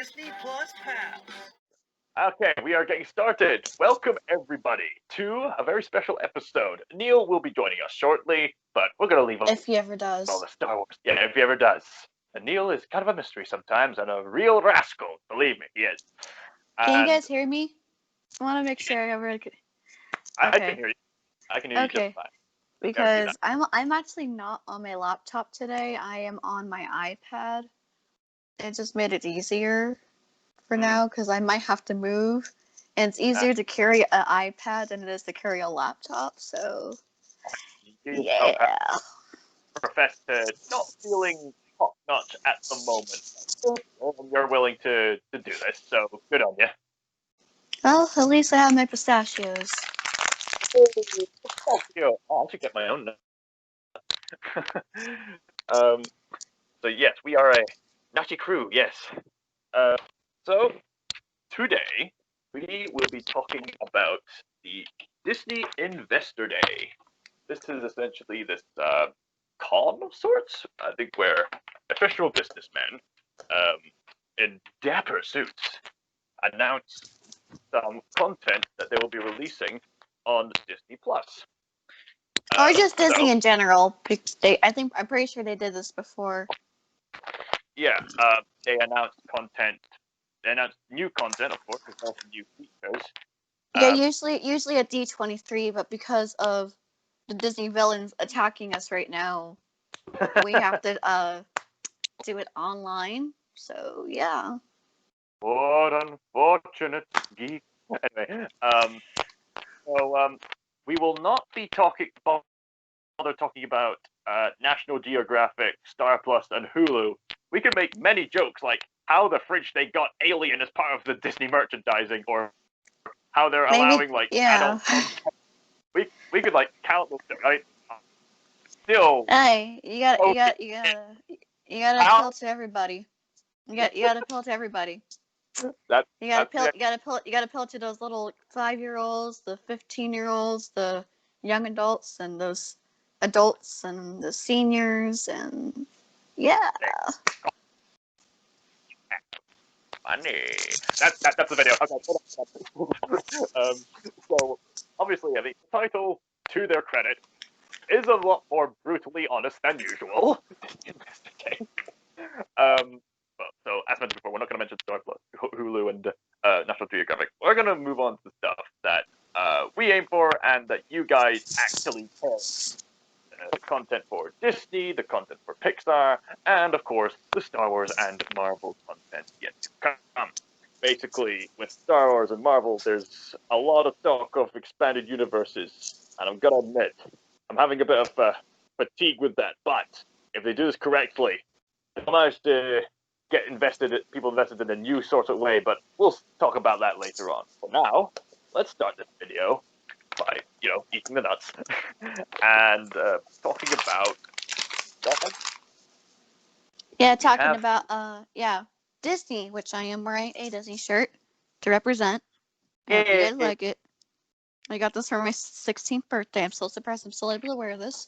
Disney+Pals. Okay, we are getting started. Welcome, everybody, to a very special episode. Neil will be joining us shortly, but we're going to leave If he ever does. all the Star Wars. Yeah, if he ever does. And Neil is kind of a mystery sometimes and a real rascal. Believe me, he is. Can you guys hear me? I want to make sure everyone can. I can hear you. I can hear you just fine. Because I'm actually not on my laptop today. I am on my iPad. It just made it easier for now because I might have to move, and it's easier to carry an iPad than it is to carry a laptop. So yeah. Profess to not feeling top notch at the moment. You're willing to do this, so good on you. Well, at least I have my pistachios. I should get my own. So yes, we are a nutty crew. Yes. So today we will be talking about the Disney Investor Day. This is essentially this con of sorts. I think where official businessmen in dapper suits announce some content that they will be releasing on Disney+. Or just Disney in general. I'm pretty sure they did this before. Yeah, they announced content. They announced new content, of course, with all the new features. Yeah, usually at D23, but because of the Disney villains attacking us right now, we have to do it online. So yeah. What unfortunate geek. Anyway, we will not be talking about National Geographic, Star Plus, and Hulu. We could make many jokes like how the fridge they got Alien as part of the Disney merchandising, or how they're allowing adult content. We could count those, right? Still. Hey, you gotta appeal to everybody. You gotta appeal to everybody. You gotta appeal to those little 5-year-olds, the 15-year-olds, the young adults, and those adults and the seniors, and yeah. Money. That's the video. Okay. So obviously, I think the title, to their credit, is a lot more brutally honest than usual. So as mentioned before, we're not going to mention Star Plus, Hulu, and National Geographic. We're going to move on to stuff that we aim for and that you guys actually care. The content for Disney, the content for Pixar, and of course the Star Wars and Marvel content yet to come. Basically, with Star Wars and Marvel, there's a lot of talk of expanded universes, and I'm gonna admit, I'm having a bit of fatigue with that. But if they do this correctly, they'll manage to get people invested in a new sort of way. But we'll talk about that later on. For now, let's start this video by, eating the nuts and talking about Disney, which I am wearing a Disney shirt to represent. I hope you guys like it. I got this for my 16th birthday. I'm so surprised I'm still able to wear this.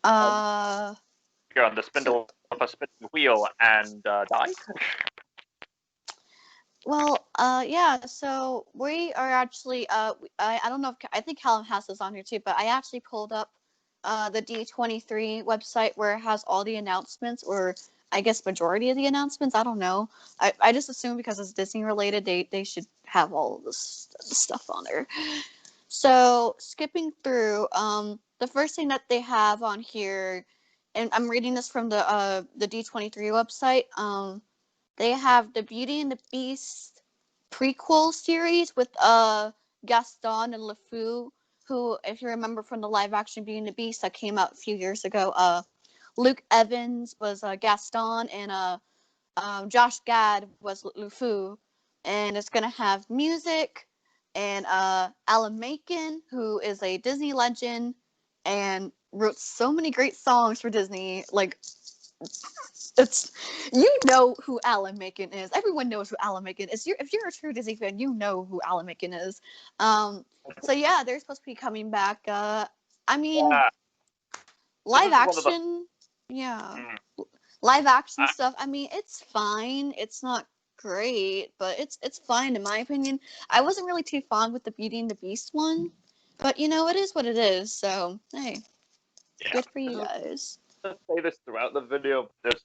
You're on the spindle of a spinning wheel and die. Well, so we are actually, I don't know if, I think Callum has this on here too, but I actually pulled up the D23 website where it has all the announcements, or I guess majority of the announcements. I don't know. I just assume because it's Disney related, they should have all of this stuff on there. So skipping through, the first thing that they have on here, and I'm reading this from the D23 website, they have the Beauty and the Beast prequel series with Gaston and LeFou, who, if you remember from the live-action Beauty and the Beast that came out a few years ago, Luke Evans was Gaston, and Josh Gad was LeFou. And it's going to have music, and Alan Menken, who is a Disney legend and wrote so many great songs for Disney, who Alan Menken is. Everyone knows who Alan Menken is. If you're a true Disney fan, you know who Alan Menken is. So yeah, they're supposed to be coming back. Live action, live action stuff. I mean, it's fine. It's not great, but it's fine in my opinion. I wasn't really too fond with the Beauty and the Beast one, but you know, it is what it is. So hey, good for you guys. To say this throughout the video, there's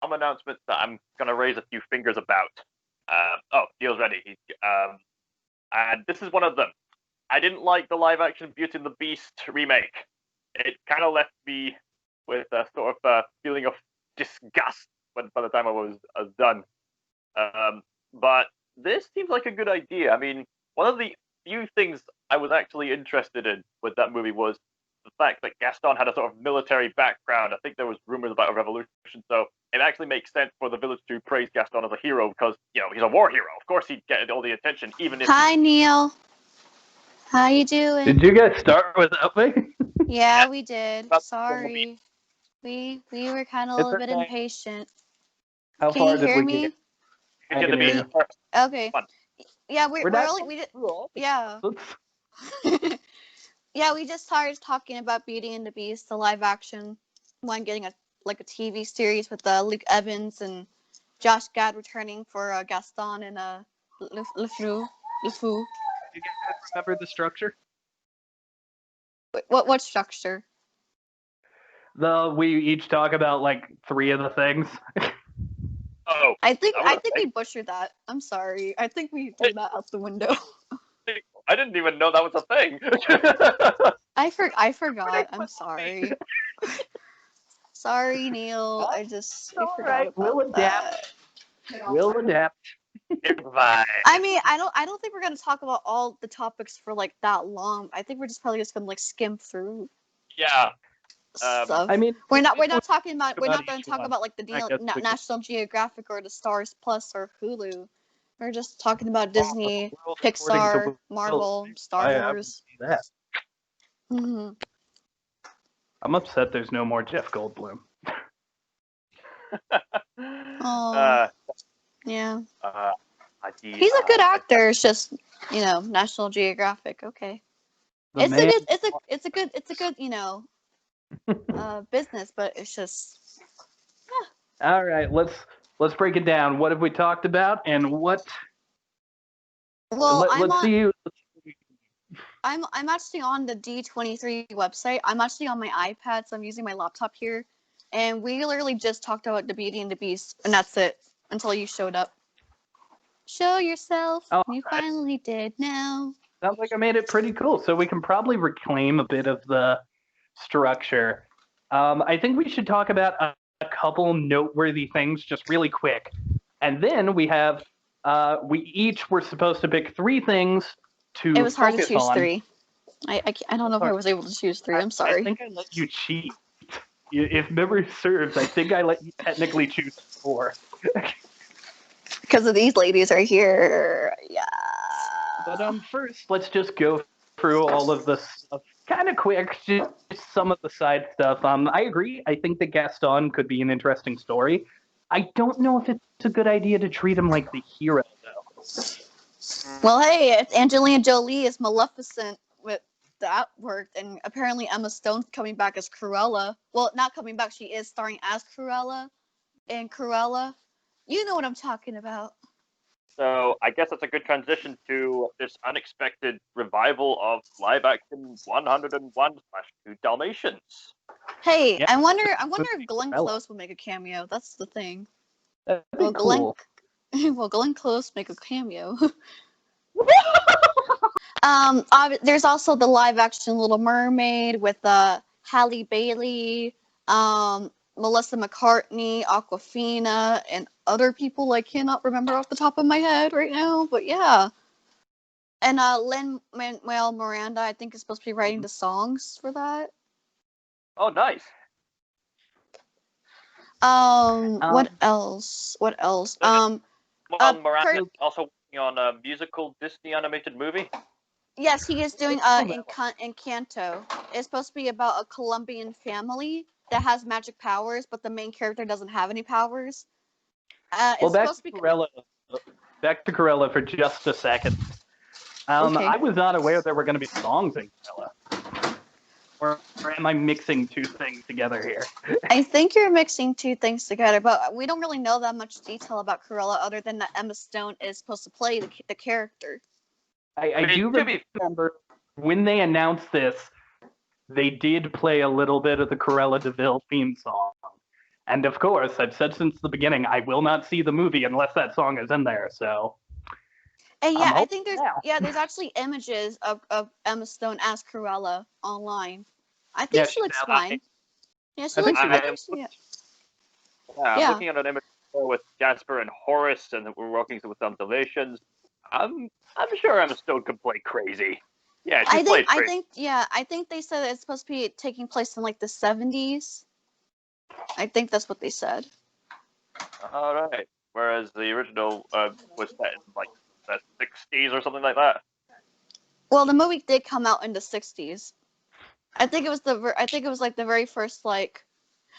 some announcements that I'm gonna raise a few fingers about. Neil's ready. And this is one of them. I didn't like the live-action Beauty and the Beast remake. It kind of left me with a sort of feeling of disgust by the time I was done. But this seems like a good idea. I mean, one of the few things I was actually interested in with that movie was the fact that Gaston had a sort of military background. I think there was rumors about a revolution, so it actually makes sense for the village to praise Gaston as a hero because, you know, he's a war hero. Of course he'd get all the attention, even if... Hi, Neil. How you doing? Did you guys start without me? Yeah, we did. Sorry. We were kind of a little bit impatient. How Can far you did hear we me? get? I can hear you. Okay. Fun. Yeah, we're not only we did. Yeah. Oops. Yeah, we just started talking about Beauty and the Beast, the live action one, getting a TV series with Luke Evans and Josh Gad returning for Gaston and LeFou. Do you guys remember the structure? What structure? We each talk about like 3 of the things. Oh, I think we butchered that. I'm sorry. I think we threw that out the window. I didn't even know that was a thing. I forgot. I'm sorry. Sorry, Neil. We forgot about We'll adapt. that. We'll adapt. Goodbye. I mean, I don't think we're gonna talk about all the topics for like that long. I think we're just probably just gonna like skim through. Yeah. Stuff. I mean, we're not talking about we're not going to talk about like the National Geographic or the Stars Plus or Hulu. We're just talking about Disney, Pixar, Marvel, Star Wars. That. Mm-hmm. I'm upset there's no more Jeff Goldblum. Oh, yeah. He's a a good actor. It's just, you know, National Geographic. Okay. It's a good you know business, but it's just All right, let's break it down. What have we talked about, and what? well, let's see. I'm actually on the D23 website. I'm actually on my iPad, so I'm using my laptop here, and we literally just talked about the Beauty and the Beast, and that's it until you showed up. Show yourself. Oh, you finally did now. Sounds like I made it pretty cool. So we can probably reclaim a bit of the structure. I think we should talk about a couple noteworthy things just really quick. And then we have, we each were supposed to pick 3 things to It was hard to choose on. 3. I don't know if I was able to choose 3. I'm sorry. I think I let you cheat. If memory serves, I think I let you technically choose 4. Because of these ladies right here. Yeah. But first, let's just go through all of the stuff kind of quick, just some of the side stuff. I agree. I think that Gaston could be an interesting story. I don't know if it's a good idea to treat him like the hero, though. Well, hey, if Angelina Jolie is Maleficent, with that worked, and apparently Emma Stone's coming back as Cruella. Well, not coming back. She is starring as Cruella in Cruella. You know what I'm talking about. So I guess that's a good transition to this unexpected revival of live action 101/2 Dalmatians. Hey, Yeah. I wonder if Glenn Close will make a cameo. That's the thing. That'd be cool. Will Glenn Close make a cameo? There's also the live action Little Mermaid with Halle Bailey, Melissa McCartney, Awkwafina, and other people I cannot remember off the top of my head right now. But yeah, and Lin Manuel Miranda, I think, is supposed to be writing the songs for that. Oh, nice. What else? Miranda also working on a musical Disney animated movie. Yes, he is doing Encanto. It's supposed to be about a Colombian family that has magic powers, but the main character doesn't have any powers. Well, back to Cruella for just a second. Okay. I was not aware there were going to be songs in Cruella. or am I mixing two things together here? I think you're mixing two things together, but we don't really know that much detail about Cruella other than that Emma Stone is supposed to play the character. I do remember when they announced this, they did play a little bit of the Cruella de Vil theme song. And of course, I've said since the beginning, I will not see the movie unless that song is in there. So, And yeah, I think there's actually images of Emma Stone as Cruella online. I think she looks fine. Yeah, she looks fine. I'm looking at an image with Jasper and Horace, and we're working with some deletions. I'm sure Emma Stone could play crazy. Yeah, she plays crazy. I think they said it's supposed to be taking place in like the 70s. I think that's what they said. All right. Whereas the original was set in like the 60s or something like that. Well, the movie did come out in the 60s. I think it was like the very first like,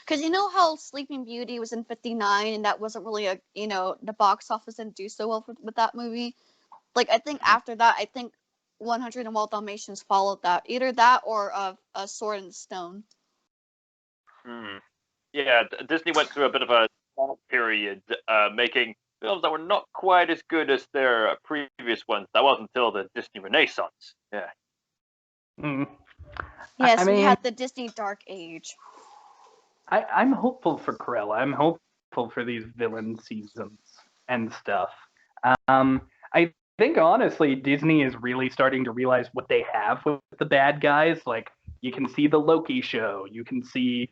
because you know how Sleeping Beauty was in 59 and that wasn't really the box office didn't do so well with that movie. Like I think after that, I think 100 and Walt Dalmatians followed that. Either that or a Sword in the Stone. Yeah, Disney went through a bit of a period making films that were not quite as good as their previous ones. That wasn't until the Disney Renaissance. Yeah. Yes, we had the Disney Dark Age. I'm hopeful for Cruella. I'm hopeful for these villain seasons and stuff. I think honestly, Disney is really starting to realize what they have with the bad guys. Like you can see the Loki show. You can see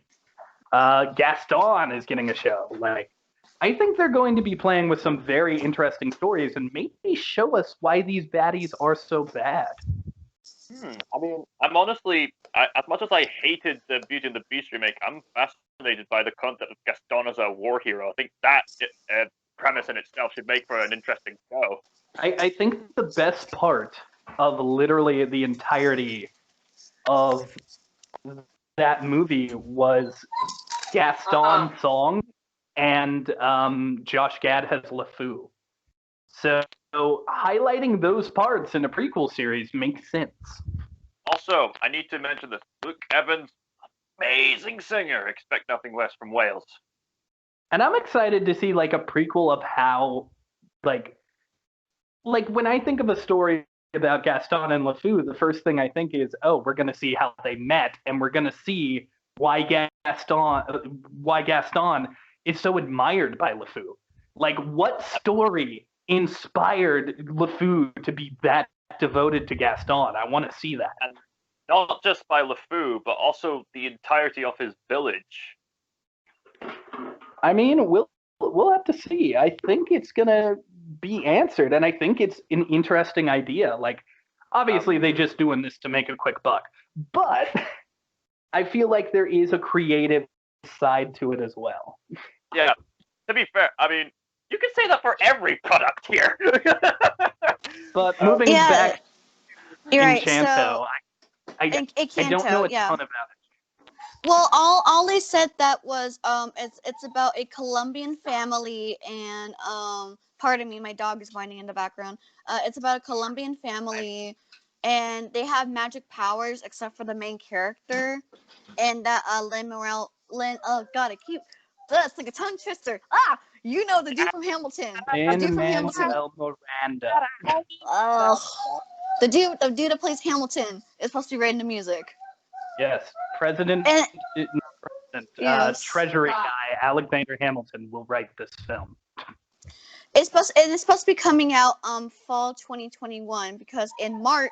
Gaston is getting a show. Like I think they're going to be playing with some very interesting stories and maybe show us why these baddies are so bad. I mean, I'm honestly, as much as I hated the Beauty and the Beast remake, I'm fascinated by the concept of Gaston as a war hero. I think that premise in itself should make for an interesting show. I think the best part of literally the entirety of that movie was Gaston's song and Josh Gad has LeFou. So highlighting those parts in a prequel series makes sense. Also, I need to mention this. Luke Evans, amazing singer. Expect nothing less from Wales. And I'm excited to see like a prequel of how like when I think of a story about Gaston and LeFou, the first thing I think is, oh, we're going to see how they met, and we're going to see why Gaston is so admired by LeFou. Like, what story inspired LeFou to be that devoted to Gaston? I want to see that. And not just by LeFou, but also the entirety of his village. I mean, we'll have to see. I think it's gonna be answered, and I think it's an interesting idea. Like, obviously, they're just doing this to make a quick buck, but I feel like there is a creative side to it as well. Yeah, to be fair, I mean, you can say that for every product here. But moving back to right, Enchanto, so, I don't know a ton about it. Well, all they said that was it's about a Colombian family and pardon me, my dog is whining in the background. It's about a Colombian family and they have magic powers except for the main character and that Lin oh god, that's like a tongue twister. You know the dude from Hamilton. Lin Manuel Miranda. The dude that plays Hamilton is supposed to be writing the music. Yes, Treasury guy Alexander Hamilton will write this film. It's supposed to be coming out fall 2021 because in March,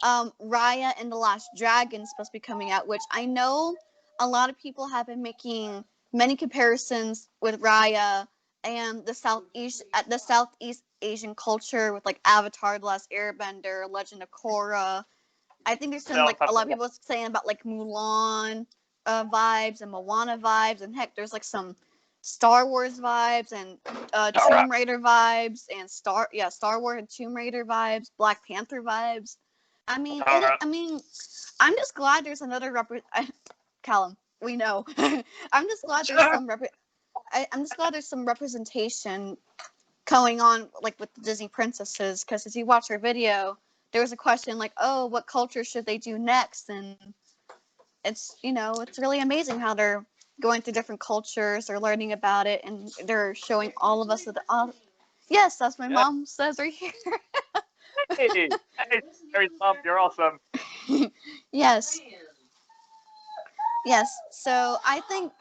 Raya and the Last Dragon is supposed to be coming out, which I know a lot of people have been making many comparisons with Raya and the Southeast Asian culture with like Avatar: The Last Airbender, Legend of Korra. I think there's some like a lot of people saying about like Mulan vibes and Moana vibes, and heck, there's like some Star Wars vibes and Tomb Raider vibes and Star Wars and Tomb Raider vibes, Black Panther vibes. I mean, I'm just glad there's another Callum, we know. I'm just glad there's some representation going on like with the Disney princesses, because as you watch our video, there was a question like, oh, what culture should they do next? And it's it's really amazing how they're going through different cultures, they're learning about it, and they're showing all of us that. Yes, that's my mom says right here. Hey, Mary's mom, you're awesome. Yes. Yes. So I think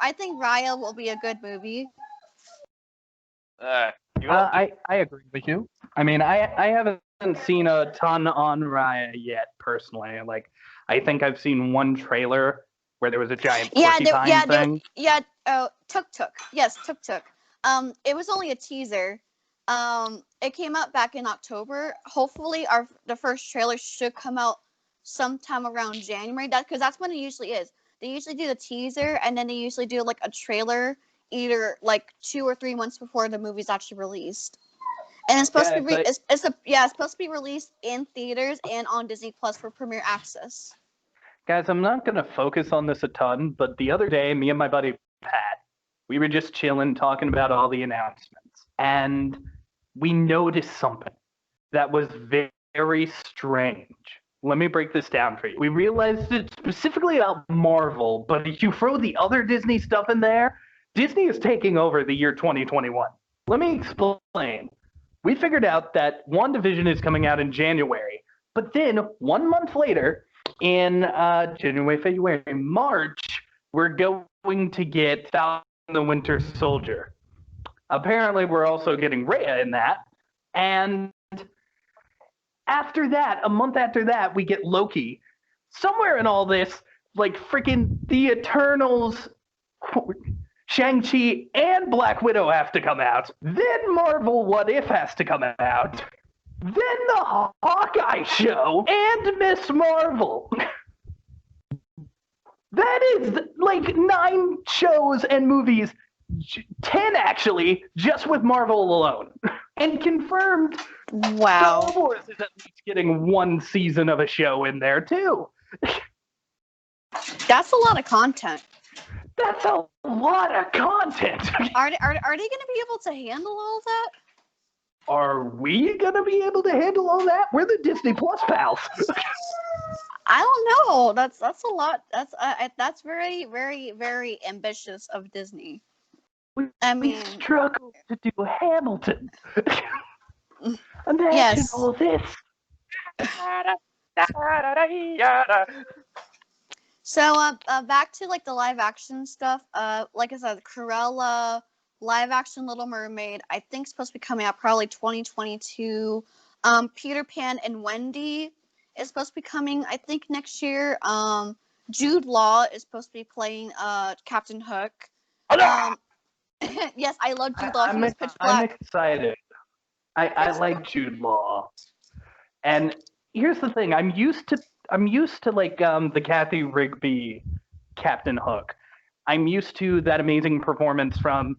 Raya will be a good movie. I agree with you. I mean, I haven't seen a ton on Raya yet personally. Like, I think I've seen one trailer where there was a giant porcupine thing. Tuk Tuk. Yes, Tuk Tuk. It was only a teaser. It came out back in October. Hopefully, the first trailer should come out sometime around January. Because that's when it usually is. They usually do the teaser, and then they usually do like a trailer either like 2 or 3 months before the movie's actually released. And it's supposed to be it's supposed to be released in theaters and on Disney Plus for premiere access. Guys, I'm not going to focus on this a ton, but the other day, me and my buddy Pat, we were just chilling, talking about all the announcements, and we noticed something that was very strange. Let me break this down for you. We realized it's specifically about Marvel, but if you throw the other Disney stuff in there, Disney is taking over the year 2021. Let me explain. We figured out that WandaVision is coming out in January, but then 1 month later, in January, February, March, we're going to get Falcon the Winter Soldier. Apparently, we're also getting Raya in that. And after that, a month after that, we get Loki. Somewhere in all this, like freaking the Eternals, Shang-Chi, and Black Widow have to come out. Then Marvel What If has to come out. Then the Hawkeye show and Miss Marvel. That is like 9 shows and movies, 10 actually, just with Marvel alone. And confirmed, Wow. Star Wars is at least getting 1 season of a show in there too. That's a lot of content. That's a lot of content. Are they going to be able to handle all that? Are we going to be able to handle all that? We're the Disney+ pals. I don't know. That's a lot. That's very, very, very ambitious of Disney. We struggled to do Hamilton. Imagine Yes. all this. So back to like the live action stuff. Like I said, Cruella, live action Little Mermaid, I think supposed to be coming out probably 2022. Peter Pan and Wendy is supposed to be coming, I think, next year. Jude Law is supposed to be playing Captain Hook. Yes, I love Jude Law. He was Pitch Black. I'm excited. I like Jude Law. And here's the thing, I'm used to like the Kathy Rigby Captain Hook. I'm used to that amazing performance from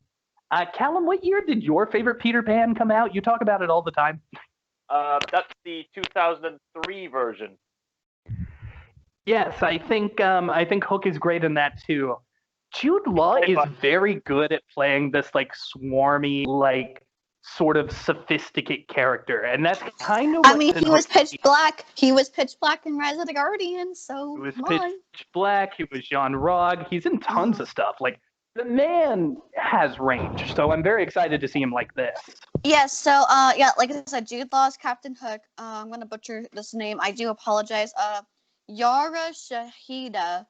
Callum, what year did your favorite Peter Pan come out? You talk about it all the time. That's the 2003 version. Yes, I think Hook is great in that too. Jude Law is very good at playing this like swarmy, like sort of sophisticated character, and that's kind of. I mean, he was Pitch Black. He was Pitch Black in Rise of the Guardians. So he was Pitch Black. He was Jean Rogg. He's in tons of stuff. Like the man has range. So I'm very excited to see him like this. Yes. So yeah, like I said, Jude Law's Captain Hook. I'm gonna butcher this name. I do apologize. Yara Shahida.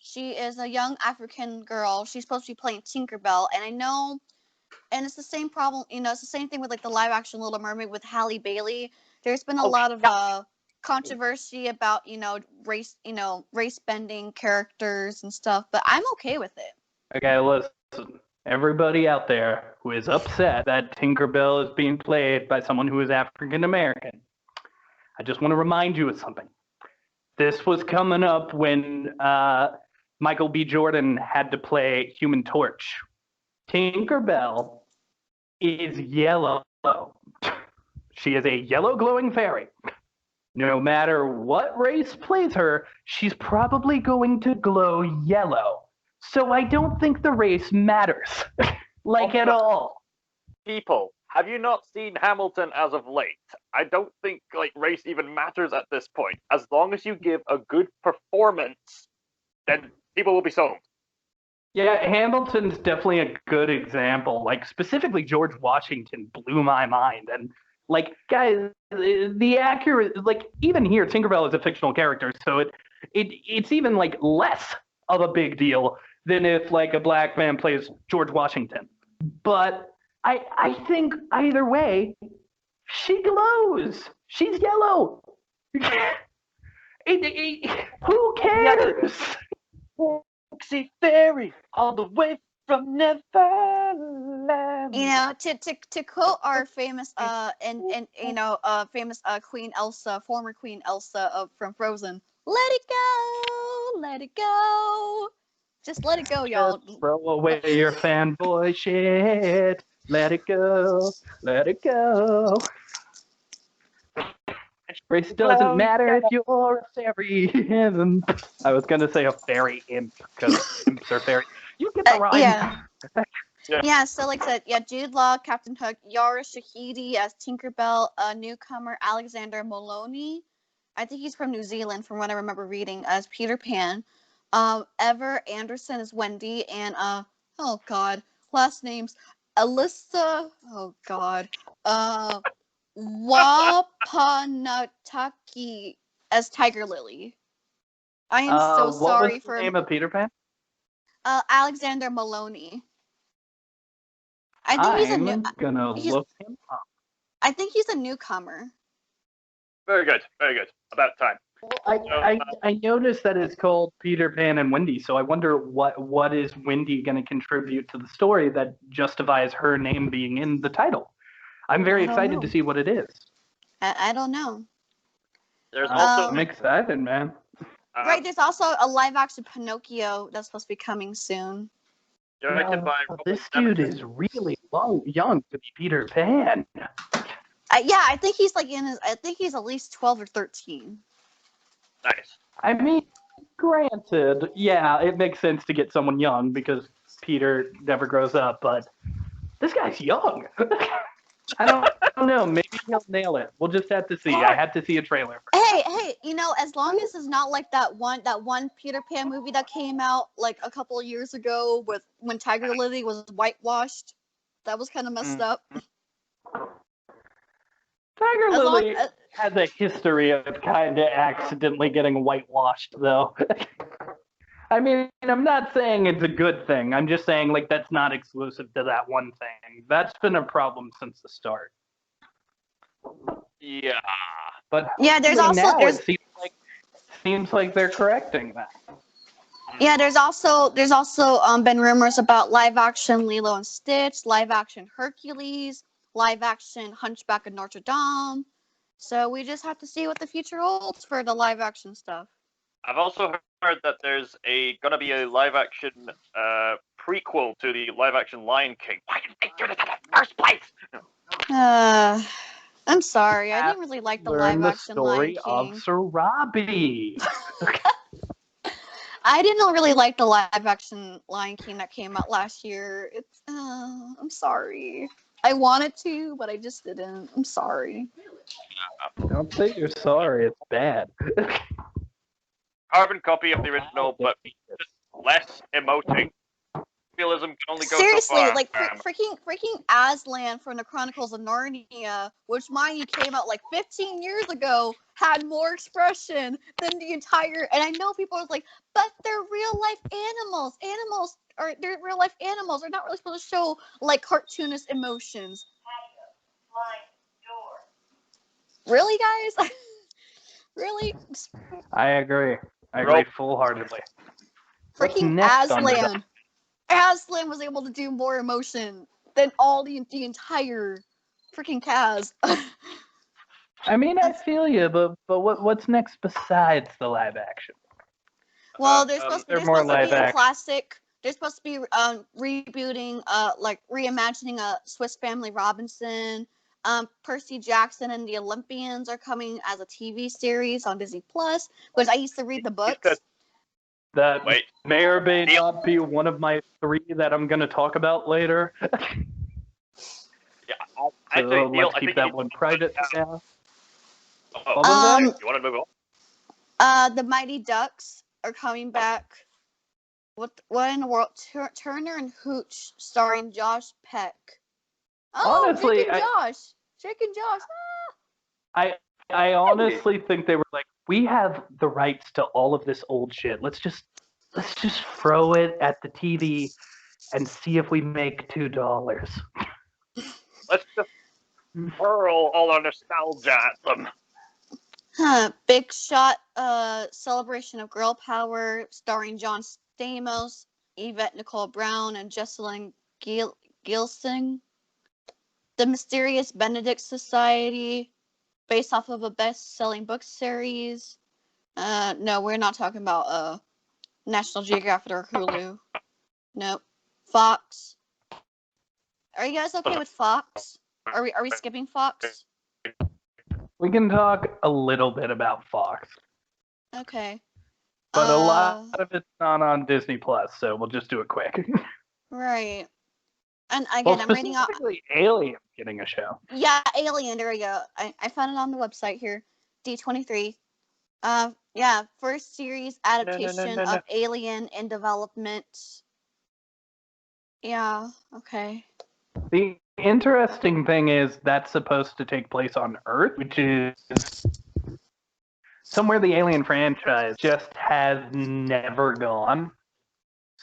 She is a young African girl. She's supposed to be playing Tinkerbell, and I know. And it's the same problem, it's the same thing with like the live action Little Mermaid with Halle Bailey. There's been a lot of controversy about, race bending characters and stuff, but I'm okay with it. Okay, listen. Everybody out there who is upset that Tinkerbell is being played by someone who is African American, I just want to remind you of something. This was coming up when Michael B. Jordan had to play Human Torch. Tinkerbell is yellow. She is a yellow glowing fairy. No matter what race plays her, she's probably going to glow yellow. So I don't think the race matters. At all. People, have you not seen Hamilton as of late? I don't think race even matters at this point. As long as you give a good performance, then people will be sold. Yeah, Hamilton's definitely a good example. Like, specifically, George Washington blew my mind. And, like, guys, the accurate, like, even here, Tinkerbell is a fictional character, so it's even, like, less of a big deal than if, like, a black man plays George Washington. But I think either way, she glows. She's yellow. Who cares? Foxy Fairy, all the way from Neverland. You know, to quote our famous famous Queen Elsa, former Queen Elsa from Frozen, let it go, just let it go, y'all. Just throw away your fanboy shit. Let it go. Let it go. Race doesn't matter if you're a fairy imp. I was gonna say a fairy imp because imps are fairy. You get the rhyme. Yeah. So like I said, Jude Law, Captain Hook, Yara Shahidi as Tinkerbell, newcomer Alexander Maloney. I think he's from New Zealand, from what I remember reading, as Peter Pan. Ever Anderson as Wendy, and oh god, last names Alyssa. Oh god. Wapanataki as Tiger Lily. I am so sorry for. What was the name of Peter Pan? Alexander Maloney. I think I'm gonna look him up. I think he's a newcomer. Very good. About time. Well, I noticed that it's called Peter Pan and Wendy, so I wonder what is Wendy going to contribute to the story that justifies her name being in the title. I'm very excited to see what it is. I don't know. There's also I'm excited, man. Right, there's also a live-action Pinocchio that's supposed to be coming soon. This dude is really young to be Peter Pan. I think he's I think he's at least 12 or 13. Nice. I mean, granted, yeah, it makes sense to get someone young because Peter never grows up, but this guy's young. I don't know. Maybe he'll nail it. We'll just have to see. I had to see a trailer. Hey, as long as it's not like that one Peter Pan movie that came out like a couple of years ago when Tiger Lily was whitewashed. That was kind of messed up. Tiger Lily has a history of kind of accidentally getting whitewashed, though. I mean, I'm not saying it's a good thing. I'm just saying, like, that's not exclusive to that one thing. That's been a problem since the start. Yeah. But there's it seems like they're correcting that. Yeah, there's also been rumors about live action Lilo and Stitch, live action Hercules, live action Hunchback of Notre Dame. So we just have to see what the future holds for the live action stuff. I've also heard that there's gonna be a live action prequel to the live action Lion King. Why didn't they do this in the first place? I'm sorry, I didn't really like the live action Lion King. Of Sir Robbie. I didn't really like the live action Lion King that came out last year. I'm sorry. I wanted to, but I just didn't. I'm sorry. Don't say you're sorry. It's bad. Carbon copy of the original, but just less emoting. Realism can only go Seriously, so far. like freaking Aslan from the Chronicles of Narnia, which mind you came out like 15 years ago, had more expression than the entire. And I know people are like, but they're real life animals. They're real life animals. They're not really supposed to show like cartoonist emotions. Really, guys? Really? I agree. I agree full-heartedly. Freaking Aslan. Aslan was able to do more emotion than all the entire freaking cast. I mean, I feel you, but what's next besides the live action? Well, there's supposed to be a classic. They're supposed to be rebooting, like reimagining a Swiss Family Robinson. Percy Jackson and the Olympians are coming as a TV series on Disney+, which I used to read the books. That may or may not be one of my 3 that I'm going to talk about later. Yeah, so let's keep that one private now. You want to move on? The Mighty Ducks are coming back What in the world? Turner and Hooch, starring Josh Peck. Oh, Honestly, Jake and Josh. I honestly think they were like, we have the rights to all of this old shit. Let's just throw it at the TV and see if we make $2. Let's just hurl all our nostalgia at them. Big Shot, celebration of girl power, starring John Stamos, Yvette Nicole Brown, and Jesselyn Gilsing. The Mysterious Benedict Society, based off of a best-selling book series. No, we're not talking about National Geographic or Hulu. Nope. Fox. Are you guys okay with Fox? Are we skipping Fox? We can talk a little bit about Fox, Okay. but a lot of it's not on Disney+, so we'll just do it quick. Right. And again, I'm reading out. Specifically Alien getting a show. Yeah, Alien. There we go. I found it on the website here. D23. Yeah, first series adaptation of Alien in development. Yeah. Okay. The interesting thing is that's supposed to take place on Earth, which is somewhere the Alien franchise just has never gone.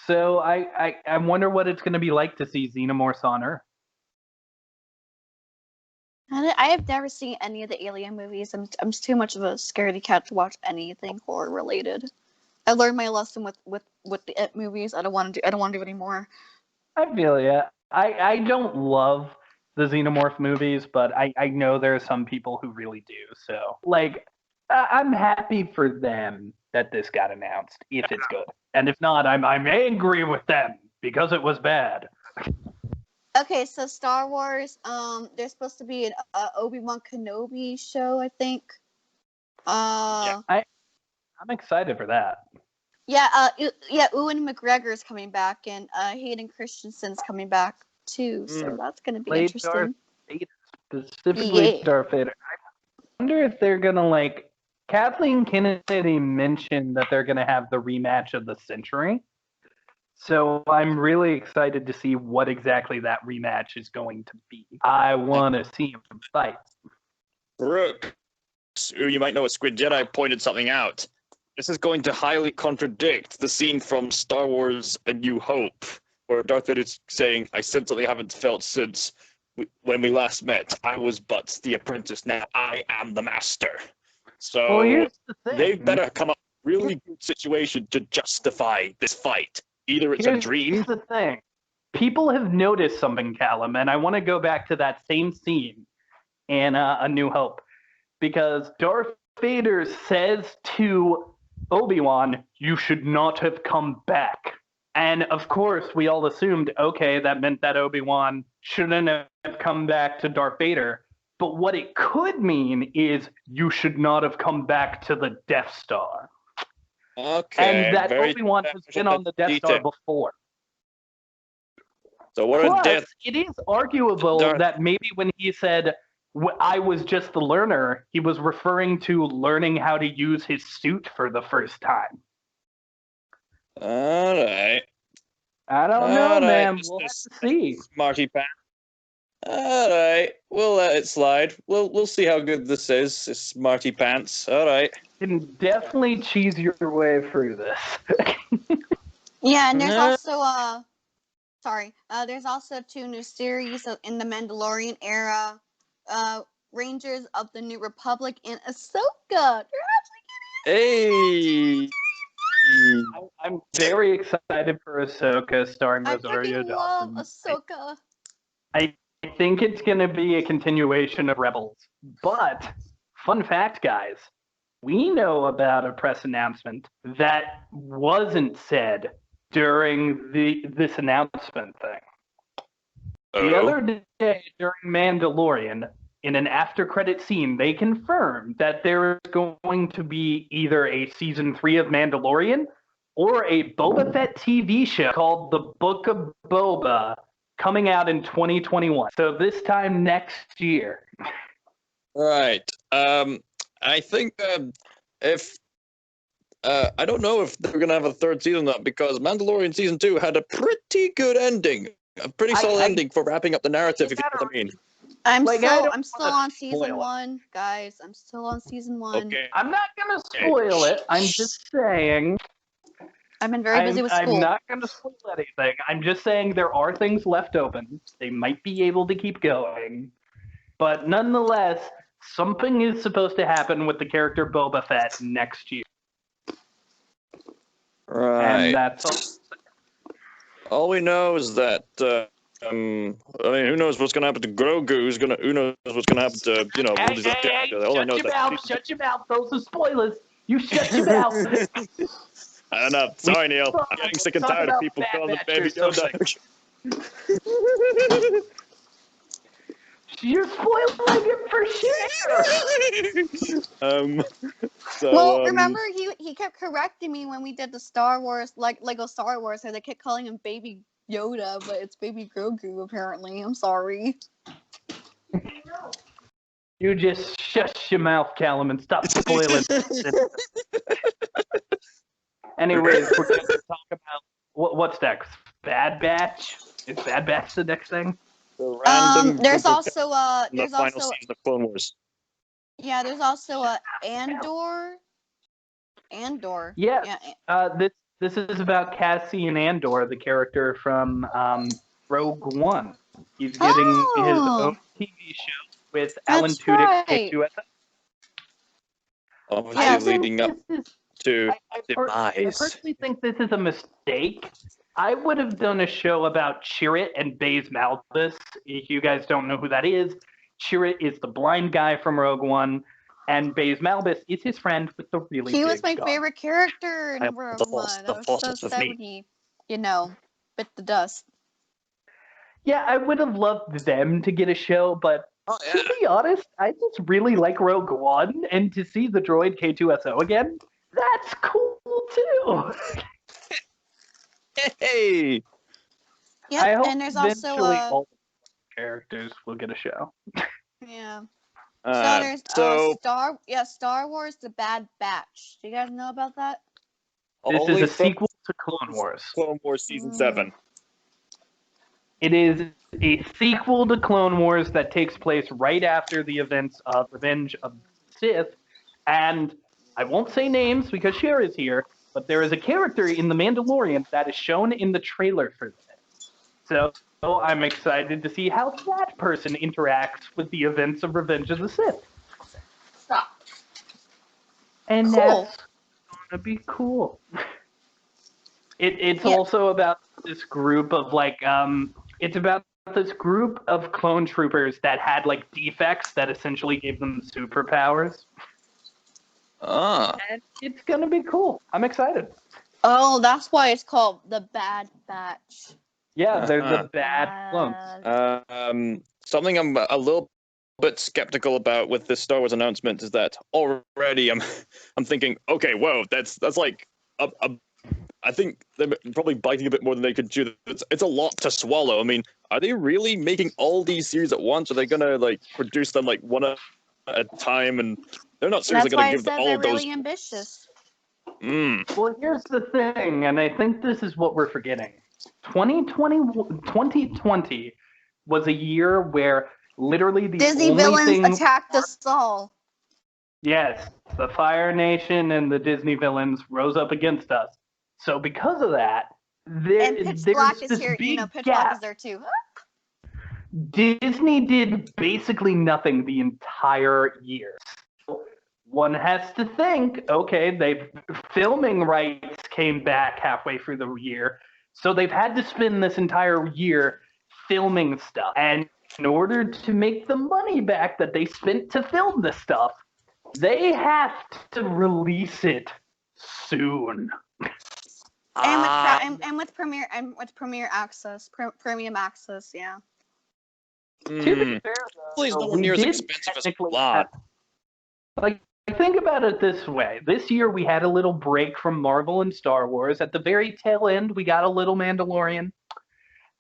So I wonder what it's going to be like to see Xenomorphs on Earth. I have never seen any of the Alien movies. I'm too much of a scaredy cat to watch anything horror related. I learned my lesson with the It movies. I don't want to do it anymore. I feel ya. I don't love the Xenomorph movies, but I know there are some people who really do. So, like, I'm happy for them that this got announced, if it's good. And if not, I'm angry with them because it was bad. Okay, so Star Wars, there's supposed to be an Obi-Wan Kenobi show, I think. Yeah. I'm excited for that. Yeah, Ewan McGregor's coming back, and Hayden Christensen's coming back too, so that's going to be interesting. Darth Vader, specifically Darth Vader. I wonder if they're going to, like, Kathleen Kennedy mentioned that they're going to have the rematch of the century. So I'm really excited to see what exactly that rematch is going to be. I want to see him fight. Brooks, who you might know as Squid Jedi, pointed something out. This is going to highly contradict the scene from Star Wars A New Hope, where Darth Vader is saying, I simply haven't felt since when we last met. I was but the apprentice, now I am the master. So here's the thing. They better come up with a really good situation to justify this fight. Either it's a dream. Here's the thing. People have noticed something, Callum, and I want to go back to that same scene in A New Hope. Because Darth Vader says to Obi-Wan, you should not have come back. And of course, we all assumed, okay, that meant that Obi-Wan shouldn't have come back to Darth Vader. But what it could mean is you should not have come back to the Death Star. Okay. And that Obi-Wan has been on the Death Star before. So what Plus, a death. it is arguable that maybe when he said, I was just the learner, he was referring to learning how to use his suit for the first time. All right. I don't know, man. We'll have to see. Smarty pants. All right. We'll let it slide. We'll see how good this is. This Smarty pants. All right. You can definitely cheese your way through this. Yeah, and there's also there's also 2 new series in the Mandalorian era. Rangers of the New Republic and Ahsoka. Hey. I'm very excited for Ahsoka starring Rosario Dawson. I love Ahsoka. I think it's going to be a continuation of Rebels. But, fun fact, guys, we know about a press announcement that wasn't said during this announcement thing. The other day during Mandalorian, in an after-credit scene, they confirmed that there is going to be either a season 3 of Mandalorian or a Boba Fett TV show called The Book of Boba coming out in 2021. So this time next year. Right. I think if I don't know if they're gonna have a third season of that because Mandalorian season 2 had a pretty good ending, a pretty solid ending for wrapping up the narrative. If you know what I mean. I'm Like, I don't I'm still wanna on season spoil it. 1, guys. I'm still on season 1. Okay. I'm not gonna spoil it. I'm just saying. I've been very busy with school. I'm not gonna spoil anything. I'm just saying there are things left open. They might be able to keep going, but nonetheless, something is supposed to happen with the character Boba Fett next year, Right. and that's all. All we know is that. I mean, who knows what's gonna happen to Grogu? Who knows what's gonna happen to all these other characters? All I know is that. Shut your mouth! Those are spoilers. You shut your mouth. I don't know. Sorry, Neil. I'm getting sick and Talk tired of about people Bad calling it Batch Baby or Yoda. You're spoiling it for sure. Well, remember he kept correcting me when we did the Star Wars, like Lego Star Wars, and they kept calling him Baby Yoda, but it's Baby Grogu apparently. I'm sorry. You just shut your mouth, Callum, and stop spoiling. Anyways, we're going to talk about what's next. Bad Batch. Is Bad Batch the next thing? The random There's group of also characters in there's the final also season of Clone Wars. yeah, there's also Andor. Yes. Yeah. This is about Cassian Andor, the character from Rogue One. He's getting his own TV show with Alan That's Tudyk, right. K2SO. Obviously leading up to I demise. personally think this is a mistake. I would have done a show about Chirrut and Baze Malbus. If you guys don't know who that is, Chirrut is the blind guy from Rogue One, and Baze Malbus is his friend with the really He big was my scar. favorite character in Rogue One. I was so sad when he, bit the dust. Yeah, I would have loved them to get a show, but to be honest, I just really like Rogue One, and to see the droid K2SO again, that's cool too. Hey! Yep, I hope and there's eventually also all the characters will get a show. yeah. So there's Star Wars: The Bad Batch. Do you guys know about that? This only is a from sequel to Clone Wars. Clone Wars Season 7. It is a sequel to Clone Wars that takes place right after the events of Revenge of the Sith. And I won't say names because Cher is here, but there is a character in The Mandalorian that is shown in the trailer for this. So I'm excited to see how that person interacts with the events of Revenge of the Sith. Stop. And Cool. that's gonna be cool. It's also about this group of it's about this group of clone troopers that had defects that essentially gave them superpowers. And it's gonna be cool. I'm excited. Oh, that's why it's called The Bad Batch. Yeah, they're the bad clones. Something I'm a little bit skeptical about with this Star Wars announcement is that already I'm thinking, okay, whoa, that's like I think they're probably biting a bit more than they could chew. It's a lot to swallow. I mean, are they really making all these series at once? Are they gonna produce them one at a time? And they're not seriously gonna give all they're of those. really ambitious. Well, here's the thing, and I think this is what we're forgetting. 2020 was a year where literally the Disney only villains thing attacked us all. Yes, the Fire Nation and the Disney villains rose up against us. So because of that, And Pitch there's Black this is here. big Pitch gap. Black is there too. Disney did basically nothing the entire year. So one has to think, okay, filming rights came back halfway through the year, so they've had to spend this entire year filming stuff. And in order to make the money back that they spent to film this stuff, they have to release it soon. And with Premiere Access, Premium Access, yeah. To be fair, Please, though, nowhere near as expensive as Mulan. Think about it this way. This year we had a little break from Marvel and Star Wars. At the very tail end, we got a little Mandalorian.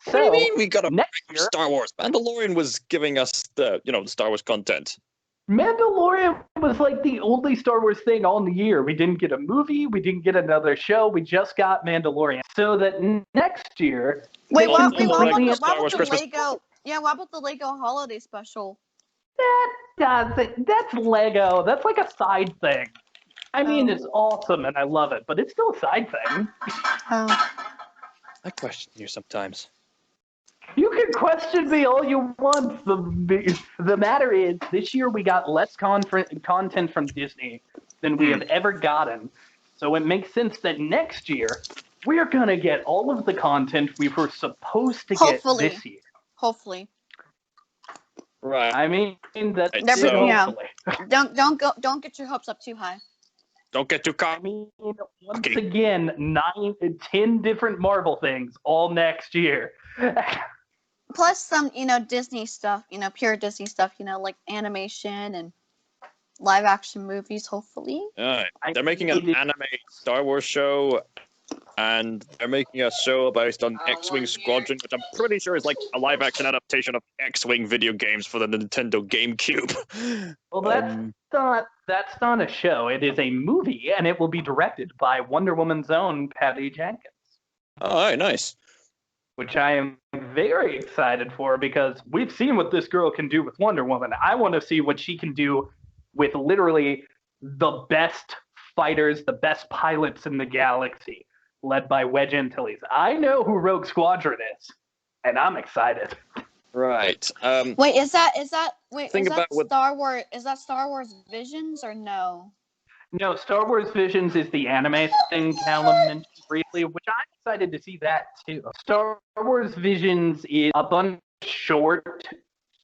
What do you mean we got a break next from year, Star Wars? Mandalorian was giving us the Star Wars content. Mandalorian was like the only Star Wars thing all year. We didn't get a movie, we didn't get another show, we just got Mandalorian. So that next year, Wait, they what? can Wait, what about completely- the, Star Wars Christmas. Lego? Yeah, what about the Lego holiday special? that's Lego. That's like a side thing. I mean, Oh. it's awesome and I love it, but it's still a side thing. Oh. I question you sometimes. You can question me all you want. The matter is, this year we got less content from Disney than we have ever gotten. So it makes sense that next year we're gonna get all of the content we were supposed to Hopefully. get this year. Hopefully. Right. I mean, that's Right, it, so- Yeah. hopefully. Don't get your hopes up too high. Don't get too I cocky. mean, once Okay. again, 10 different Marvel things all next year. Plus some, Disney stuff, pure Disney stuff, like animation and live action movies, hopefully. Alright. I They're making an did- anime Star Wars show, and they're making a show based on X-Wing Squadron, which I'm pretty sure is like a live-action adaptation of X-Wing video games for the Nintendo GameCube. Well, that's not a show. It is a movie, and it will be directed by Wonder Woman's own Patty Jenkins, Alright, nice. which I am very excited for because we've seen what this girl can do with Wonder Woman. I want to see what she can do with literally the best fighters, the best pilots in the galaxy, led by Wedge Antilles. I know who Rogue Squadron is, and I'm excited. Right. Wait, is that Think about what- Star Wars? Is that Star Wars Visions or no? No, Star Wars Visions is the anime thing Callum mentioned briefly, which I'm excited to see that too. Star Wars Visions is a bunch of short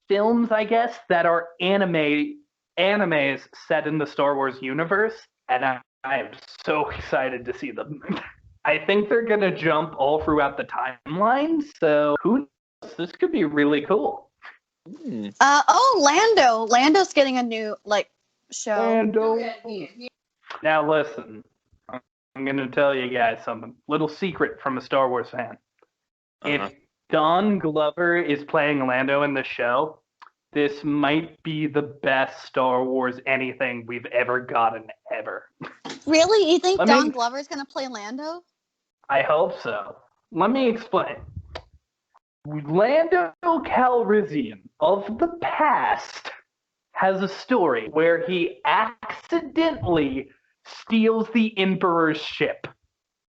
films, I guess, that are animes set in the Star Wars universe, and I am so excited to see them. I think they're gonna jump all throughout the timeline, so who knows? This could be really cool. Lando. Lando's getting a new show. Lando. Now listen, I'm gonna tell you guys something. Little secret from a Star Wars fan. Uh-huh. If Don Glover is playing Lando in the show, this might be the best Star Wars anything we've ever gotten ever. Really? You think Let me- Don Glover's gonna play Lando? I hope so. Let me explain. Lando Calrissian of the past has a story where he accidentally steals the Emperor's ship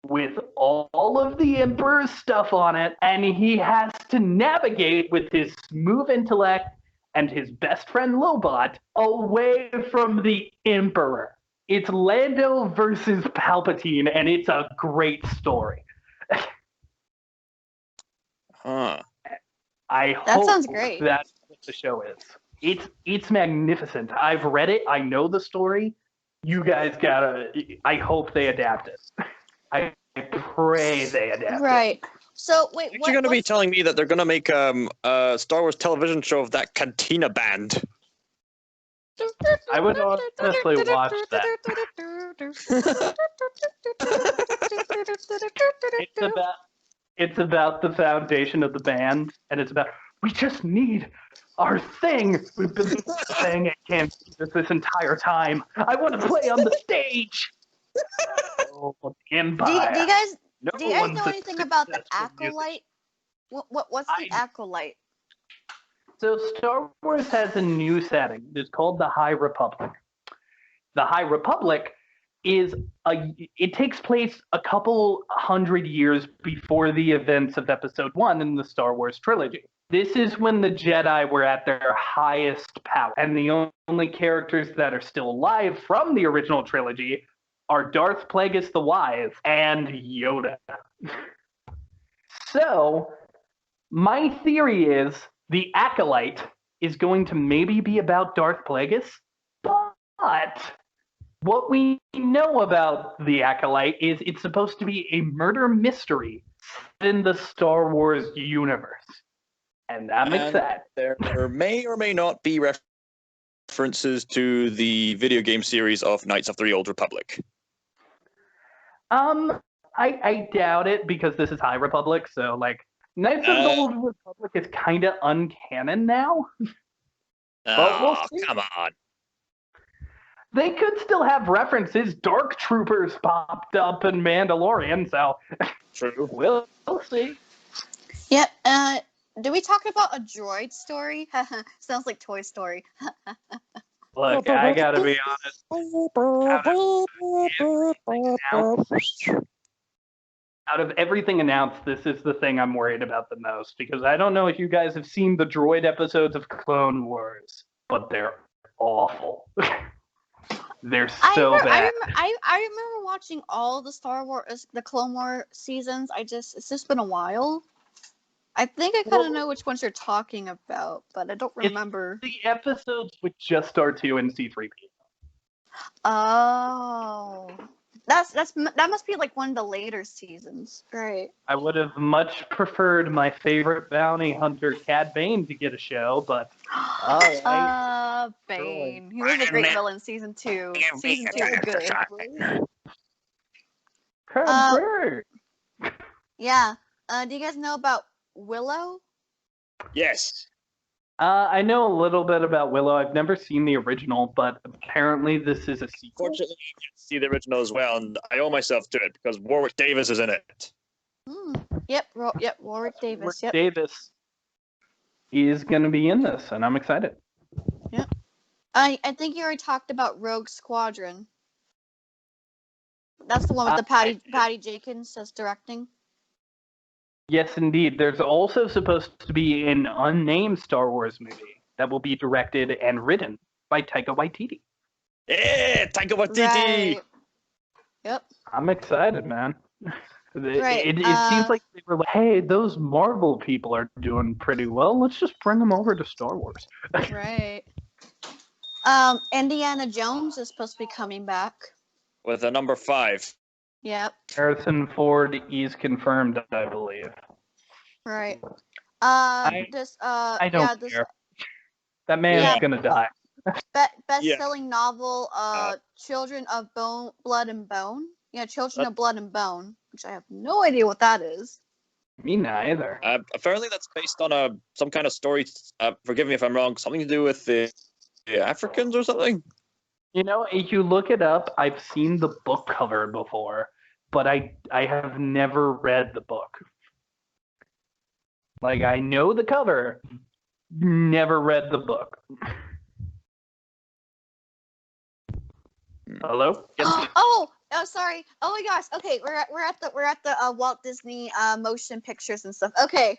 with all of the Emperor's stuff on it, and he has to navigate with his smooth intellect and his best friend Lobot away from the Emperor. It's Lando versus Palpatine, and it's a great story. Huh. I That hope sounds great. that's what the show is. It's magnificent. I've read it. I know the story. You guys gotta. I hope they adapt it. I pray they adapt it. Right. So wait, You're going to be telling me that they're going to make a Star Wars television show of that Cantina band. I would honestly watch that. It's about the foundation of the band, and it's about we just need our thing. We've been saying it can't do this entire time. I want to play on the stage. Oh, Empire. do you guys No do you guys one's know a anything about the successful music- acolyte? What's the acolyte? So Star Wars has a new setting. It's called the High Republic. The High Republic it takes place a couple hundred years before the events of Episode 1 in the Star Wars trilogy. This is when the Jedi were at their highest power, and the only characters that are still alive from the original trilogy are Darth Plagueis the Wise and Yoda. So, my theory is the Acolyte is going to maybe be about Darth Plagueis, but what we know about the Acolyte is it's supposed to be a murder mystery set in the Star Wars universe. And I'm excited. There may or may not be references to the video game series of Knights of the Old Republic. I doubt it because this is High Republic, so Knights of the Old Republic is kind of uncanon now. But we'll see. Come on. They could still have references. Dark Troopers popped up in Mandalorian, so True. we'll see. Yep. Did we talk about a droid story? Sounds like Toy Story. Look, I gotta be honest. Out of everything announced, this is the thing I'm worried about the most, because I don't know if you guys have seen the droid episodes of Clone Wars, but they're awful. They're so bad. I remember watching all the Star Wars, the Clone Wars seasons. It's just been a while. I think I kind of know which ones you're talking about, but I don't remember. It's the episodes with just R2 and C-3PO. Oh, that must be like one of the later seasons, right? I would have much preferred my favorite bounty hunter, Cad Bane, to get a show, but Bane. He was a great villain in season 2. Season 2 was good. Yeah. Do you guys know about Willow? Yes. I know a little bit about Willow. I've never seen the original, but apparently this is a sequel. Fortunately, I didn't see the original as well, and I owe myself to it because Warwick Davis is in it. Yep, Warwick Davis. Warwick Davis is going to be in this, and I'm excited. Yep. I think you already talked about Rogue Squadron. That's the one with the Patty Jenkins as directing. Yes, indeed. There's also supposed to be an unnamed Star Wars movie that will be directed and written by Taika Waititi. Yeah, Taika Waititi! Right. Yep. I'm excited, man. Right. It seems like they were like, hey, those Marvel people are doing pretty well. Let's just bring them over to Star Wars. Right. Indiana Jones is supposed to be coming back. With a number 5. Yep. Harrison Ford is confirmed, I believe. Right. I don't care. That man's gonna die. Best-selling novel, Children of Blood and Bone. Yeah, Children of Blood and Bone, which I have no idea what that is. Me neither. Apparently that's based on some kind of story, forgive me if I'm wrong, something to do with the Africans or something? You know, if you look it up, I've seen the book cover before, but I have never read the book. Like, I know the cover, never read the book. Hello? Oh, sorry. Oh my gosh. Okay, we're at the Walt Disney motion pictures and stuff. Okay.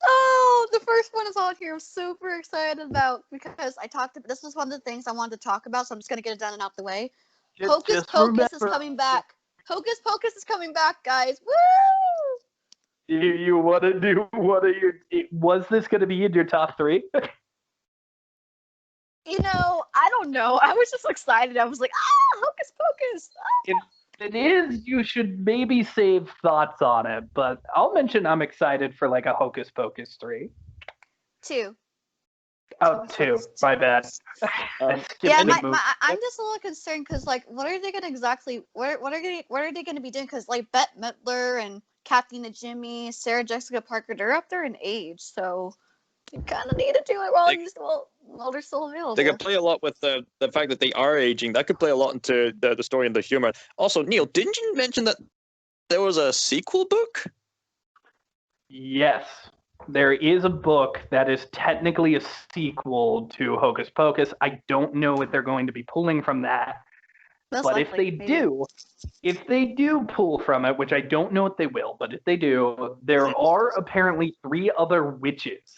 Oh, the first one is on here. I'm super excited about because this was one of the things I wanted to talk about, so I'm just gonna get it done and out the way. Hocus Pocus is coming back. Hocus Pocus is coming back, guys. Woo! You want to do? Was this gonna be in your top 3? You know, I don't know. I was just excited. I was like, Hocus Pocus! If it is, you should maybe save thoughts on it, but I'll mention I'm excited for like a Hocus Pocus 3. 2. Oh, 2. My bad. Yeah, I'm just a little concerned because, like, what are they gonna exactly? What are they gonna be doing? Because like Bette Midler and Kathy Najimy, Sarah Jessica Parker, they're up there in age, so you kind of need to do it while they're still available. They could play a lot with the fact that they are aging. That could play a lot into the story and the humor. Also, Neil, didn't you mention that there was a sequel book? Yes. There is a book that is technically a sequel to Hocus Pocus. I don't know if they're going to be pulling from that. Most but likely, if they do pull from it, which I don't know if they will, but if they do, there are apparently 3 other witches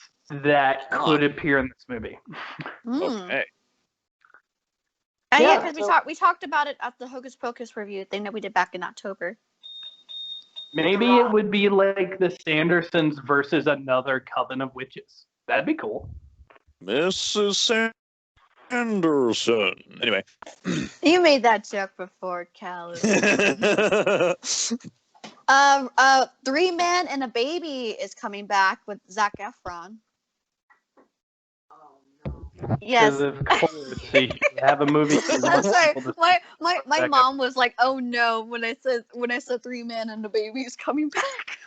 that could appear in this movie. Okay. Yeah, because we talked about it at the Hocus Pocus review thing that we did back in October. Maybe it would be like the Sandersons versus another coven of witches. That'd be cool. Mrs. Sanderson. Anyway. You made that joke before, Cal. 3 Men and a Baby is coming back with Zac Efron. Yes. Of course, you have a movie. I'm sorry. My mom was like, "Oh no!" when I said 3 Men and a Baby is coming back.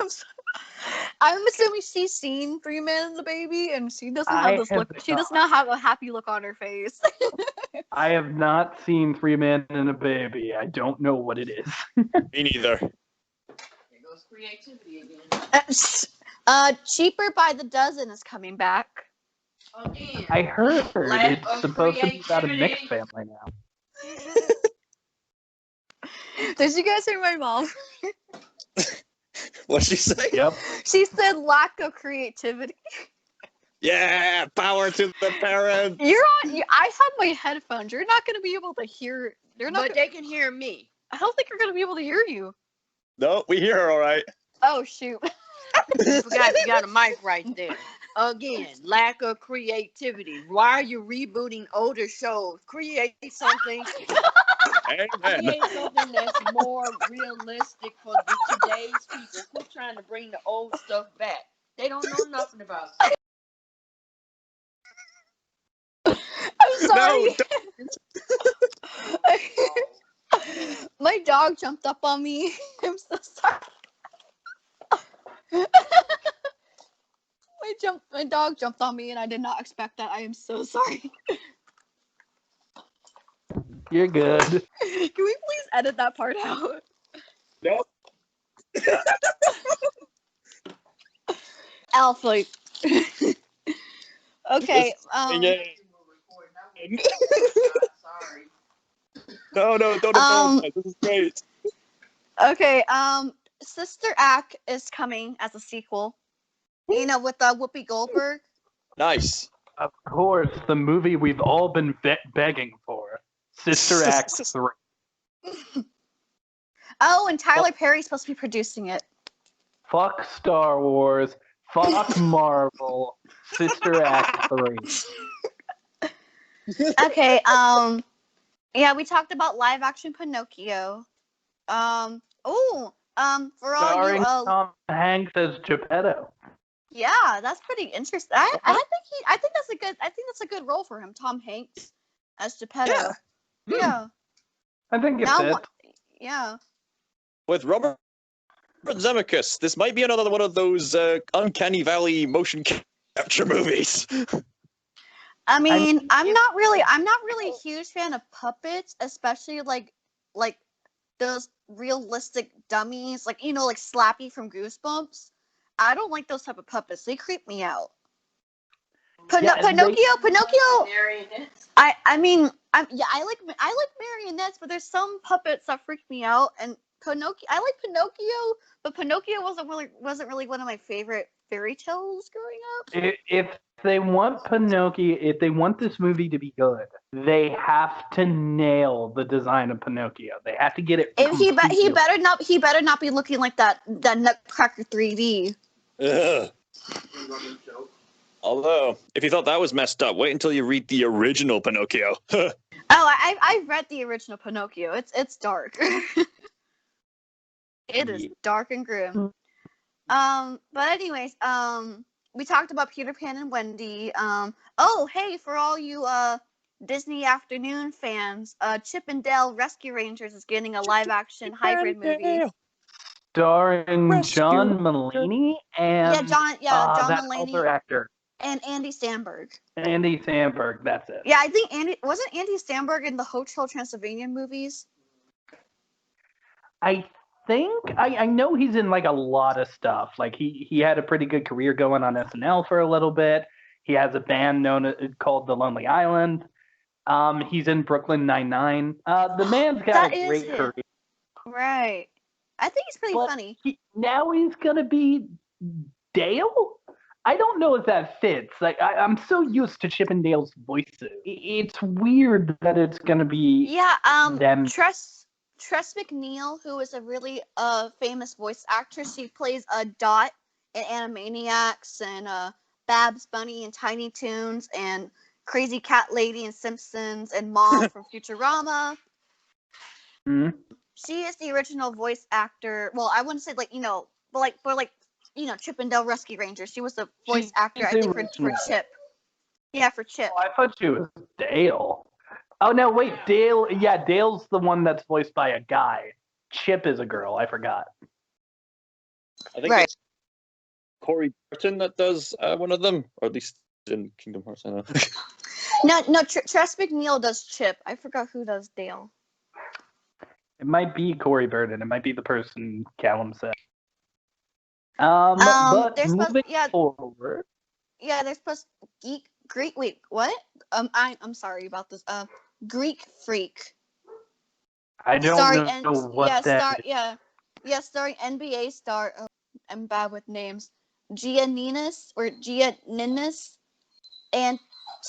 I'm assuming she's seen 3 Men and a Baby, and she doesn't have this look. She does not have a happy look on her face. I have not seen Three Men and a Baby. I don't know what it is. Me neither. There goes creativity again. Cheaper by the Dozen is coming back. Again. I heard Lack it's of supposed to be about a mixed creativity. family now. Did you guys hear my mom? What'd she say? Yep. She said lack of creativity. Yeah, power to the parents. I have my headphones. You're not going to be able to hear. But they can hear me. I don't think you're going to be able to hear you. No, we hear her all right. Oh, shoot. You forgot you got a mic right there. Again, lack of creativity. Why are you rebooting older shows? Create something. Amen. Create something that's more realistic for today's people. Quit trying to bring the old stuff back. They don't know nothing about it. I'm sorry. No, My dog jumped up on me. I'm so sorry. My dog jumped on me and I did not expect that. I am so sorry. You're good. Can we please edit that part out? Nope. Alpha. Okay. Yeah. No, don't apologize. This is great. Okay. Sister Act is coming as a sequel. You know, with Whoopi Goldberg. Nice. Of course, the movie we've all been begging for. Sister Act 3. Oh, and Tyler Perry's supposed to be producing it. Fuck Star Wars. Fuck Marvel. Sister Act 3. Okay, yeah, we talked about live action Pinocchio. For all Starring you, Tom Hanks as Geppetto. yeah, that's pretty interesting. I think that's a good role for him, Tom Hanks as Geppetto. Yeah. I think it Now, fits. yeah. With Robert Zemeckis, this might be another one of those Uncanny Valley motion capture movies. I mean, I'm not really a huge fan of puppets, especially like those realistic dummies, like like Slappy from Goosebumps. I don't like those type of puppets. They creep me out. Pinocchio. Marionettes. I like marionettes, but there's some puppets that freak me out. And Pinocchio, I like Pinocchio, but Pinocchio wasn't really one of my favorite fairy tales growing up. If they want Pinocchio, if they want this movie to be good, they have to nail the design of Pinocchio. They have to get it. He better not be looking like that Nutcracker 3D. Ugh. Although, if you thought that was messed up, wait until you read the original Pinocchio. Oh, I've read the original Pinocchio. It's dark. It is dark and grim. But anyways, we talked about Peter Pan and Wendy. Oh, hey, for all you Disney Afternoon fans, Chip and Dale Rescue Rangers is getting a live-action hybrid movie. Starring John Mulaney and John that Mulaney other actor. and Andy Samberg. Andy Samberg, that's it. Yeah, I think wasn't Andy Samberg in the Hotel Transylvania movies? I think I know he's in like a lot of stuff. Like he had a pretty good career going on SNL for a little bit. He has a band called The Lonely Island. He's in Brooklyn Nine-Nine. The man's got a great career. Right. I think he's pretty funny. Now he's gonna be Dale? I don't know if that fits. Like I'm so used to Chip and Dale's voices. It's weird that it's gonna be them. Tress MacNeille, who is a really famous voice actress, she plays Dot in Animaniacs and Babs Bunny in Tiny Toons and Crazy Cat Lady in Simpsons and Mom from Futurama. Mm-hmm. She is the original voice actor. Well, I wouldn't say but Chip and Dale Rescue Rangers. She was the voice actor, I think, for Chip. Yeah, for Chip. Oh, I thought she was Dale. Oh no, wait, Dale. Yeah, Dale's the one that's voiced by a guy. Chip is a girl. I forgot. I think it's Corey Burton that does one of them, or at least in Kingdom Hearts. I know. No, Tress McNeil does Chip. I forgot who does Dale. It might be Corey Burden. It might be the person Callum said. But There's moving forward. Yeah, there's supposed Greek. Wait, what? I'm sorry about this. Greek Freak. I don't know what that is. Yeah, starring NBA star. Oh, I'm bad with names. Giannis and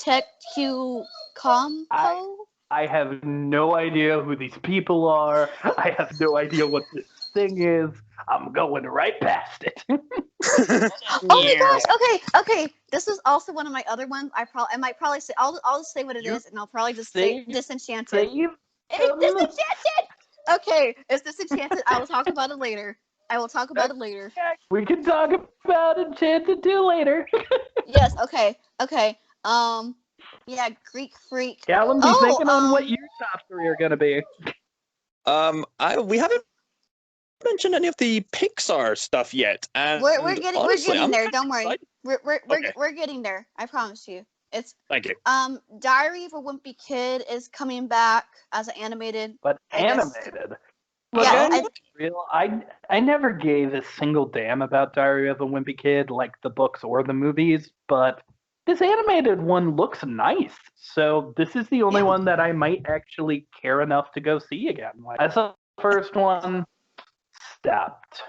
Teku Compo. I have no idea who these people are. I have no idea what this thing is. I'm going right past it. Oh my gosh! Okay. This is also one of my other ones. I might probably say. I'll just say what it is, and I'll probably just say Disenchanted. It's Disenchanted. Okay, it's Disenchanted. I will talk about it later. We can talk about Enchanted too later. Yes. Okay. Yeah, Greek Freak. Callum, be thinking on what your top 3 are gonna be. We haven't mentioned any of the Pixar stuff yet, and we're getting there. Don't worry. Okay. We're getting there. I promise you. It's Thank you. Diary of a Wimpy Kid is coming back as an animated. But animated. Yeah, I never gave a single damn about Diary of a Wimpy Kid, like the books or the movies, but this animated one looks nice. So this is the only one that I might actually care enough to go see again. Like, I saw the first one, stopped.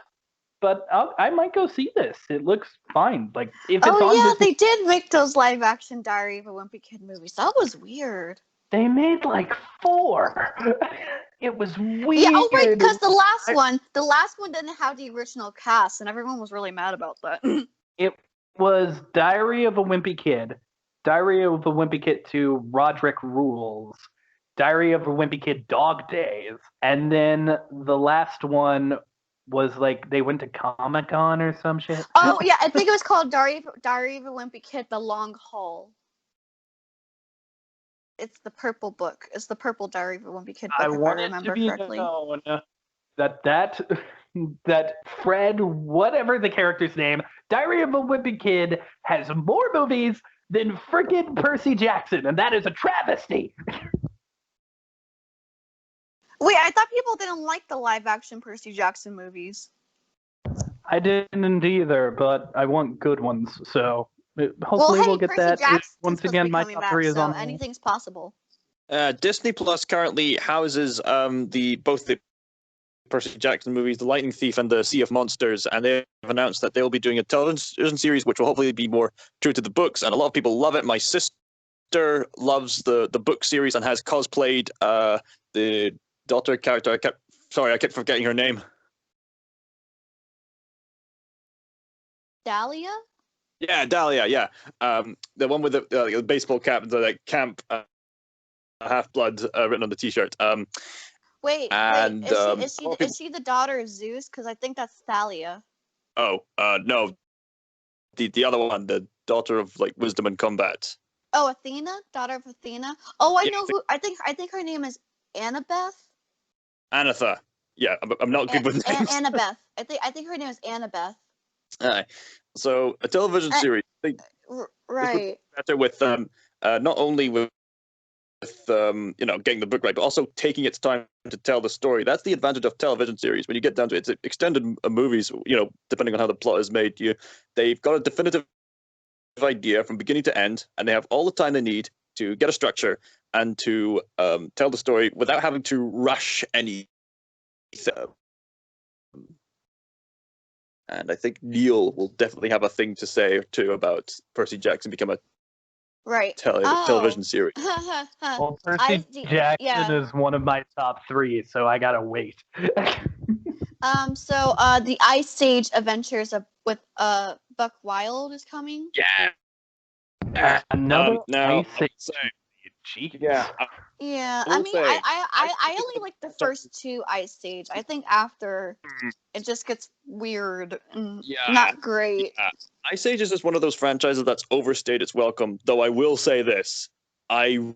But I might go see this. It looks fine. Like if it's on Disney, they did make those live action Diary of a Wimpy Kid movies. That was weird. They made like 4. It was weird. Yeah, right, because the last one didn't have the original cast, and everyone was really mad about that. It was Diary of a Wimpy Kid, Diary of a Wimpy Kid 2, Roderick Rules, Diary of a Wimpy Kid Dog Days, and then the last one was like they went to Comic-Con or some shit. Oh yeah, I think it was called Diary of a Wimpy Kid: The Long Haul. It's the purple book. It's the purple Diary of a Wimpy Kid book, I if I wanted remember to be correctly. known that Fred, whatever the character's name, Diary of a Wimpy Kid has more movies than frickin' Percy Jackson, and that is a travesty. Wait, I thought people didn't like the live-action Percy Jackson movies. I didn't either, but I want good ones, so hopefully we'll get Percy that. Jackson's Once again, my top 3 is on. Anything's possible. Disney Plus currently houses both the Percy Jackson movies, The Lightning Thief and The Sea of Monsters, and they have announced that they'll be doing a television series which will hopefully be more true to the books, and a lot of people love it. My sister loves the book series and has cosplayed the daughter character. I kept forgetting her name. Dahlia? Yeah, Dahlia. Yeah, the one with the baseball cap, the camp Half-Blood written on the T-shirt. Wait, is she the daughter of Zeus? Because I think that's Thalia. Oh, no, the other one, the daughter of like wisdom and combat. Oh, Athena, daughter of Athena. Oh, I know who. I think her name is Annabeth. Anatha. Yeah, I'm not good with names. Annabeth. I think her name is Annabeth. So a television series. Right. Better with not only with getting the book right, but also taking its time to tell the story. That's the advantage of television series. When you get down to it, it's extended movies. Depending on how the plot is made, they've got a definitive idea from beginning to end, and they have all the time they need to get a structure and to tell the story without having to rush anything. And I think Neil will definitely have a thing to say or two about Percy Jackson become a television series. Well, Percy Jackson is one of my top 3, so I gotta wait. So the Ice Age Adventures with Buck Wild is coming. Yeah. Another Ice Age. Yeah. Yeah, I mean, I only like the first 2 Ice Age. I think after it just gets weird and not great. Yeah. Ice Age is just one of those franchises that's overstayed its welcome, though I will say this. I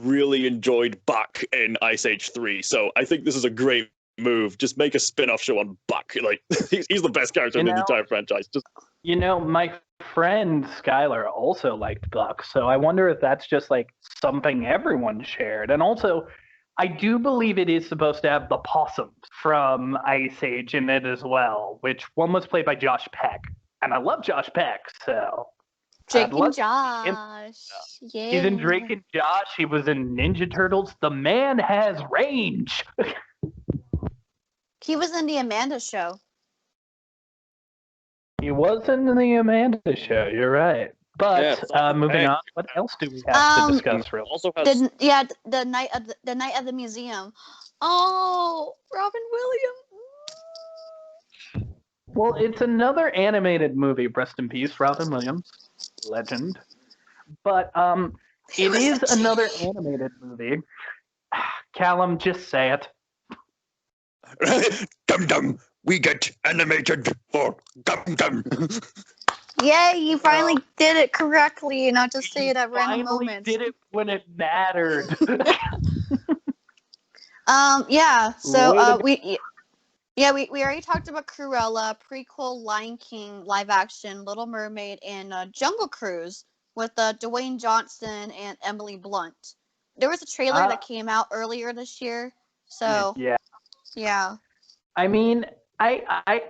really enjoyed Buck in Ice Age 3, so I think this is a great move. Just make a spin-off show on Buck. Like he's the best character in the entire franchise. Just my friend Skylar also liked Buck, so I wonder if that's just like something everyone shared. And also, I do believe it is supposed to have the possums from Ice Age in it as well, which one was played by Josh Peck. And I love Josh Peck, so Drake and Josh. Yeah. He's in Drake and Josh. He was in Ninja Turtles. The man has range. He was in the Amanda Show. He was in the Amanda Show. You're right. But moving on, what else do we have to discuss? Really? Also has... the night of the museum. Oh, Robin Williams. Well, it's another animated movie. Rest in peace, Robin Williams, legend. But it is another animated movie. Callum, just say it. Dum Dum, we get animated for Dum Dum. Yay, you finally did it correctly, and not just say it at random moments. Did it when it mattered. Yeah. So we already talked about Cruella, prequel, Lion King, live action, Little Mermaid, and Jungle Cruise with Dwayne Johnson and Emily Blunt. There was a trailer that came out earlier this year. So yeah. I mean, I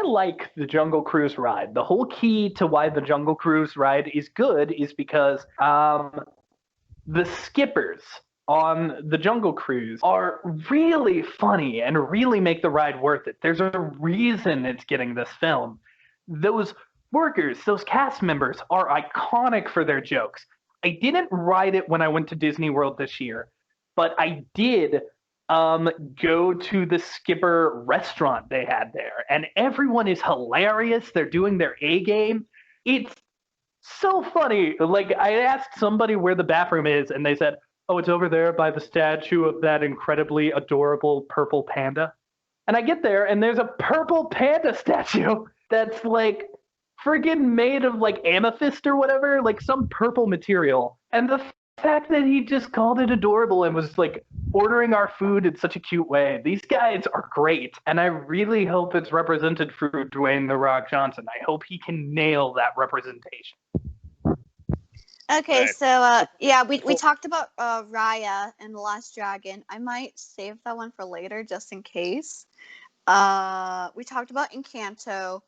like the Jungle Cruise ride. The whole key to why the Jungle Cruise ride is good is because the skippers on the Jungle Cruise are really funny and really make the ride worth it. There's a reason it's getting this film. Those workers, those cast members are iconic for their jokes. I didn't ride it when I went to Disney World this year, but I did go to the Skipper restaurant they had there, and everyone is hilarious. They're doing their A game. It's so funny. Like, I asked somebody where the bathroom is, and they said, oh, it's over there by the statue of that incredibly adorable purple panda. And I get there, and there's a purple panda statue that's like friggin' made of like amethyst or whatever, like some purple material. And the fact that he just called it adorable and was like ordering our food in such a cute way. These guys are great, and I really hope it's represented through Dwayne "The Rock" Johnson. I hope he can nail that representation. Okay, so we talked about Raya and The Last Dragon. I might save that one for later just in case. We talked about Encanto,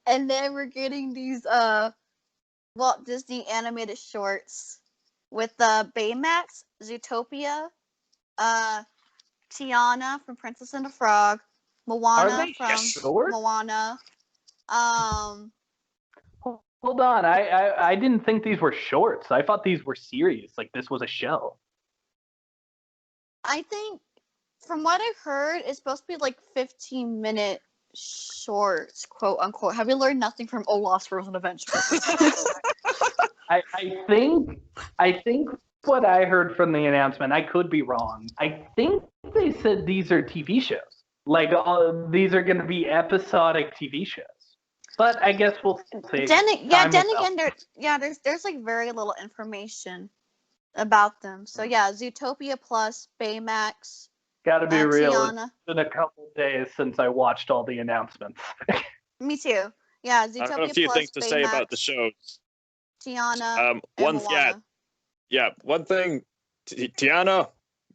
and then we're getting these Walt Disney animated shorts with Baymax, Zootopia, Tiana from Princess and the Frog, Moana from Moana. Hold on, I didn't think these were shorts. I thought these were series. Like this was a show. I think, from what I've heard, it's supposed to be like 15-minute shorts, quote unquote. Have you learned nothing from Olaf's Frozen Adventure? I think what I heard from the announcement, I could be wrong. I think they said these are TV shows. Like these are going to be episodic TV shows. But I guess we'll see. Then again, there's like very little information about them. So yeah, Zootopia Plus, Baymax. Gotta be real. Tiana. It's been a couple days since I watched all the announcements. Me too. Yeah, Zootopia Plus, I have a few things to say about the shows. Tiana. Moana. One thing, Tiana,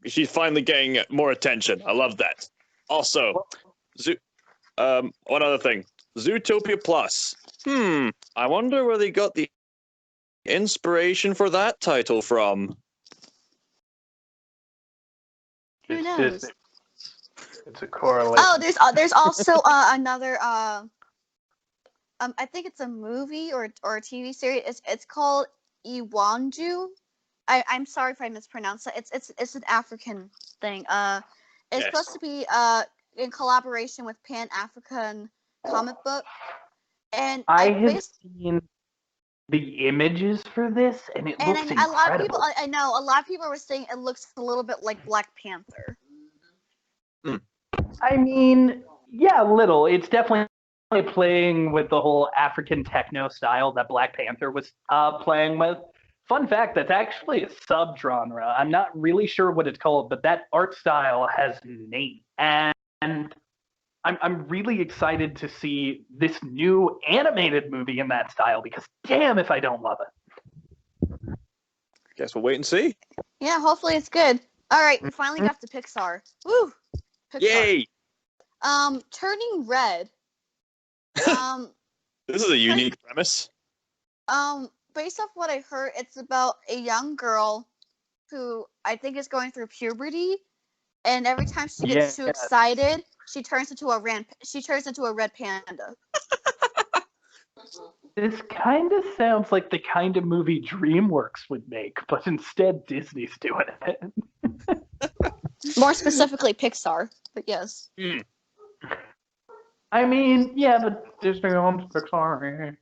she's finally getting more attention. I love that. Also, one other thing, Zootopia Plus. I wonder where they got the inspiration for that title from. Who knows? It's a correlation. Oh, there's also another. I think it's a movie or a TV series. It's called Iwanju. I'm sorry if I mispronounced it. It's an African thing. It's supposed to be in collaboration with Pan African comic book. And I have seen the images for this, and it looks incredible. A lot of people, I know, a lot of people were saying it looks a little bit like Black Panther. I mean, yeah, a little. It's definitely playing with the whole African techno style that Black Panther was playing with. Fun fact, that's actually a subgenre. I'm not really sure what it's called, but that art style has a name. And I'm really excited to see this new animated movie in that style because damn if I don't love it. Guess we'll wait and see. Yeah, hopefully it's good. All right, we finally got to Pixar. Woo! Pixar. Yay! Turning Red. This is a unique premise. Based off what I heard, it's about a young girl who I think is going through puberty, and every time she gets too excited, she turns into a red panda. This kind of sounds like the kind of movie DreamWorks would make, but instead Disney's doing it. More specifically, Pixar. But yes. I mean, yeah, but Disney owns Pixar.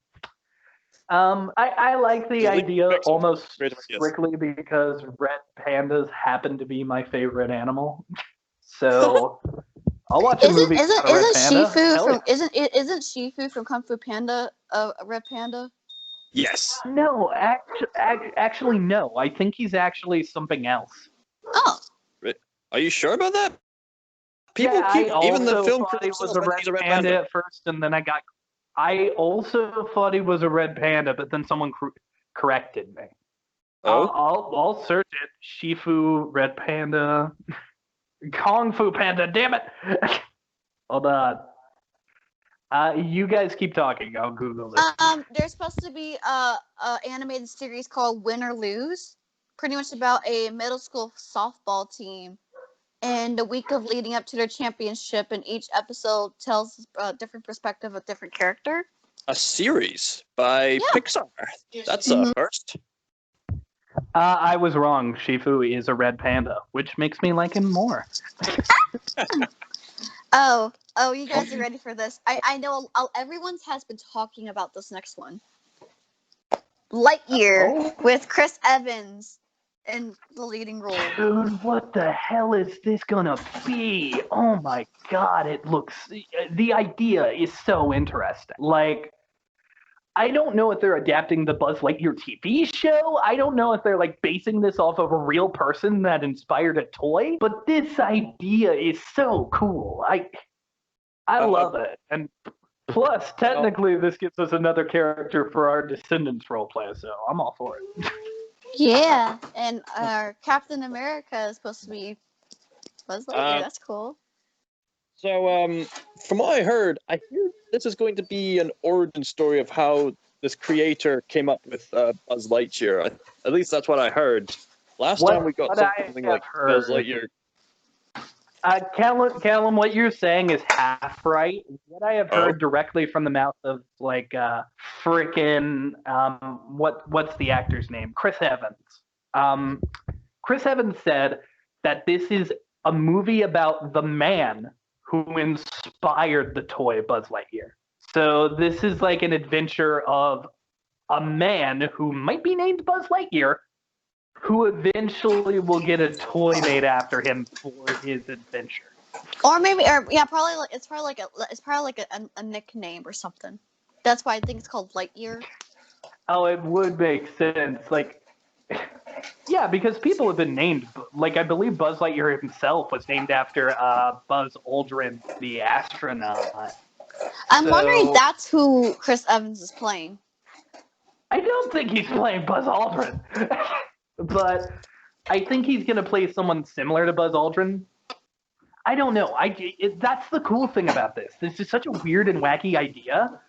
I like the idea almost strictly because red pandas happen to be my favorite animal. So I'll watch a movie about a red panda. Isn't Shifu from Kung Fu Panda a red panda? Yes. No, actually no. I think he's actually something else. Oh. Are you sure about that? People even the film thought he was a red panda at first, and then I also thought he was a red panda, but then someone corrected me. Oh? I'll search it. Shifu, red panda, Kung Fu Panda. Damn it! Hold on. You guys keep talking. I'll Google this. There's supposed to be a animated series called Win or Lose, pretty much about a middle school softball team. And the week of leading up to their championship, and each episode tells a different perspective of a different character. A series by Pixar. That's a first. I was wrong. Shifu is a red panda, which makes me like him more. Oh, you guys are ready for this. I know everyone has been talking about this next one. Lightyear with Chris Evans in the leading role. Dude, what the hell is this gonna be? Oh my god, the idea is so interesting. Like, I don't know if they're adapting the Buzz Lightyear TV show. I don't know if they're basing this off of a real person that inspired a toy, but this idea is so cool. I love it. And plus, technically, this gives us another character for our Descendants roleplay, so I'm all for it. Yeah, and Captain America is supposed to be Buzz Lightyear. That's cool. So, from what I heard, I hear this is going to be an origin story of how this creator came up with Buzz Lightyear. At least that's what I heard. Last time we got something like Buzz Lightyear. Callum, what you're saying is half right. What I have heard directly from the mouth of frickin' what's the actor's name? Chris Evans. Chris Evans said that this is a movie about the man who inspired the toy Buzz Lightyear. So this is like an adventure of a man who might be named Buzz Lightyear, who eventually will get a toy made after him for his adventure. Or maybe, it's probably like a nickname or something. That's why I think it's called Lightyear. Oh, it would make sense. Yeah, because people have been named. I believe Buzz Lightyear himself was named after Buzz Aldrin, the astronaut. I'm wondering if that's who Chris Evans is playing. I don't think he's playing Buzz Aldrin. But I think he's going to play someone similar to Buzz Aldrin. I don't know. That's the cool thing about this. This is such a weird and wacky idea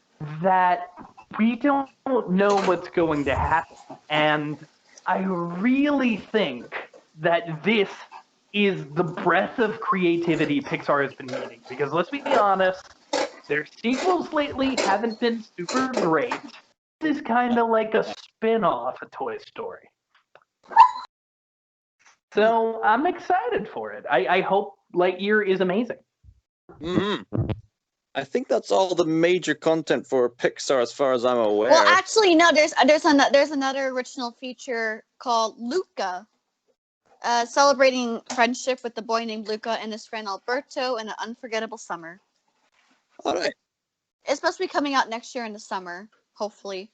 that we don't know what's going to happen. And I really think that this is the breath of creativity Pixar has been needing. Because let's be honest, their sequels lately haven't been super great. This is kind of like a spin-off of Toy Story. So I'm excited for it. I hope Lightyear is amazing. Mm-hmm. I think that's all the major content for Pixar, as far as I'm aware. Well, actually, no. There's another original feature called Luca, celebrating friendship with the boy named Luca and his friend Alberto in an unforgettable summer. All right. It's supposed to be coming out next year in the summer, hopefully.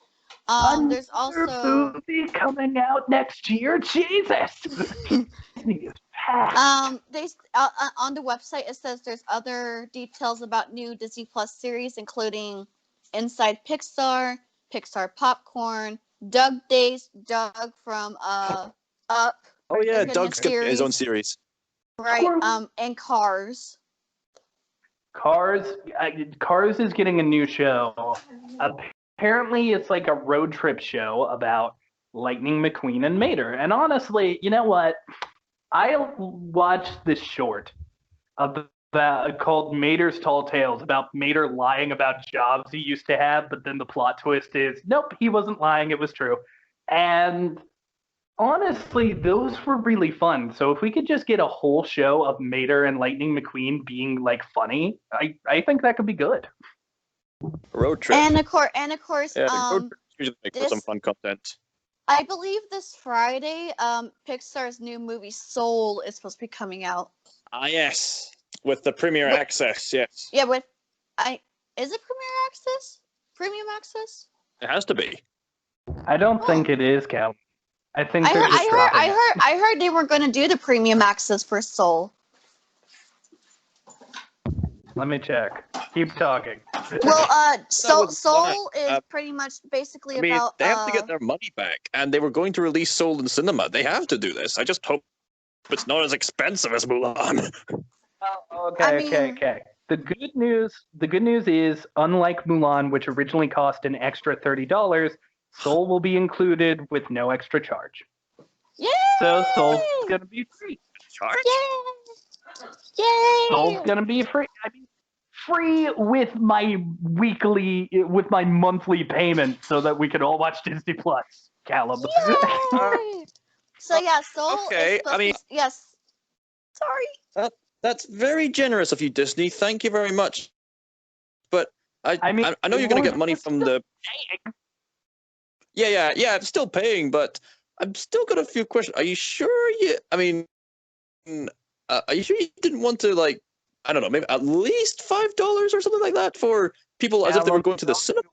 There's also movie coming out next year. Jesus, Disney is packed. on the website it says there's other details about new Disney Plus series, including Inside Pixar, Pixar Popcorn, Doug Days, Doug from Up. Oh yeah, They're getting a Doug's got his own series. Right, and Cars. Cars is getting a new show. Apparently, it's like a road trip show about Lightning McQueen and Mater. And honestly, you know what? I watched this short called Mater's Tall Tales about Mater lying about jobs he used to have, but then the plot twist is, nope, he wasn't lying, it was true. And honestly, those were really fun. So if we could just get a whole show of Mater and Lightning McQueen being like funny, I think that could be good. Road trip. And of course, Yeah, road trips usually make for some fun content. I believe this Friday, Pixar's new movie Soul is supposed to be coming out. Ah, yes, with the premiere access. Yes. Yeah, is it premiere access? Premium access? It has to be. I don't think it is, Cal. I think I heard they were going to do the premium access for Soul. Let me check. Keep talking. Well, Soul is pretty much basically about. They have to get their money back, and they were going to release Soul in cinema. They have to do this. I just hope it's not as expensive as Mulan. Oh, okay. The good news is, unlike Mulan, which originally cost an extra $30, Soul will be included with no extra charge. Yay! So Soul's gonna be free. Charge? Yay! Soul's gonna be free. I mean, free with my monthly payment, so that we can all watch Disney Plus. Callum. So yeah, Soul. Okay, yes. Sorry. That's very generous of you, Disney. Thank you very much. But I know you're going to get money from the. Yeah. I'm still paying, but I'm still got a few questions. Are you sure you? Are you sure you didn't want to, like, I don't know, maybe at least $5 or something like that for people as if they were going to the cinema?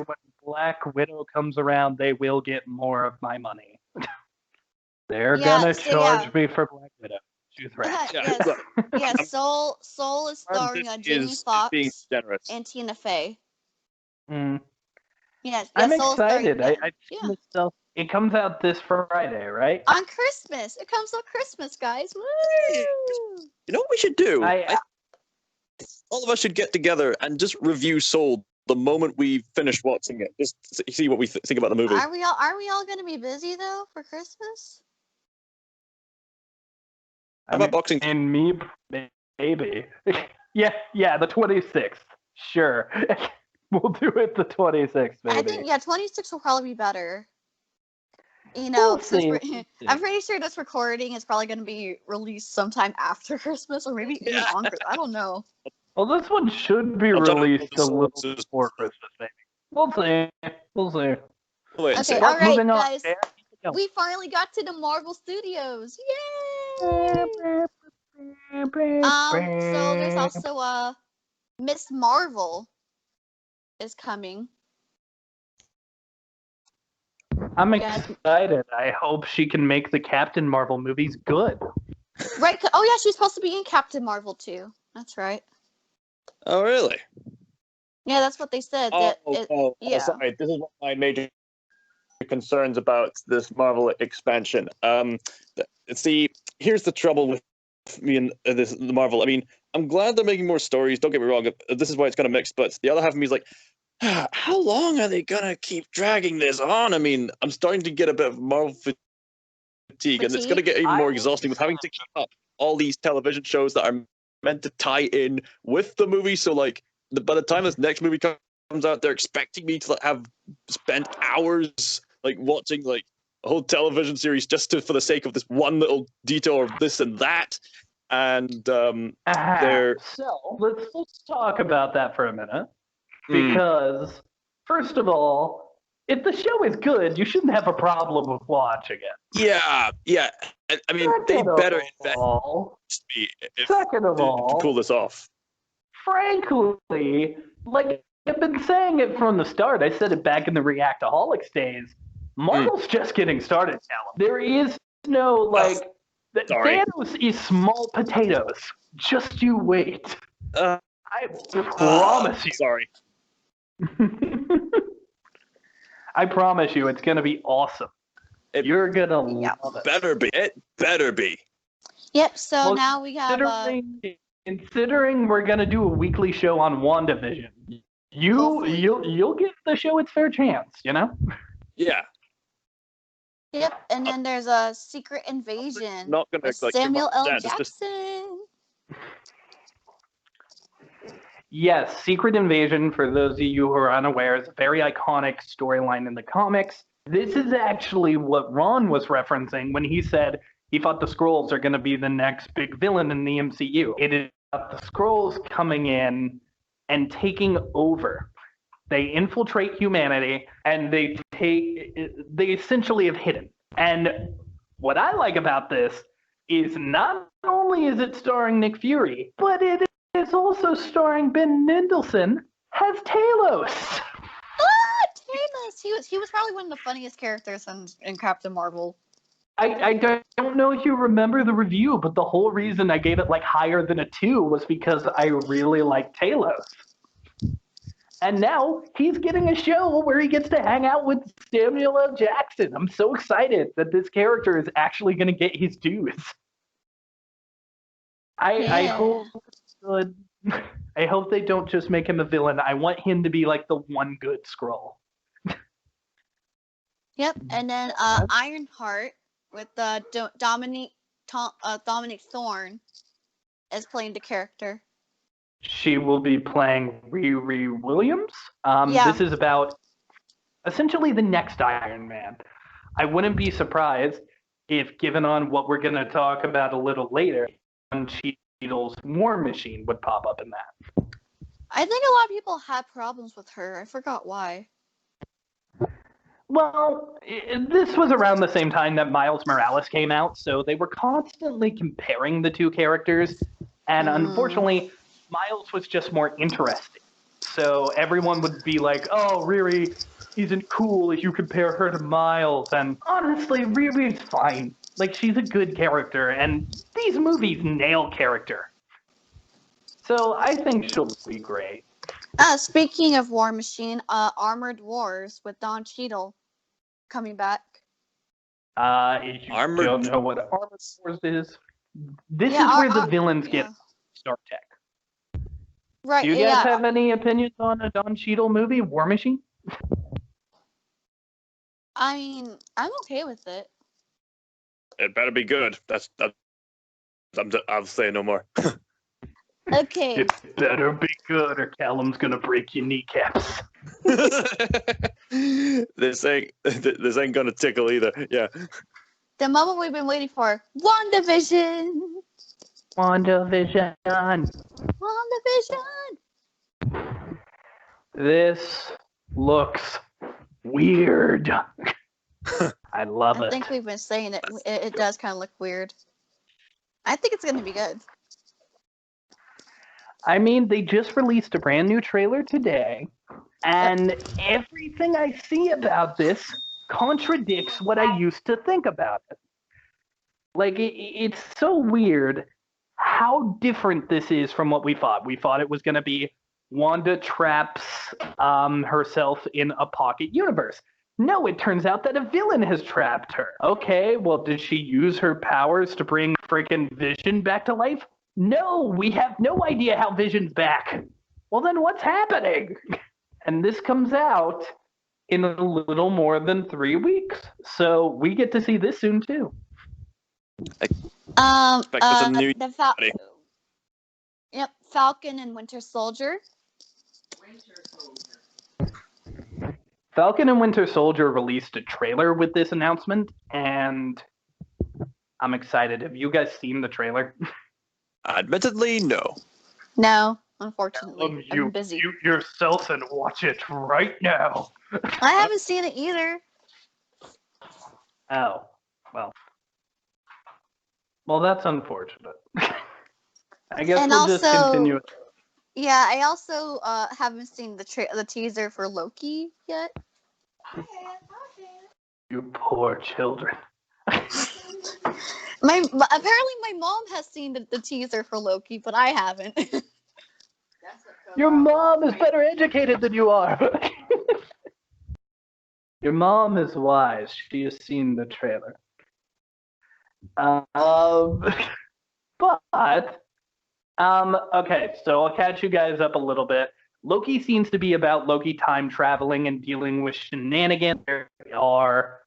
When Black Widow comes around, they will get more of my money. They're gonna charge me for Black Widow. Soul is starring Jamie Foxx and Tina Fey. Yes, I'm excited. I've seen this stuff. It comes out this Friday, right? On Christmas. It comes on Christmas, guys. Woo! You know what we should do? All of us should get together and just review Soul the moment we finish watching it. Just see what we think about the movie. Are we all going to be busy though for Christmas? How about Boxing? And me, maybe. yeah, the 26th. Sure. We'll do it the 26th, maybe. I think, 26 will probably be better. You know, I'm pretty sure this recording is probably going to be released sometime after Christmas, or maybe even on Christmas. I don't know. Well, this one should be released a little before Christmas, maybe. We'll see. Okay, all right, guys. We finally got to the Marvel Studios. Yay! So there's also Miss Marvel is coming. I'm excited. I hope she can make the Captain Marvel movies good. Right. Oh yeah, she's supposed to be in Captain Marvel too. That's right. Oh really? Yeah, that's what they said. Sorry. This is one of my major concerns about this Marvel expansion. See, here's the trouble with me and the Marvel. I mean, I'm glad they're making more stories. Don't get me wrong. This is why it's kind of mixed. But the other half of me is like, how long are they gonna keep dragging this on? I mean, I'm starting to get a bit of Marvel fatigue, and it's gonna get even more exhausting with having to keep up all these television shows that are meant to tie in with the movie. So, like, by the time this next movie comes out, they're expecting me to have spent hours like watching like a whole television series just for the sake of this one little detail of this and that. And So let's talk about that for a minute. Because, first of all, if the show is good, you shouldn't have a problem with watching it. Yeah. I mean, they better invest me to pull this off. Frankly, like, I've been saying it from the start. I said it back in the Reactaholics days. Marvel's just getting started, Callum. There is no, like, Sorry. Thanos is small potatoes. Just you wait. Uh, I promise you. Sorry. I promise you, it's going to be awesome. You're going to love it. Better be. It better be. Yep. So Well, now we have. Considering we're going to do a weekly show on WandaVision, you'll give the show its fair chance, you know? Yeah. Yep. And then there's a Secret Invasion Not gonna with like Samuel L. it's just Jackson. Yes, Secret Invasion, for those of you who are unaware, is a very iconic storyline in the comics. This is actually what Ron was referencing when he said he thought the Skrulls are going to be the next big villain in the MCU. It is about the Skrulls coming in and taking over. They infiltrate humanity, and they essentially have hidden. And what I like about this is not only is it starring Nick Fury, but it is also starring Ben Mendelsohn as Talos. Talos. He was probably one of the funniest characters in Captain Marvel. I don't know if you remember the review, but the whole reason I gave it like higher than a 2 was because I really like Talos. And now he's getting a show where he gets to hang out with Samuel L. Jackson. I'm so excited that this character is actually going to get his dues. I hope it's good. I hope they don't just make him a villain. I want him to be like the one good Skrull. Yep, and then Ironheart with Dominic Thorne is playing the character. She will be playing Riri Williams. This is about essentially the next Iron Man. I wouldn't be surprised if, given on what we're going to talk about a little later, Cheadle's War Machine would pop up in that. I think a lot of people had problems with her. I forgot why. Well, this was around the same time that Miles Morales came out, so they were constantly comparing the two characters, and unfortunately, Miles was just more interesting. So everyone would be like, oh, Riri isn't cool if you compare her to Miles, and honestly, Riri's fine. Like, she's a good character, and these movies nail character. So I think she'll be great. Speaking of War Machine, Armored Wars with Don Cheadle coming back. If you don't know what Armored Wars is, this is where the villains get Star Tech. Right. Do you guys have any opinions on a Don Cheadle movie, War Machine? I mean, I'm okay with it. It better be good. I'll say no more. Okay. It better be good, or Callum's gonna break your kneecaps. This ain't gonna tickle either. Yeah. The moment we've been waiting for. WandaVision. WandaVision. This looks weird. I love it. I think we've been saying it. It does kind of look weird. I think it's going to be good. I mean, they just released a brand new trailer today, and everything I see about this contradicts what I used to think about it. Like, it's so weird how different this is from what we thought. We thought it was going to be Wanda traps herself in a pocket universe. No, it turns out that a villain has trapped her. Okay, well, did she use her powers to bring freaking Vision back to life? No, we have no idea how Vision's back. Well, then what's happening? And this comes out in a little more than 3 weeks. So we get to see this soon, too. Falcon and Winter Soldier. Falcon and Winter Soldier released a trailer with this announcement, and I'm excited. Have you guys seen the trailer? Admittedly, no. No, unfortunately. I'm busy. Mute yourself and watch it right now. I haven't seen it either. Oh, well. Well, that's unfortunate. I guess we'll just continue it. Yeah, I also haven't seen the teaser for Loki yet. You poor children. Apparently my mom has seen the teaser for Loki, but I haven't. Your mom is better educated than you are. Your mom is wise. She has seen the trailer. Okay, so I'll catch you guys up a little bit. Loki seems to be about Loki time traveling and dealing with shenanigans. There are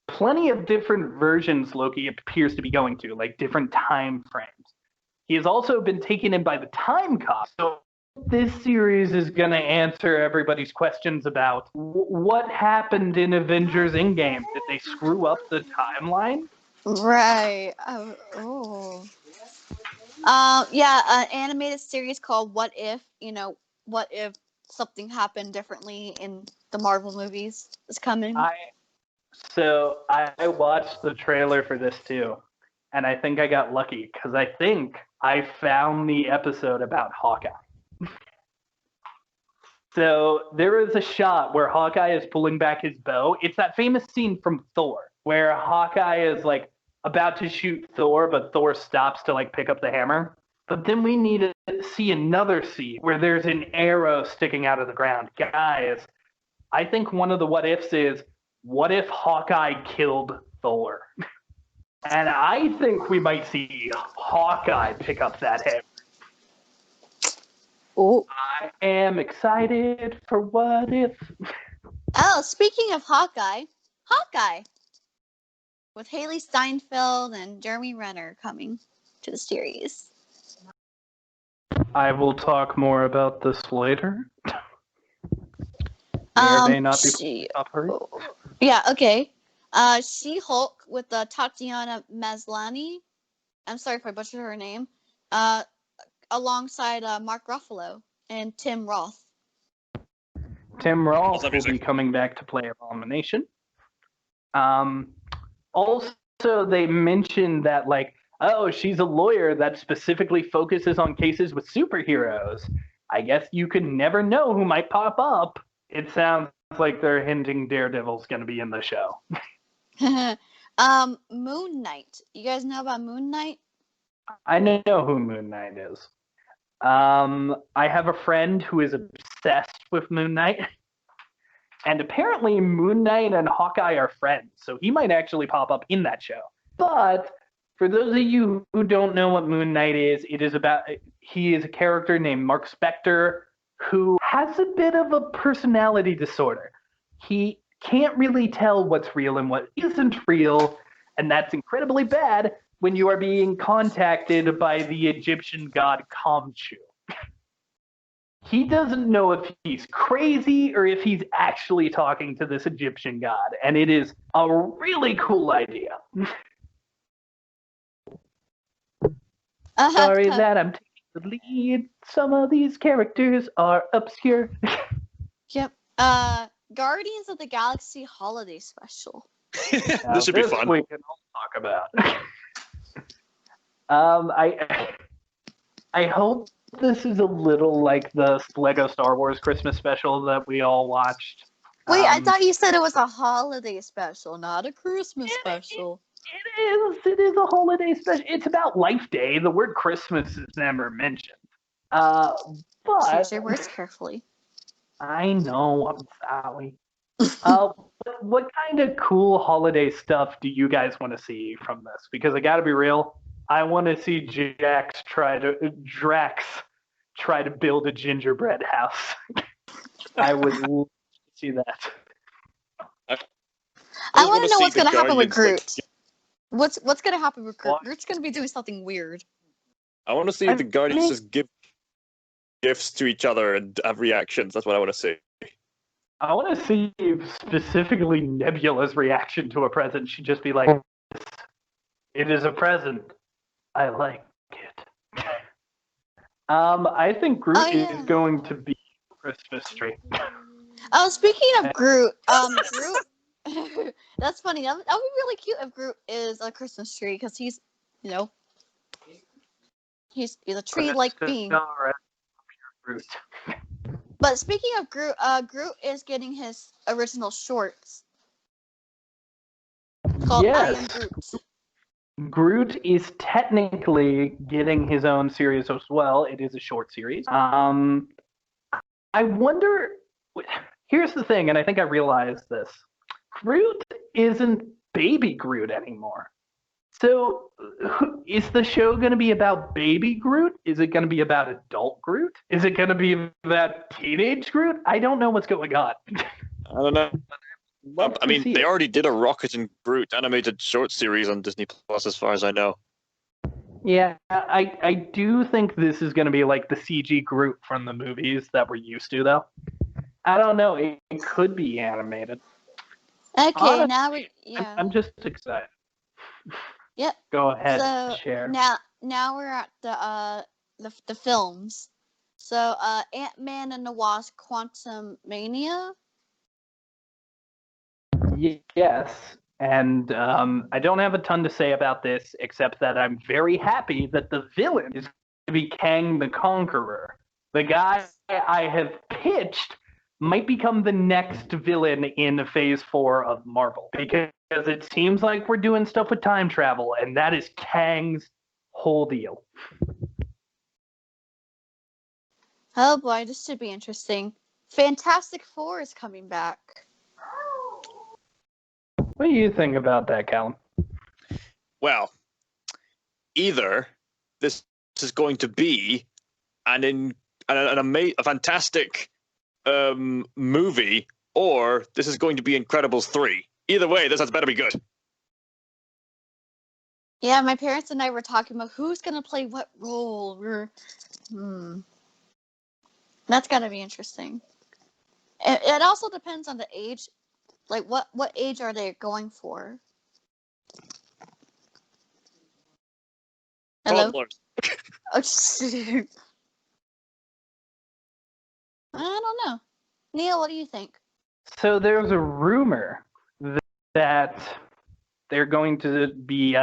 plenty of different versions Loki appears to be going to, like different time frames. He has also been taken in by the time cop. So this series is going to answer everybody's questions about what happened in Avengers Endgame. Did they screw up the timeline? Right. Yeah, an animated series called What If, what if something happened differently in the Marvel movies is coming. So I watched the trailer for this too, and I think I got lucky because I think I found the episode about Hawkeye. So there is a shot where Hawkeye is pulling back his bow. It's that famous scene from Thor where Hawkeye is like about to shoot Thor, but Thor stops to like pick up the hammer. But then we need to see another scene where there's an arrow sticking out of the ground. Guys, I think one of the what ifs is, what if Hawkeye killed Thor? And I think we might see Hawkeye pick up that hammer. Oh. I am excited for what if. Oh, speaking of Hawkeye, with Haley Steinfeld and Jeremy Renner coming to the series. I will talk more about this later. May or may not be upper. Yeah, okay. She-Hulk with Tatiana Maslany. I'm sorry if I butchered her name. Alongside Mark Ruffalo and Tim Roth. Tim Roth will be coming back to play Abomination. Also, they mentioned that, like, oh, she's a lawyer that specifically focuses on cases with superheroes. I guess you could never know who might pop up. It sounds like they're hinting Daredevil's going to be in the show. Moon Knight. You guys know about Moon Knight? I know who Moon Knight is. I have a friend who is obsessed with Moon Knight. And apparently Moon Knight and Hawkeye are friends, so he might actually pop up in that show. But for those of you who don't know what Moon Knight is, he is a character named Mark Spector who has a bit of a personality disorder. He can't really tell what's real and what isn't real, and that's incredibly bad when you are being contacted by the Egyptian god Khonshu. He doesn't know if he's crazy or if he's actually talking to this Egyptian god, and it is a really cool idea. Sorry that I'm taking the lead. Some of these characters are obscure. Yep. Guardians of the Galaxy Holiday Special. This should be fun. We can all talk about. I hope this is a little like the Lego Star Wars Christmas special that we all watched. Wait, I thought you said it was a holiday special, not a Christmas special. It is a holiday special. It's about Life Day. The word Christmas is never mentioned. But choose your words carefully. I know, I'm sorry. What kind of cool holiday stuff do you guys want to see from this? Because I gotta be real, I want to see Drax try to build a gingerbread house. I would love to see that. I want to know what's going to happen with Groot. What's going to happen with Groot? Groot's going to be doing something weird. I want to see the Guardians just give gifts to each other and have reactions. That's what I want to see. I want to see specifically Nebula's reaction to a present. She'd just be like, "It is a present. I like it." I think Groot is going to be a Christmas tree. Oh, speaking of Groot, Groot. That's funny. That would be really cute if Groot is a Christmas tree because he's a tree-like being. Groot. But speaking of Groot, Groot is getting his original shorts called I Am Yes, Groot. Groot is technically getting his own series as well. It is a short series. I wonder. Here's the thing, and I think I realized this. Groot isn't baby Groot anymore. So, is the show going to be about baby Groot? Is it going to be about adult Groot? Is it going to be about teenage Groot? I don't know what's going on. I don't know. Well, I mean, they already did a Rocket and Groot animated short series on Disney Plus, as far as I know. Yeah, I do think this is going to be like the CG Groot from the movies that we're used to, though. I don't know. It could be animated. Okay, Honestly, now we yeah. I'm just excited. Yep. Go ahead, So share. now we're at the films. So Ant-Man and the Wasp: Quantum Mania. Yes, and I don't have a ton to say about this, except that I'm very happy that the villain is going to be Kang the Conqueror. The guy I have pitched might become the next villain in Phase 4 of Marvel, because it seems like we're doing stuff with time travel, and that is Kang's whole deal. Oh boy, this should be interesting. Fantastic Four is coming back. What do you think about that, Callum? Well, either this is going to be a fantastic movie, or this is going to be Incredibles 3. Either way, this has better be good. Yeah, my parents and I were talking about who's gonna play what role. That's gotta be interesting. It also depends on the age. Like, what age are they going for? Hello? Toddlers. Oh, I don't know. Neil, what do you think? So there's a rumor that they're going to be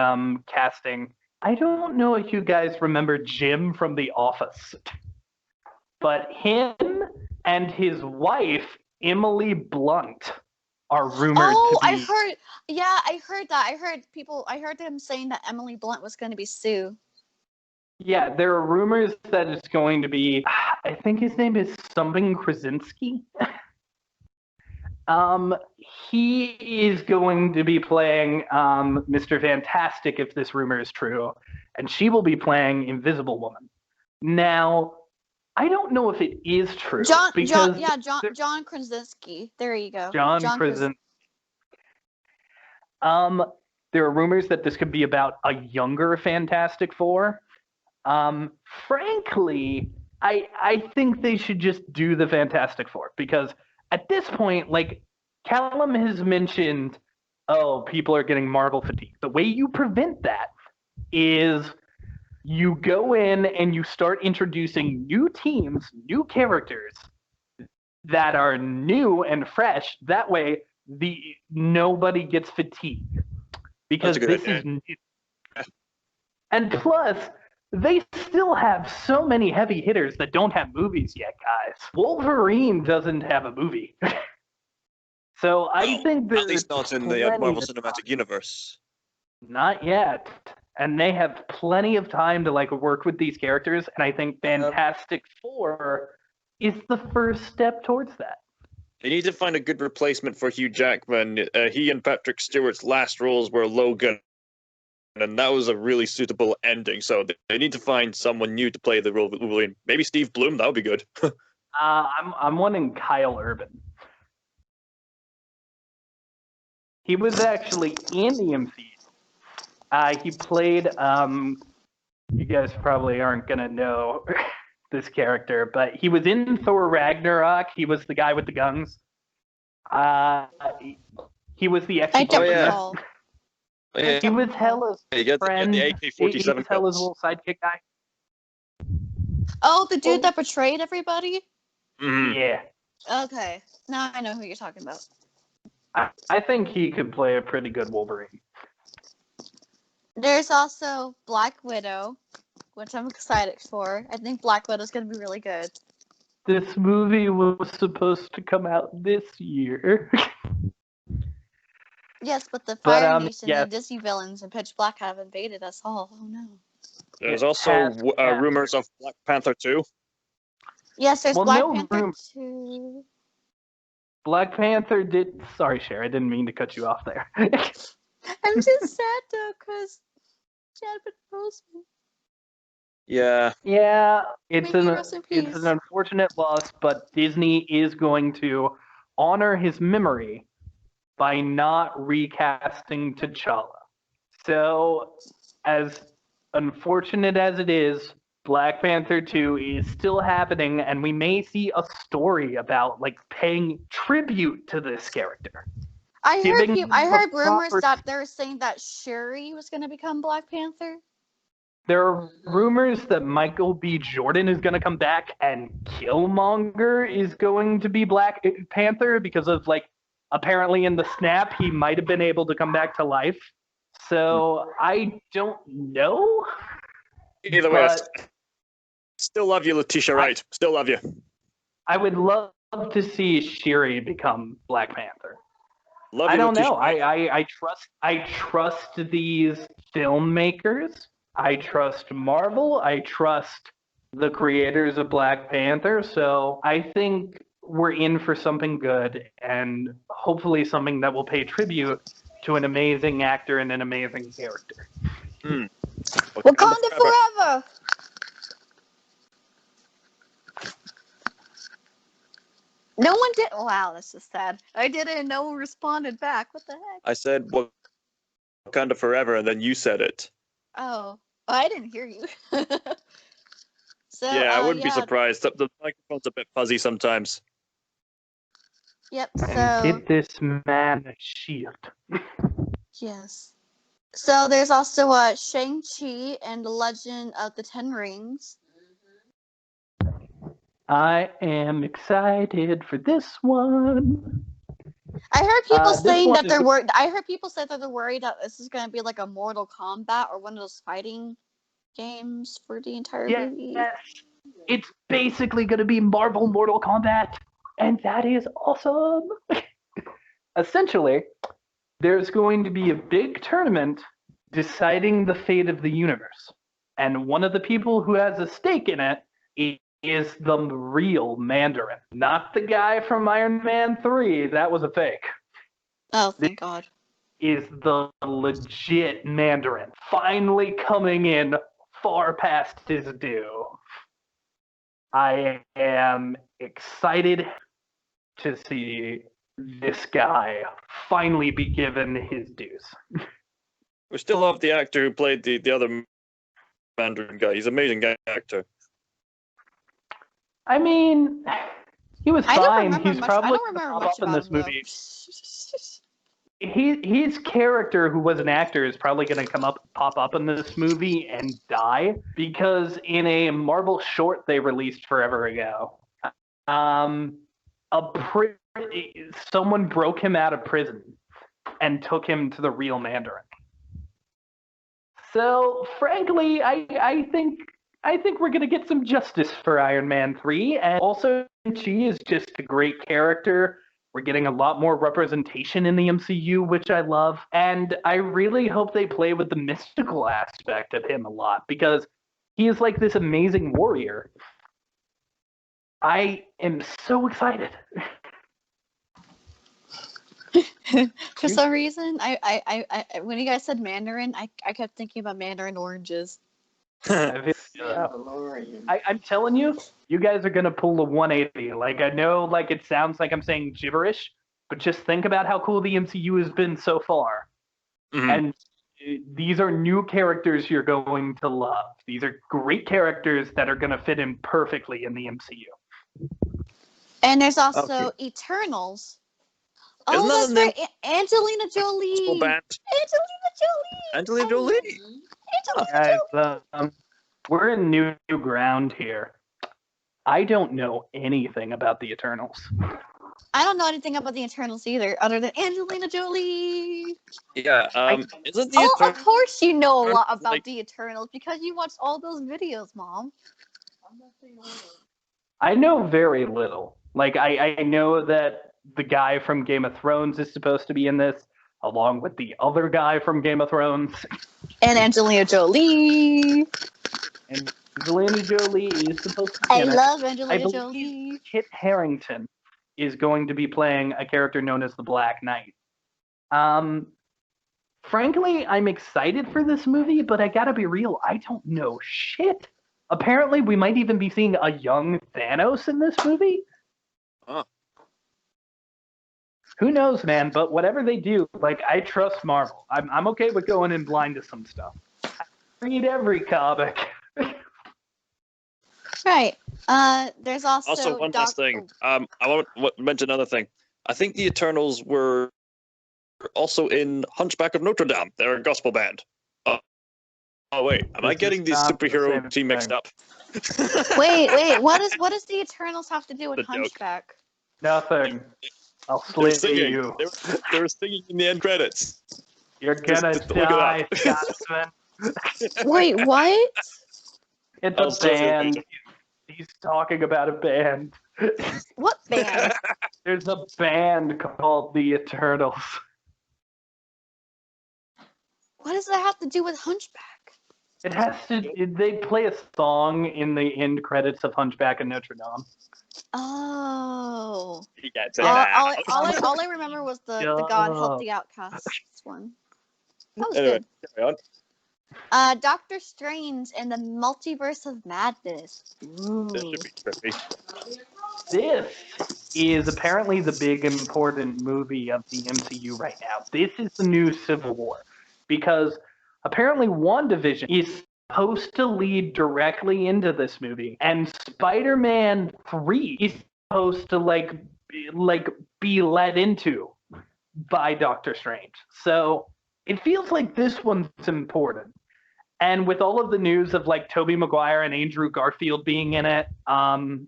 casting. I don't know if you guys remember Jim from The Office, but him and his wife, Emily Blunt, are rumored to be. I heard. Yeah, I heard that. I heard them saying that Emily Blunt was going to be Sue. Yeah, there are rumors that it's going to be. I think his name is something Krasinski. He is going to be playing Mr. Fantastic, if this rumor is true, and she will be playing Invisible Woman. Now, I don't know if it is true. John Krasinski. There you go. John Krasinski. There are rumors that this could be about a younger Fantastic Four. Frankly, I think they should just do the Fantastic Four, because at this point, like Callum has mentioned, people are getting Marvel fatigue. The way you prevent that is you go in and you start introducing new teams, new characters that are new and fresh. That way, nobody gets fatigued, because this is new. And plus, they still have so many heavy hitters that don't have movies yet, guys. Wolverine doesn't have a movie. So I think there's at least not in the Marvel Cinematic Universe. Not yet. And they have plenty of time to work with these characters, and I think Fantastic Four is the first step towards that. They need to find a good replacement for Hugh Jackman. He and Patrick Stewart's last roles were Logan, and that was a really suitable ending. So they need to find someone new to play the role of Wolverine. Maybe Steve Blum, that would be good. I'm wanting Kyle Urban. He was actually in the MCU. He played, you guys probably aren't going to know this character, but he was in Thor Ragnarok. He was the guy with the guns. He was the executioner. He was Hella's friend. The AK-47 he was Hella's little sidekick guy. Oh, the dude that betrayed everybody? Mm-hmm. Yeah. Okay. Now I know who you're talking about. I think he could play a pretty good Wolverine. There's also Black Widow, which I'm excited for. I think Black Widow's going to be really good. This movie was supposed to come out this year. Yes, but the But, Fire Nation yes. and Disney villains and Pitch Black have invaded us all. Oh no. There's It also has happened. rumors of Black Panther 2. Yes, there's Well, Black no Panther room- 2. Black Panther did. Sorry, Cher, I didn't mean to cut you off there. I'm just sad though, cause Chadwick Boseman. Yeah. Yeah, May he rest in it's peace. an unfortunate loss, but Disney is going to honor his memory by not recasting T'Challa. So, as unfortunate as it is, Black Panther 2 is still happening, and we may see a story about like paying tribute to this character. I Giving heard the rumors proper- that they were saying that Shuri was gonna become Black Panther. There are rumors that Michael B. Jordan is going to come back and Killmonger is going to be Black Panther because of, like, apparently in the snap he might have been able to come back to life. So I don't know. Either way, I But still love you, Letitia Wright. Still love you. I would love to see Shuri become Black Panther. Love I you, don't Letitia know. Wright. I trust these filmmakers. I trust Marvel. I trust the creators of Black Panther. So I think we're in for something good and hopefully something that will pay tribute to an amazing actor and an amazing character. Wakanda forever. No one did. Wow, that's just sad. I did it and no one responded back. What the heck? I said Wakanda forever, and then you said it. Oh, I didn't hear you. So Yeah, I wouldn't be yeah. surprised. The microphone's a bit fuzzy sometimes. Yep. And So get this man a shield. yes. So there's also Shang-Chi and the Legend of the Ten Rings. I am excited for this one. I heard people This saying one that is- they're worried. I heard people say that they're worried that this is going to be like a Mortal Kombat or one of those fighting games for the entire movie. Yes, it's basically going to be Marvel Mortal Kombat, and that is awesome. Essentially, there's going to be a big tournament deciding the fate of the universe, and one of the people who has a stake in it is the real Mandarin, not the guy from Iron Man 3. That was a fake. Oh, thank God. Is the legit Mandarin finally coming in far past his due. I am excited to see this guy finally be given his dues. We still love the actor who played the other Mandarin guy. He's an amazing actor. I mean, he was I don't fine. remember He's much. probably I don't gonna remember pop much up in about this him, though. movie. His character, who was an actor, is probably going to pop up in this movie and die because in a Marvel short they released forever ago, someone broke him out of prison and took him to the real Mandarin. So, frankly, I think we're going to get some justice for Iron Man 3, and also she is just a great character. We're getting a lot more representation in the MCU, which I love. And I really hope they play with the mystical aspect of him a lot because he is like this amazing warrior. I am so excited. For some reason, I when you guys said Mandarin, I kept thinking about Mandarin oranges. I'm telling you, you guys are going to pull the 180. Like, I know, like, it sounds like I'm saying gibberish, but just think about how cool the MCU has been so far. Mhm. And these are new characters you're going to love. These are great characters that are going to fit in perfectly in the MCU. And there's also Eternals. Isn't that Oh, the that's name? right. Angelina Jolie. Band. Angelina Jolie. Angelina Jolie. Guys, we're in new ground here. I don't know anything about the Eternals. I don't know anything about the Eternals either, other than Angelina Jolie. Yeah. Isn't the Oh, Eternals of course you know a lot about like- the Eternals because you watched all those videos, Mom. I know very little. Like, I know that the guy from Game of Thrones is supposed to be in this, along with the other guy from Game of Thrones. And Angelina Jolie. And Angelina Jolie is supposed to be I in it. love I Angelina believe Jolie. Kit Harington is going to be playing a character known as the Black Knight. Frankly, I'm excited for this movie, but I gotta be real, I don't know shit. Apparently, we might even be seeing a young Thanos in this movie. Huh. Who knows, man? But whatever they do, like, I trust Marvel. I'm okay with going in blind to some stuff. I read every comic. Right. There's also Also, one last thing. I want to mention another thing. I think the Eternals were also in Hunchback of Notre Dame. They're a gospel band. Oh wait, am I This getting is the not the superhero same team mixed thing. up? Wait. What does the Eternals have to do with The joke. Hunchback? Nothing. I'll They're slay singing. you. They were singing in the end credits. You're gonna just look it up. die, Scotsman. Wait, what? It's I'll a show you. band. He's talking about a band. What band? There's a band called the Eternals. What does that have to do with Hunchback? It has to. They play a song in the end credits of Hunchback of Notre Dame. Oh. He gets it All, now. all I remember was the God Help the Outcasts one. That was Anyway, good. carry on. Doctor Strange and the Multiverse of Madness. Ooh. This should be trippy. This is apparently the big important movie of the MCU right now. This is the new Civil War. Because apparently WandaVision is supposed to lead directly into this movie. And Spider-Man 3 is supposed to be led into by Doctor Strange. So it feels like this one's important. And with all of the news of like Tobey Maguire and Andrew Garfield being in it, and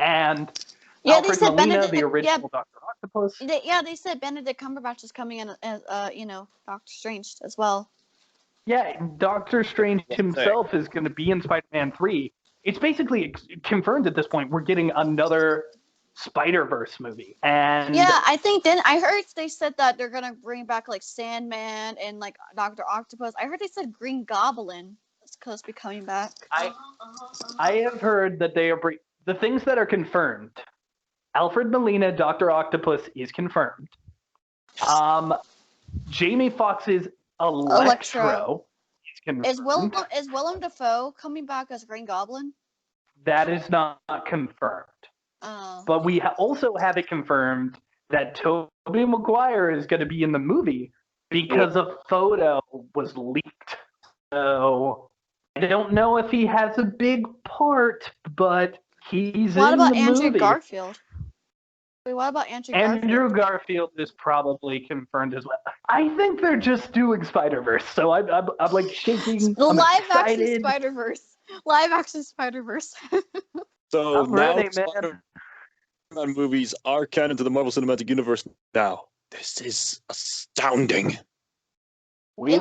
Yeah, they Alfred said Molina, Benedict. the original Dr. Octopus. They said Benedict Cumberbatch is coming in as Doctor Strange as well. Yeah, Doctor Strange himself is going to be in Spider-Man 3. It's basically confirmed at this point we're getting another Spider-Verse movie. And yeah, I think I heard they said that they're gonna bring back like Sandman and like Dr. Octopus. I heard they said Green Goblin is supposed to be coming back. I have heard that they are the things that are confirmed. Alfred Molina, Dr. Octopus is confirmed. Jamie Foxx's Electro is confirmed. Is Willem Dafoe coming back as Green Goblin? That is not confirmed. Oh. But we also have it confirmed that Tobey Maguire is going to be in the movie because a photo was leaked. So I don't know if he has a big part, but he's What in about the Andrew movie. Garfield? Wait, what about Andrew Garfield? Andrew Garfield is probably confirmed as well. I think they're just doing Spider-Verse, so I'm like shaking. The I'm live excited. action Spider-Verse. Live action Spider-Verse. So I'm now ready, man. Spider-Man movies are canon to the Marvel Cinematic Universe now. This is astounding. It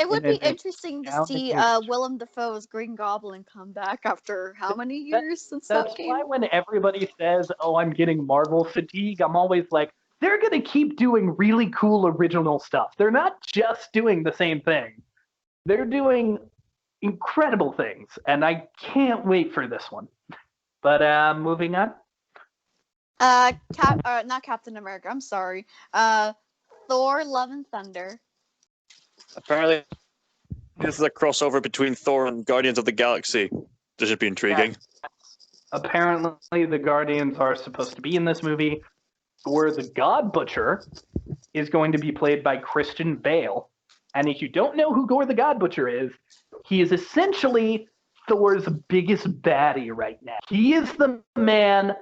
would be interesting to see Willem Dafoe's Green Goblin come back after how many years since that That's came? why when everybody says, "Oh, I'm getting Marvel fatigue," I'm always like, they're gonna keep doing really cool original stuff. They're not just doing the same thing. They're doing incredible things, and I can't wait for this one. But moving on. Not Captain America. I'm sorry. Thor: Love and Thunder. Apparently, this is a crossover between Thor and Guardians of the Galaxy. This should be intriguing. Yeah. Apparently, the Guardians are supposed to be in this movie. Thor the God Butcher is going to be played by Christian Bale. And if you don't know who Thor the God Butcher is, he is essentially Thor's biggest baddie right now. He is the man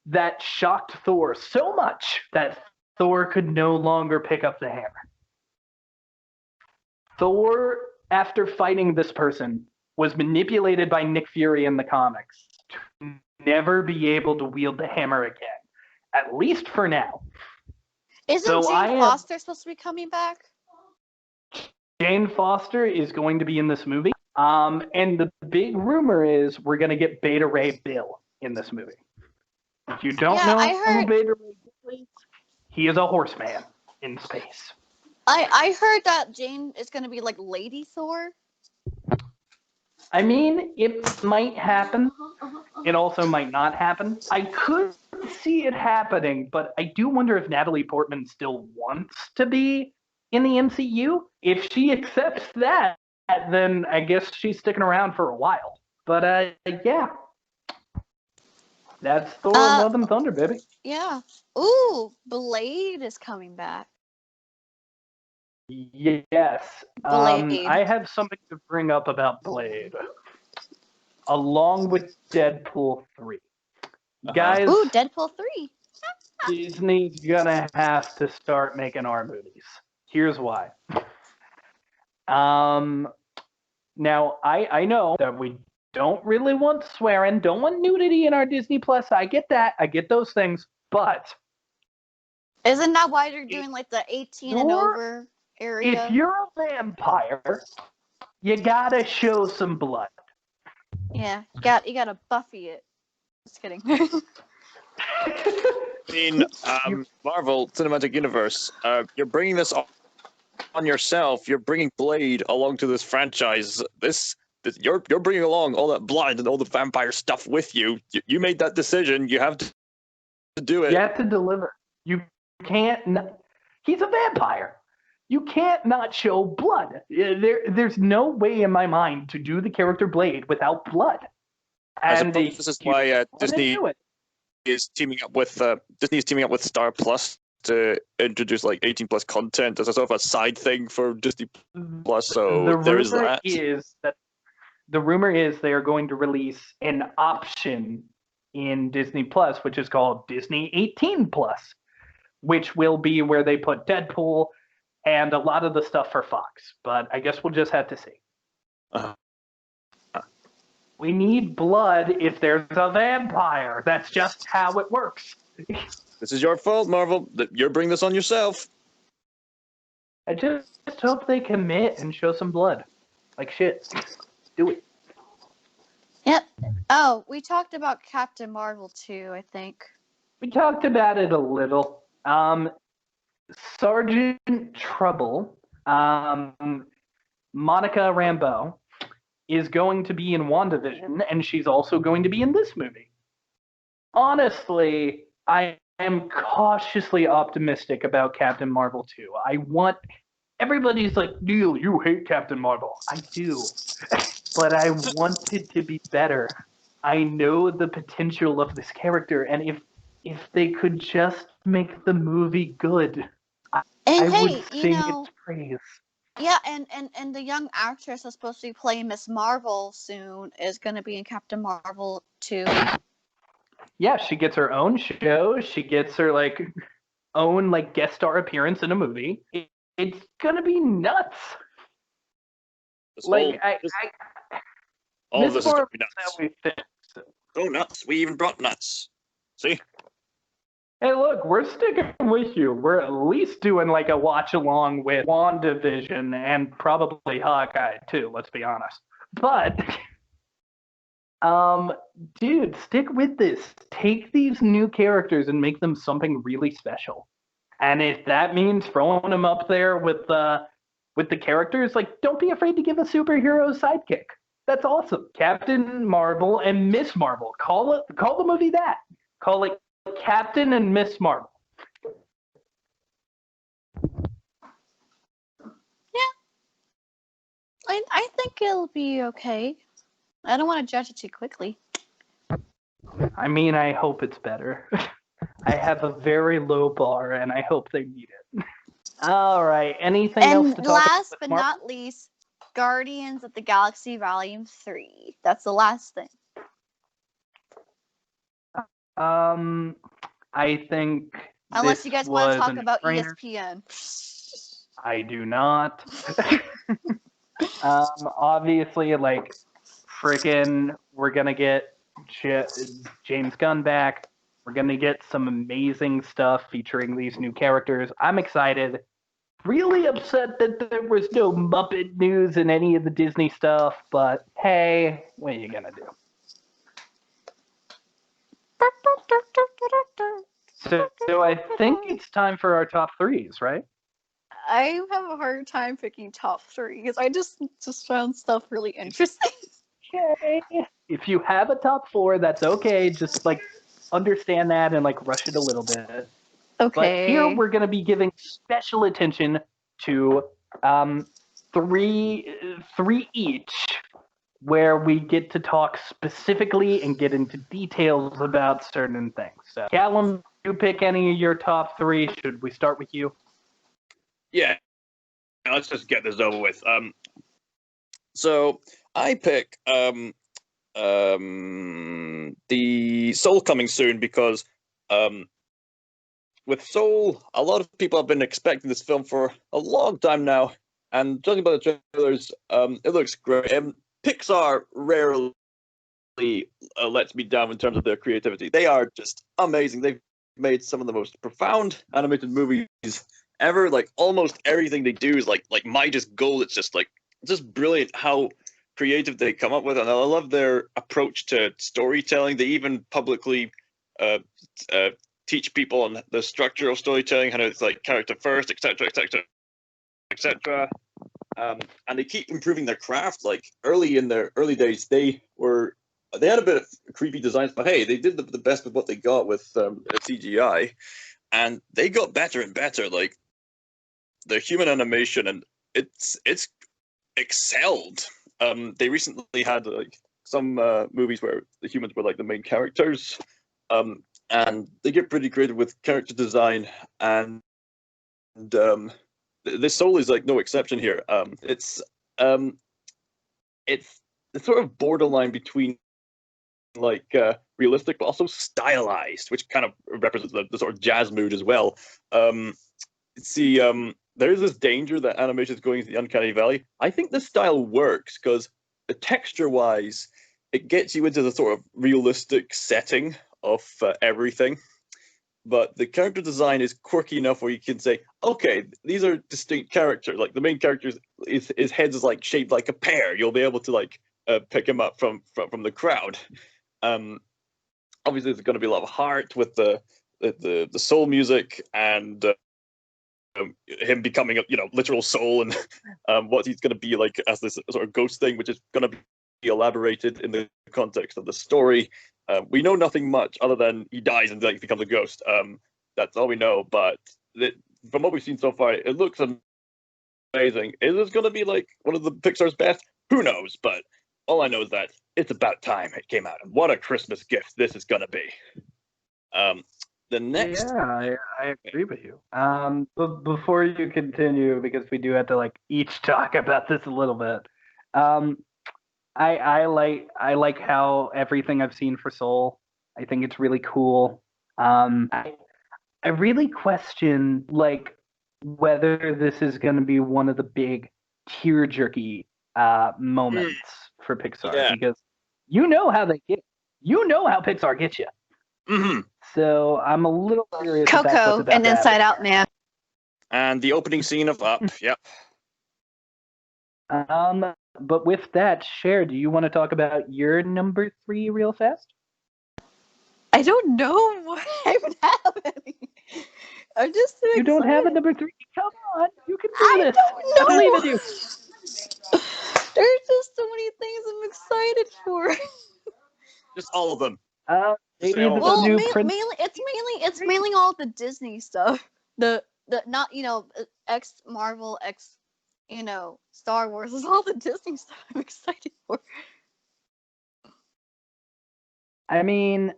that shocked Thor so much that Thor could no longer pick up the hammer. Thor, after fighting this person, was manipulated by Nick Fury in the comics to never be able to wield the hammer again, at least for now. Isn't Jane Foster supposed to be coming back? Jane Foster is going to be in this movie. And the big rumor is we're going to get Beta Ray Bill in this movie. If you don't Yeah, know I who heard. Vader is, he is a horseman in space. I heard that Jane is gonna be like Lady Thor. I mean, it might happen. It also might not happen. I could see it happening, but I do wonder if Natalie Portman still wants to be in the MCU. If she accepts that, then I guess she's sticking around for a while. But yeah, that's Thor: Love and Thunder, baby. Yeah. Ooh, Blade is coming back. Yes. Blade. I have something to bring up about Blade, along with Deadpool 3. Guys, Ooh, Deadpool 3. Disney's gonna have to start making our movies. Here's why. Now I know that we don't really want swearing, don't want nudity in our Disney Plus. I get that. I get those things, but Isn't that why they're doing like the 18 and over area? if you're a vampire, you gotta show some blood. Yeah, you gotta Buffy it. Just kidding. I mean, Marvel Cinematic Universe, you're bringing this on yourself. You're bringing Blade along to this franchise. You're bringing along all that blood and all the vampire stuff with you. You made that decision. You have to do it. You have to deliver. You can't. He's a vampire. You can't not show blood. There's no way in my mind to do the character Blade without blood. I And suppose this is why Disney is teaming up with Star Plus to introduce like 18 plus content as a sort of a side thing for Disney Plus. So there is that. The rumor is they are going to release an option in Disney Plus, which is called Disney 18 Plus, which will be where they put Deadpool and a lot of the stuff for Fox. But I guess we'll just have to see. We need blood if there's a vampire. That's just how it works. This is your fault, Marvel. You're bringing this on yourself. I just hope they commit and show some blood. Like shit. Do it. Yep. Oh, we talked about Captain Marvel too, I think. We talked about it a little. Sergeant Trouble, Monica Rambeau, is going to be in WandaVision, and she's also going to be in this movie. Honestly, I am cautiously optimistic about Captain Marvel 2. Everybody's like, Neil, you hate Captain Marvel. I do. But I want it to be better. I know the potential of this character, and if they could just make the movie good, I would sing its praise. Yeah, and the young actress that's supposed to be playing Miss Marvel soon is going to be in Captain Marvel too. Yeah, she gets her own show. She gets her own guest star appearance in a movie. It's gonna be nuts. All of this is gonna be nuts. Go nuts! We even brought nuts. See? Hey, look, we're sticking with you. We're at least doing a watch along with WandaVision and probably Hawkeye too. Let's be honest. But, dude, stick with this. Take these new characters and make them something really special. And if that means throwing them up there with the characters, don't be afraid to give a superhero sidekick. That's awesome. Captain Marvel and Miss Marvel. Call the movie that. Call it Captain and Miss Marvel. Yeah. I think it'll be okay. I don't want to judge it too quickly. I mean, I hope it's better. I have a very low bar, and I hope they meet it. All right. Anything else to talk about? And last but not least, Guardians of the Galaxy Volume 3. That's the last thing. I think unless you guys want to talk about ESPN. I do not. Obviously, freaking, we're gonna get James Gunn back. We're gonna get some amazing stuff featuring these new characters. I'm excited. Really upset that there was no Muppet news in any of the Disney stuff, but hey, what are you gonna do? So I think it's time for our top threes, right? I have a hard time picking top three because I just found stuff really interesting. Okay. If you have a top four, that's okay. Just like understand that and like rush it a little bit. But here Okay. we're going to be giving special attention to three each, where we get to talk specifically and get into details about certain things. So, Callum, you pick any of your top three. Should we start with you? Yeah, let's just get this over with. So I pick the Soul coming soon because with Soul, a lot of people have been expecting this film for a long time now, and judging by the trailers, it looks great. Pixar rarely lets me down in terms of their creativity. They are just amazing. They've made some of the most profound animated movies ever. Like almost everything they do is like my just goal. It's just brilliant how creative they come up with, and I love their approach to storytelling. They even publicly teach people on the structure of storytelling, how it's like character first, etc., etc., etc. And they keep improving their craft. Like early in their early days, they had a bit of creepy designs, but hey, they did the best with what they got with CGI, and they got better and better. Like the human animation, and it's excelled. They recently had like some movies where the humans were like the main characters, and they get pretty creative with character design, and this Soul is like no exception here. It's sort of borderline between like realistic but also stylized, which kind of represents the sort of jazz mood as well. See, there is this danger that animation is going into the uncanny valley. I think the style works because texture-wise, it gets you into the sort of realistic setting of everything. But the character design is quirky enough where you can say, okay, these are distinct characters. Like the main character, his head is like shaped like a pear. You'll be able to like pick him up from the crowd. Obviously, there's going to be a lot of heart with the soul music and him becoming a literal soul, and what he's going to be like as this sort of ghost thing, which is going to be elaborated in the context of the story. We know nothing much other than he dies and like becomes a ghost. That's all we know. But from what we've seen so far, it looks amazing. Is this going to be like one of the Pixar's best? Who knows? But all I know is that it's about time it came out, and what a Christmas gift this is going to be. The next, Yeah, I agree with you. But before you continue, because we do have to like each talk about this a little bit. I like how everything I've seen for Soul. I think it's really cool. I really question like whether this is going to be one of the big tear jerky moments for Pixar, because you know how they get. You know how Pixar gets you. mm-hmm. So I'm a little curious. If that's Coco what's about and to happen. Inside Out Man. And the opening scene of Up. Yep. But with that, Cher, do you want to talk about your number 3 real fast? I don't know. I don't have any. I'm just so You don't have a excited. number 3? Come on, you can do I this. don't know. I believe in you. There's just so many things I'm excited for. Just all of them. Maybe say all the of Well, new it's mainly all the Disney stuff. The not X Marvel X Star Wars is all the Disney stuff I'm excited for. I mean,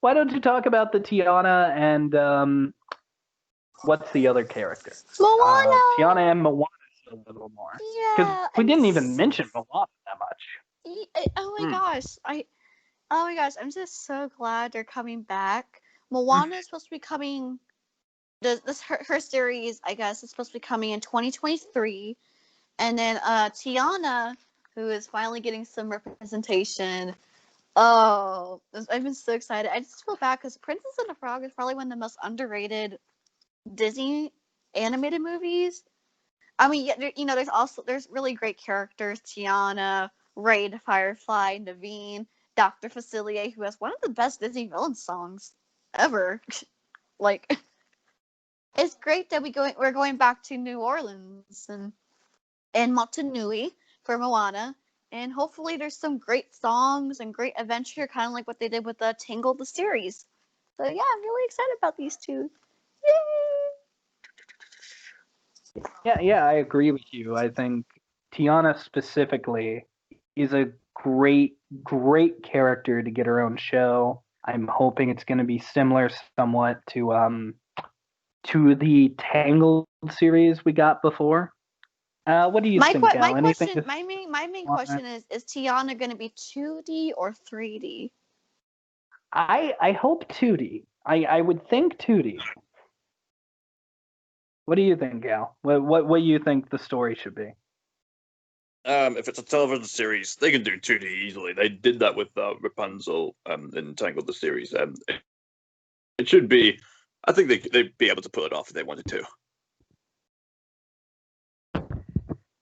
why don't you talk about the Tiana and what's the other character? Moana. Tiana and Moana a little more. Because Yeah. we didn't even mention Moana that much. Oh my gosh. Oh my gosh, I'm just so glad they're coming back. Moana is supposed to be coming. Her series, I guess, is supposed to be coming in 2023, and then Tiana, who is finally getting some representation. Oh, I've been so excited. I just feel bad because Princess and the Frog is probably one of the most underrated Disney animated movies. I mean, there's really great characters: Tiana, Raid, Firefly, Naveen. Dr. Facilier, who has one of the best Disney villain songs ever. Like, it's great that we're going back to New Orleans and Motunui for Moana, and hopefully there's some great songs and great adventure, kind of like what they did with the Tangled the series. So yeah, I'm really excited about these two. Yay! Yeah, I agree with you. I think Tiana specifically is a great character to get her own show. I'm hoping it's going to be similar somewhat to the Tangled series we got before. What do you think, Gal? My main question is Tiana going to be 2D or 3D? I hope 2D. I would think 2D. What do you think, Gal? What do you think the story should be? If it's a television series, they can do 2D easily. They did that with Rapunzel in Tangled the series. It should be. I think they'd be able to pull it off if they wanted to.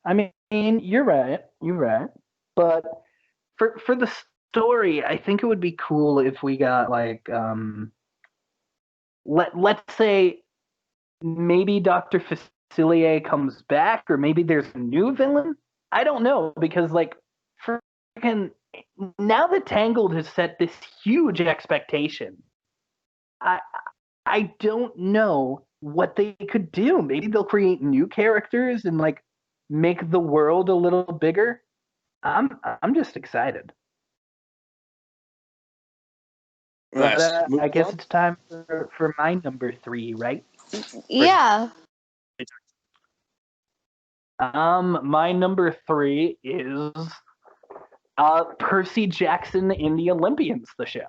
I mean, you're right. But for the story, I think it would be cool if we got like let's say maybe Dr. Facilier comes back, or maybe there's a new villain. I don't know, because like freaking now that Tangled has set this huge expectation, I don't know what they could do. Maybe they'll create new characters and like make the world a little bigger. I'm just excited. But, I guess it's time for my number 3, right? Yeah. My number 3 is Percy Jackson in the Olympians, the show.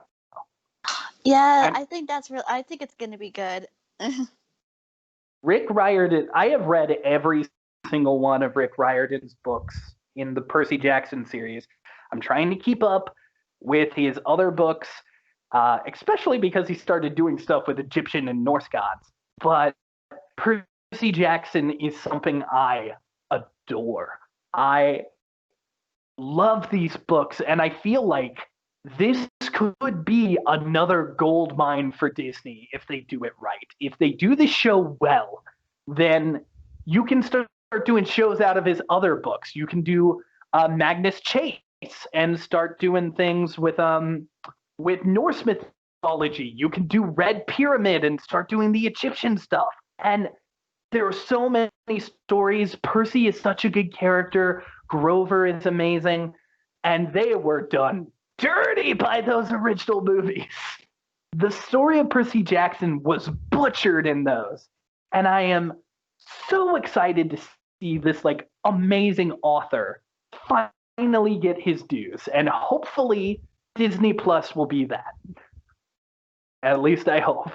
Yeah, I think that's real. I think it's gonna be good. Rick Riordan. I have read every single one of Rick Riordan's books in the Percy Jackson series. I'm trying to keep up with his other books, especially because he started doing stuff with Egyptian and Norse gods. But Percy Jackson is something I adore. I love these books, and I feel like this could be another gold mine for Disney if they do it right. If they do the show well, then you can start doing shows out of his other books. You can do Magnus Chase and start doing things with Norse mythology. You can do Red Pyramid and start doing the Egyptian stuff. And there are so many stories. Percy is such a good character. Grover is amazing. And they were done dirty by those original movies. The story of Percy Jackson was butchered in those. And I am so excited to see this like amazing author finally get his dues. And hopefully Disney Plus will be that. At least I hope.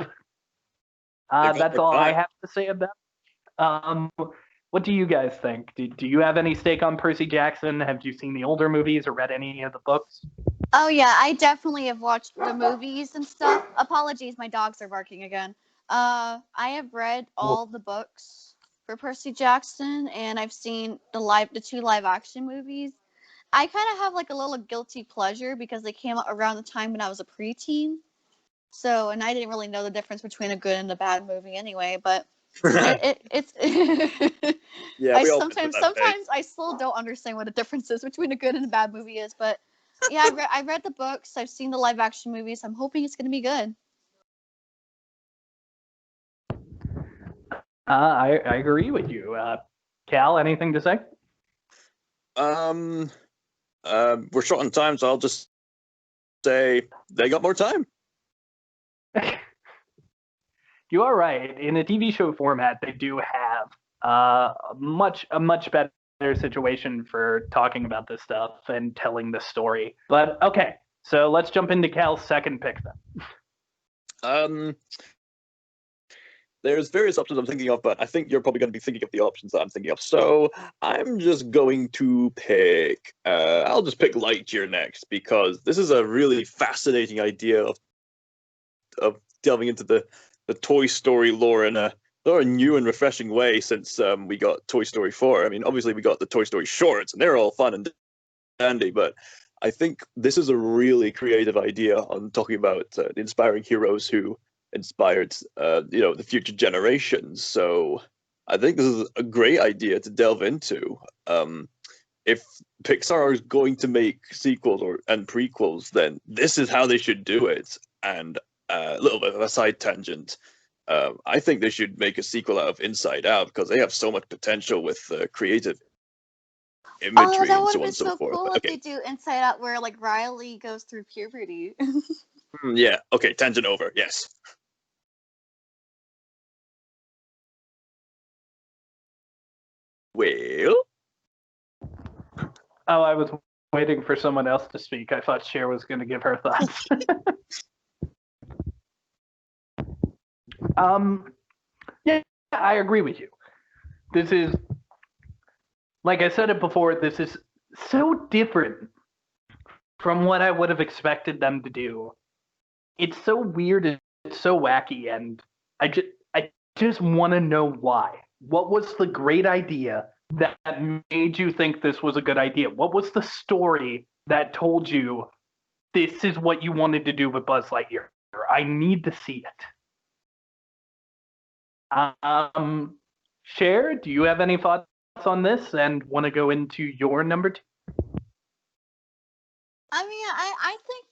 That's all I have to say about it. What do you guys think? Do you have any stake on Percy Jackson? Have you seen the older movies or read any of the books? Oh yeah, I definitely have watched the movies and stuff. Apologies, my dogs are barking again. I have read all the books for Percy Jackson, and I've seen the 2 live action movies. I kind of have like a little guilty pleasure because they came out around the time when I was a preteen. So, and I didn't really know the difference between a good and a bad movie anyway, but it's yeah. Sometimes I still don't understand what the difference is between a good and a bad movie is, but yeah, I read the books, I've seen the live action movies. I'm hoping it's going to be good. I agree with you. Cal, anything to say? We're short on time, so I'll just say they got more time. You are right. In a TV show format, they do have a much better situation for talking about this stuff and telling the story. But okay, so let's jump into Cal's second pick then. There's various options I'm thinking of, but I think you're probably going to be thinking of the options that I'm thinking of. So I'm just going to pick. I'll just pick Lightyear next, because this is a really fascinating idea of delving into the Toy Story lore in a new and refreshing way since we got Toy Story 4. I mean, obviously we got the Toy Story shorts, and they're all fun and dandy, but I think this is a really creative idea on talking about the inspiring heroes who inspired, the future generations. So I think this is a great idea to delve into. If Pixar is going to make sequels and prequels, then this is how they should do it. And a little bit of a side tangent. I think they should make a sequel out of Inside Out because they have so much potential with creative imagery that and would so have on been and so so forth. cool if Okay. they do Inside Out, where like Riley goes through puberty. Yeah. Okay. Tangent over. Yes. Well. Oh, I was waiting for someone else to speak. I thought Cher was going to give her thoughts. Yeah, I agree with you. This is, like I said it before, this is so different from what I would have expected them to do. It's so weird, it's so wacky, and I just want to know why. What was the great idea that made you think this was a good idea? What was the story that told you this is what you wanted to do with Buzz Lightyear? I need to see it. Cher, do you have any thoughts on this and want to go into your number 2? I mean, I think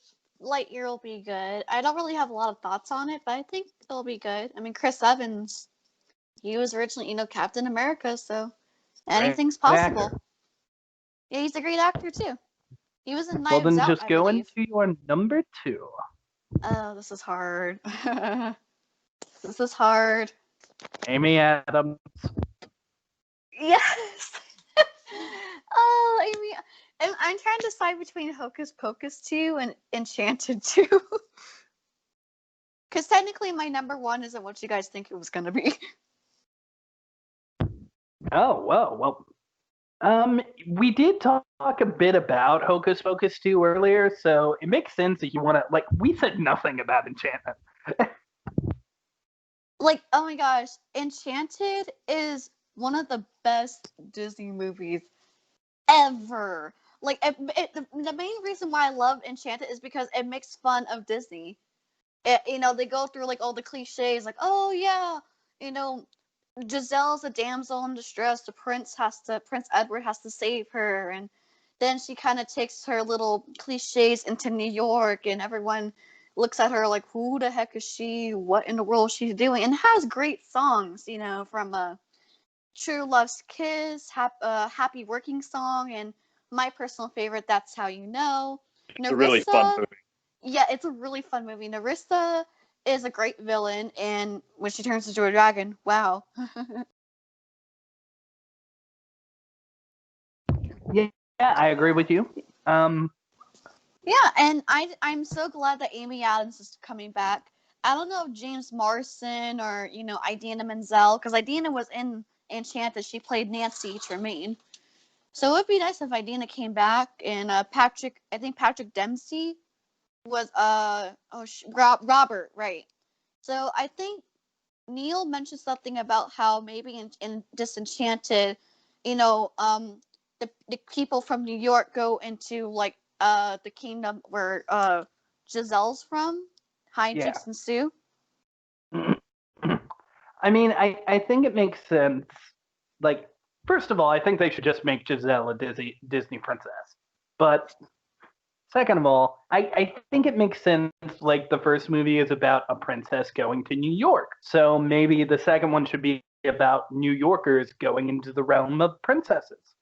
Lightyear will be good. I don't really have a lot of thoughts on it, but I think it'll be good. I mean, Chris Evans, he was originally, Captain America, so anything's possible. Actor. Yeah, he's a great actor too. He was in Well, Knives then Out, just I go believe. into your number 2. Oh, this is hard. This is hard. Amy Adams. Yes. Oh, I mean, I'm trying to decide between Hocus Pocus 2 and Enchanted 2. Because technically my number 1 isn't what you guys think it was going to be. Oh, well. We did talk a bit about Hocus Pocus 2 earlier, so it makes sense if you want to, we said nothing about Enchantment. Like, oh my gosh, Enchanted is one of the best Disney movies ever. Like, the main reason why I love Enchanted is because it makes fun of Disney. They go through like all the cliches, like, oh yeah, Giselle's a damsel in distress. Prince Edward has to save her, and then she kind of takes her little cliches into New York, and everyone looks at her like, who the heck is she? What in the world is she doing? And it has great songs, from True Love's Kiss, Happy Working Song, and my personal favorite, That's How You Know. It's a really fun movie. Yeah, it's a really fun movie. Narissa is a great villain, and when she turns into a dragon, wow. Yeah, I agree with you. Yeah, and I'm so glad that Amy Adams is coming back. I don't know if James Marsden or Idina Menzel, because Idina was in Enchanted. She played Nancy Tremaine. So it would be nice if Idina came back, and Patrick Dempsey was Robert, right? So I think Neil mentioned something about how maybe in Disenchanted, the people from New York go into like the kingdom where Giselle's from, Hijinks and Sue. I mean, I think it makes sense. Like, first of all, I think they should just make Giselle a Disney princess. But second of all, I think it makes sense, like, the first movie is about a princess going to New York. So maybe the second one should be about New Yorkers going into the realm of princesses.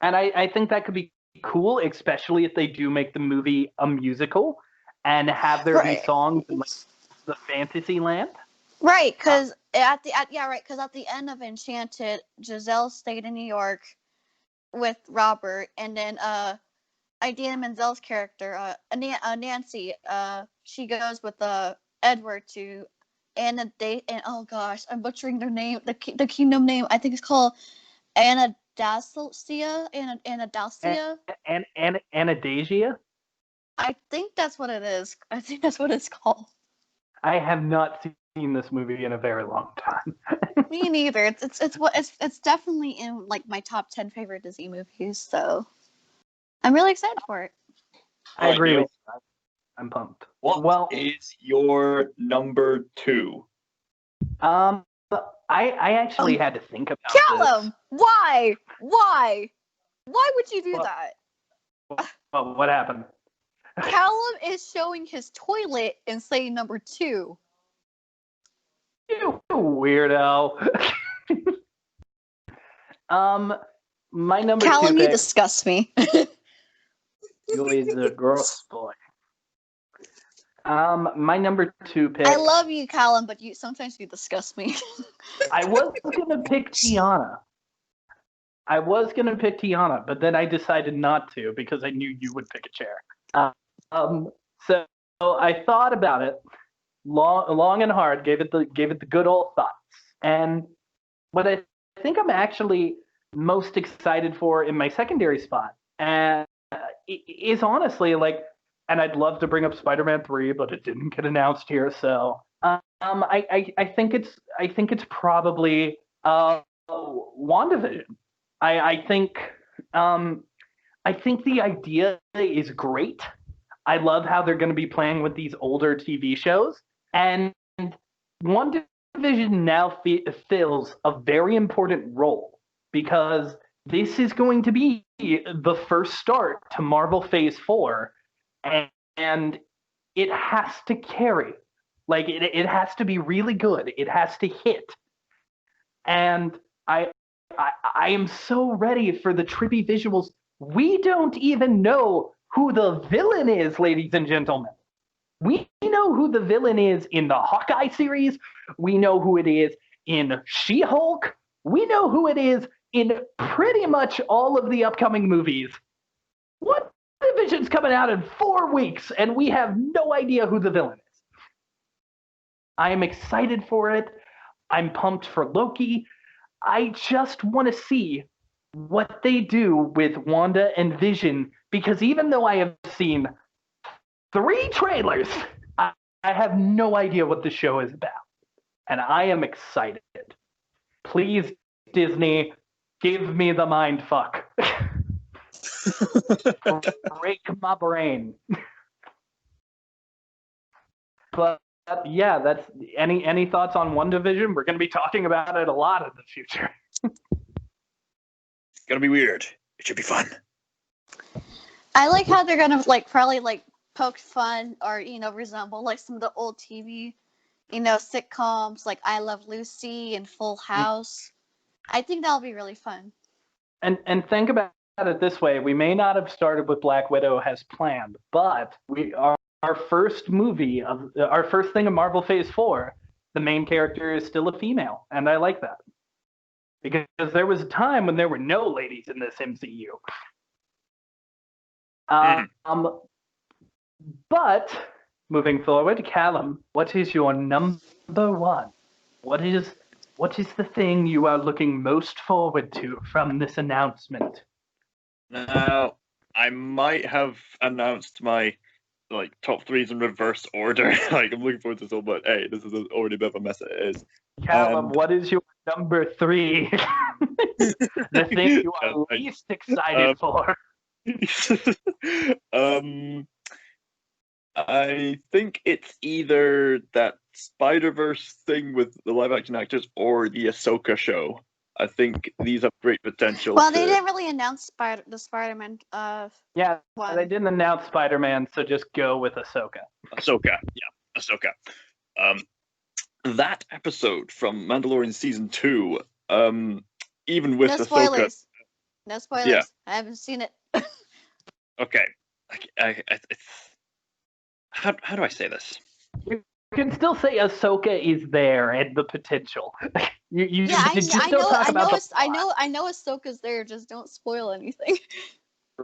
And I think that could be cool, especially if they do make the movie a musical and have there be songs in, like, the fantasy land. Right, because at the end of Enchanted, Giselle stayed in New York with Robert, and then Idina Menzel's character, Nancy, she goes with Edward to and oh gosh, I'm butchering their name, the kingdom name. I think it's called Anastasia. Anastasia? I think that's what it is. I think that's what it's called. I have not seen this movie in a very long time. Me neither. It's definitely in like my top 10 favorite Disney movies. So I'm really excited for it. I Alright, agree Neil, with you. I'm pumped. What is your number 2? I actually had to think about Callum, why? Why would you do Well- that? this. Well, what happened? Callum is showing his toilet and saying number 2. You weirdo. My number Callum, 2 you pick. disgust me. You is a gross boy. My number 2 pick. I love you, Callum, but sometimes you disgust me. I was gonna pick Tiana. But then I decided not to because I knew you would pick a chair. So I thought about it long and hard. Gave it the good old thoughts. And what I think I'm actually most excited for in my secondary spot, and is honestly like, and I'd love to bring up Spider-Man 3, but it didn't get announced here. So I think it's probably WandaVision. I think the idea is great. I love how they're going to be playing with these older TV shows, and WandaVision now fills a very important role because this is going to be the first start to Marvel Phase 4, and it has to carry. Like, it has to be really good. It has to hit. And I am so ready for the trippy visuals. We don't even know who the villain is, ladies and gentlemen. We know who the villain is in the Hawkeye series. We know who it is in She-Hulk. We know who it is in pretty much all of the upcoming movies. What Division's coming out in 4 weeks, and we have no idea who the villain is. I am excited for it. I'm pumped for Loki. I just want to see what they do with Wanda and Vision, because even though I have seen 3 trailers, I have no idea what the show is about. And I am excited. Please, Disney, give me the mind fuck. Break my brain. But yeah, that's any thoughts on WandaVision? We're going to be talking about it a lot in the future. It's gonna be weird. It should be fun. I like how they're gonna probably poke fun or resemble some of the old TV sitcoms like I Love Lucy and Full House. I think that'll be really fun. And think about it this way: we may not have started with Black Widow as planned, but our first movie of our first thing in Marvel Phase 4, the main character is still a female, and I like that because there was a time when there were no ladies in this MCU. But moving forward, Callum, what is your number 1? What is the thing you are looking most forward to from this announcement? Now, I might have announced my top 3s in reverse order. I'm looking forward to this, but hey, this is already a bit of a mess. It is. Callum, what is your number 3? The thing you are least excited for. I think it's either that Spider-Verse thing with the live-action actors or the Ahsoka show. I think these have great potential. Well, they didn't really announce the Spider-Man Yeah, one. they didn't announce Spider-Man, so just go with Ahsoka. Ahsoka. That episode from Mandalorian Season 2, even with No Ahsoka... spoilers. No spoilers. Yeah. I haven't seen it. Okay. How do I say this? You can still say Ahsoka is there and the potential. You I still talk about the plot. I know Ahsoka's there. Just don't spoil anything.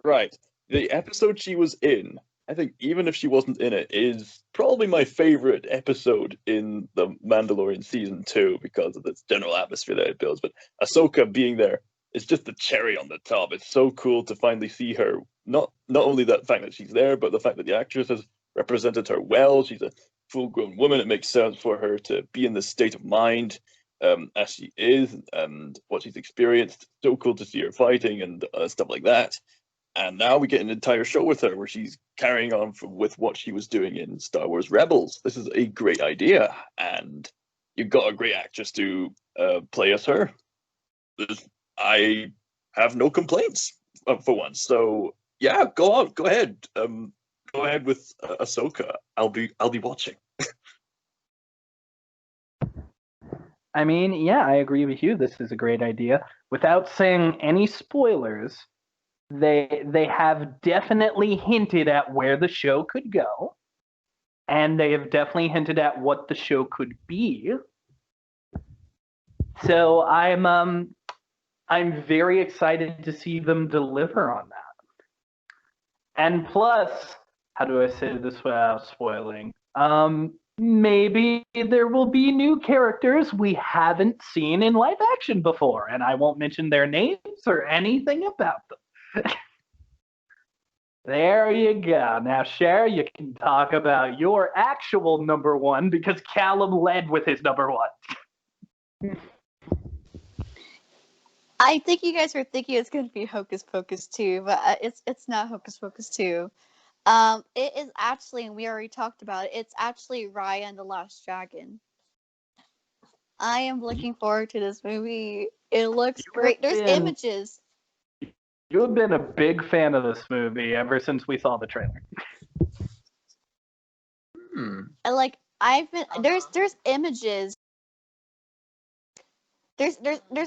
Right. The episode she was in, I think even if she wasn't in it, is probably my favorite episode in the Mandalorian Season 2 because of this general atmosphere that it builds. But Ahsoka being there is just the cherry on the top. It's so cool to finally see her. Not only the fact that she's there, but the fact that the actress has represented her well. She's a full-grown woman. It makes sense for her to be in this state of mind as she is and what she's experienced. So cool to see her fighting and stuff like that. And now we get an entire show with her where she's carrying on with what she was doing in Star Wars Rebels. This is a great idea, and you've got a great actress to play as her. I have no complaints for once. So yeah, go ahead. Go ahead with Ahsoka. I'll be watching. I mean, yeah, I agree with you. This is a great idea. Without saying any spoilers, they have definitely hinted at where the show could go, and they have definitely hinted at what the show could be. So I'm very excited to see them deliver on that. And plus, how do I say this without spoiling? Maybe there will be new characters we haven't seen in live action before, and I won't mention their names or anything about them. There you go. Now, Cher, you can talk about your actual number one because Callum led with his number one. I think you guys were thinking it's going to be Hocus Pocus 2, but it's not Hocus Pocus 2. It is actually, and we already talked about it, it's actually Raya and the Last Dragon. I am looking forward to this movie. It looks great. There's images. You have been a big fan of this movie ever since we saw the trailer. I've been there's images. There's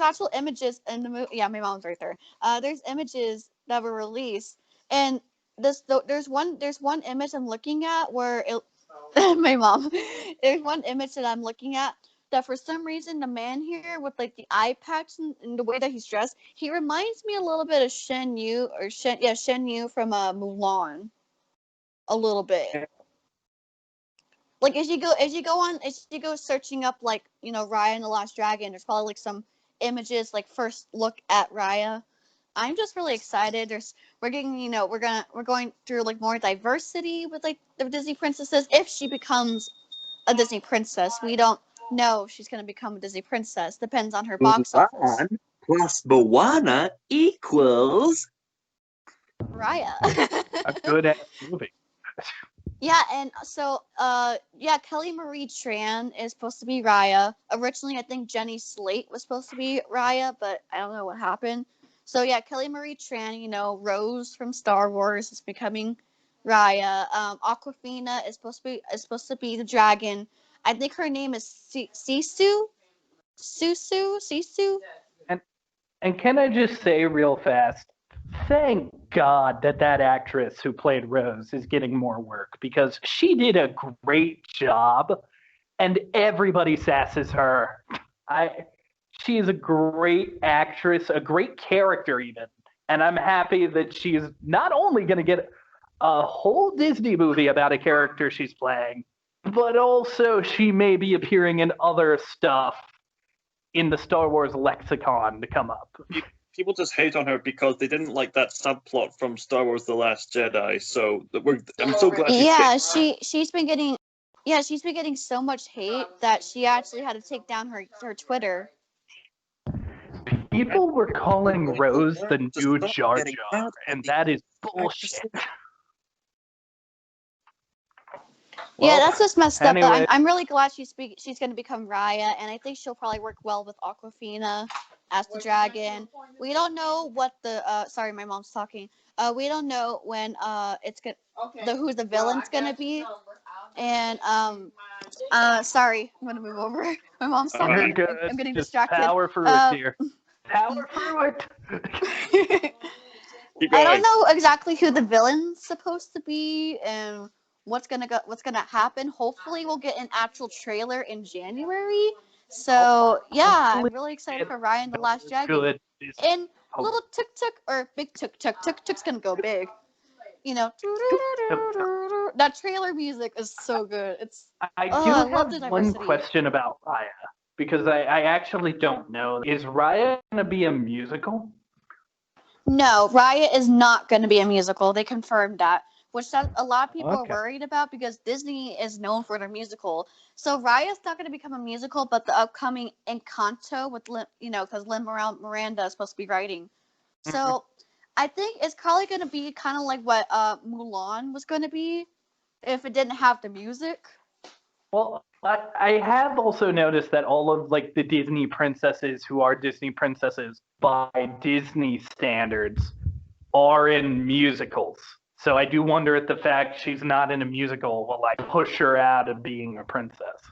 actual images in the movie. Yeah, my mom's right there. There's images that were released, and there's one image I'm looking at where it. My mom. There's one image that I'm looking at that for some reason the man here with like the eye patch and the way that he's dressed, he reminds me a little bit of Shen Yu from Mulan, a little bit. Like as you go searching up like Raya and the Last Dragon, there's probably like some images like first look at Raya. I'm just really excited. We're going through like more diversity with like the Disney princesses. If she becomes a Disney princess, we don't know she's going to become a Disney princess. Depends on her box office. Plus Moana equals Raya. A good movie. Yeah, and so Kelly Marie Tran is supposed to be Raya. Originally, I think Jenny Slate was supposed to be Raya, but I don't know what happened. So yeah, Kelly Marie Tran, Rose from Star Wars is becoming Raya. Awkwafina is supposed to be the dragon. I think her name is Sisu. Sisu. And can I just say real fast, thank God that actress who played Rose is getting more work because she did a great job, and everybody sasses her. She is a great actress, a great character even, and I'm happy that she's not only going to get a whole Disney movie about a character she's playing, but also she may be appearing in other stuff in the Star Wars lexicon to come up. People just hate on her because they didn't like that subplot from Star Wars: The Last Jedi. So I'm so glad. She's been getting so much hate that she actually had to take down her Twitter. People were calling Rose the new Jar Jar, and that is bullshit. Yeah, that's just messed up. Anyway. But I'm really glad she's going to become Raya, and I think she'll probably work well with Awkwafina as the dragon. We don't know what the sorry, my mom's talking. We don't know when it's who the villain's gonna be, and sorry, I'm gonna move over. My mom's talking. You're good. I'm getting Just distracted. Power through it, dear. Power through it. I don't know exactly who the villain's supposed to be and what's gonna happen. Hopefully, we'll get an actual trailer in January. So yeah, I'm really excited for Raya and the Last Dragon. Good. And little tuk tuk or big tuk tuk. Tuk tuk's gonna go big. That trailer music is so good. I love one question about Raya because I actually don't know. Is Raya gonna be a musical? No, Raya is not going to be a musical. They confirmed that, which a lot of people are worried about because Disney is known for their musical. So Raya's not going to become a musical, but the upcoming Encanto with because Lin Manuel Miranda is supposed to be writing. So I think it's probably gonna be kind of like what Mulan was gonna be if it didn't have the music. Well, I have also noticed that all of like the Disney princesses who are Disney princesses by Disney standards are in musicals. So I do wonder if the fact she's not in a musical will like push her out of being a princess.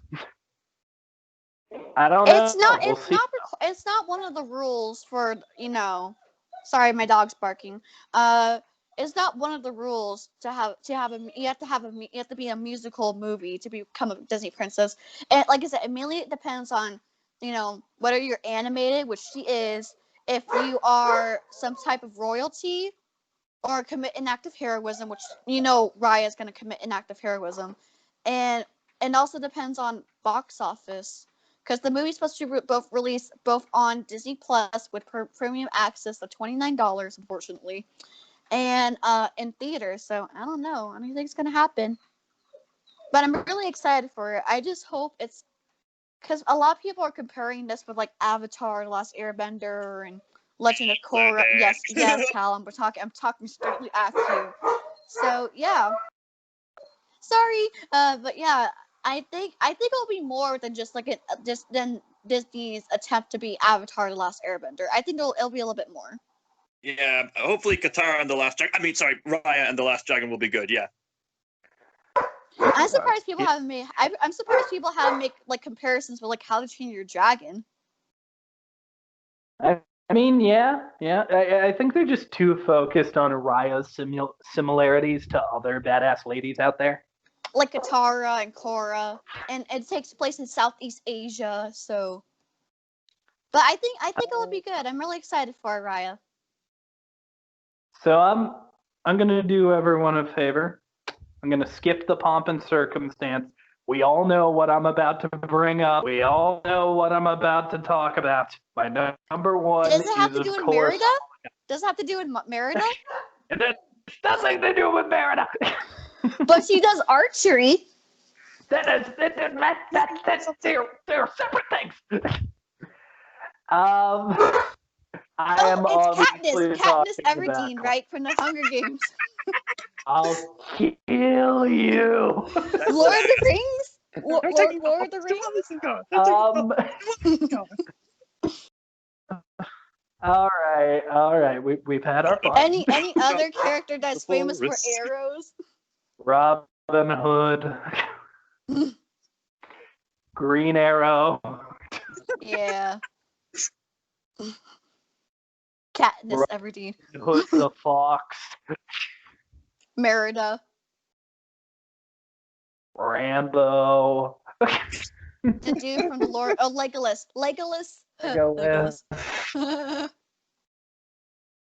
I don't know. It's not. We'll It's see. not. It's not one of the rules for Sorry, my dog's barking. It's not one of the rules to have a. You have to be a musical movie to become a Disney princess. And like I said, it mainly depends on whether you're animated, which she is. If you are some type of royalty, or commit an act of heroism, which Raya is going to commit an act of heroism, and also depends on box office. Because the movie's supposed to release both on Disney Plus with premium access of $29, unfortunately, and in theaters. So I don't know. I don't think it's gonna happen, but I'm really excited for it. I just hope it's because a lot of people are comparing this with like Avatar: The Last Airbender and Legend of Korra. Yes, Cal. I'm talking strictly after you. So yeah. Sorry, but yeah. I think it'll be more than just like than Disney's attempt to be Avatar: The Last Airbender. I think it'll be a little bit more. Yeah, hopefully Katara and the Last Dragon. Raya and the Last Dragon will be good. Yeah. I'm surprised people haven't made. I'm surprised people haven't made like comparisons with like How to Train Your Dragon. I mean, yeah. I think they're just too focused on Raya's similarities to other badass ladies out there. Like Katara and Korra, and it takes place in Southeast Asia, so. But I think it'll be good. I'm really excited for Raya. So I'm gonna do everyone a favor. I'm gonna skip the pomp and circumstance. We all know what I'm about to bring up. We all know what I'm about to talk about. My number one Does it have to is, do of with course, Merida? Does it have to do with Merida? It has nothing to do with Merida. But she does archery. They're separate things. I am obviously Katniss talking Everdeen, about. right, from the Hunger Games. I'll kill you. Lord of the Rings? Lord of the Rings? All right. We've had our fun. Any other character that's famous for arrows? Robin Hood. Green Arrow. Yeah. Katniss Everdeen. Hood the Fox. Merida. Rambo. The dude from the Lord. Oh, Legolas. Legolas.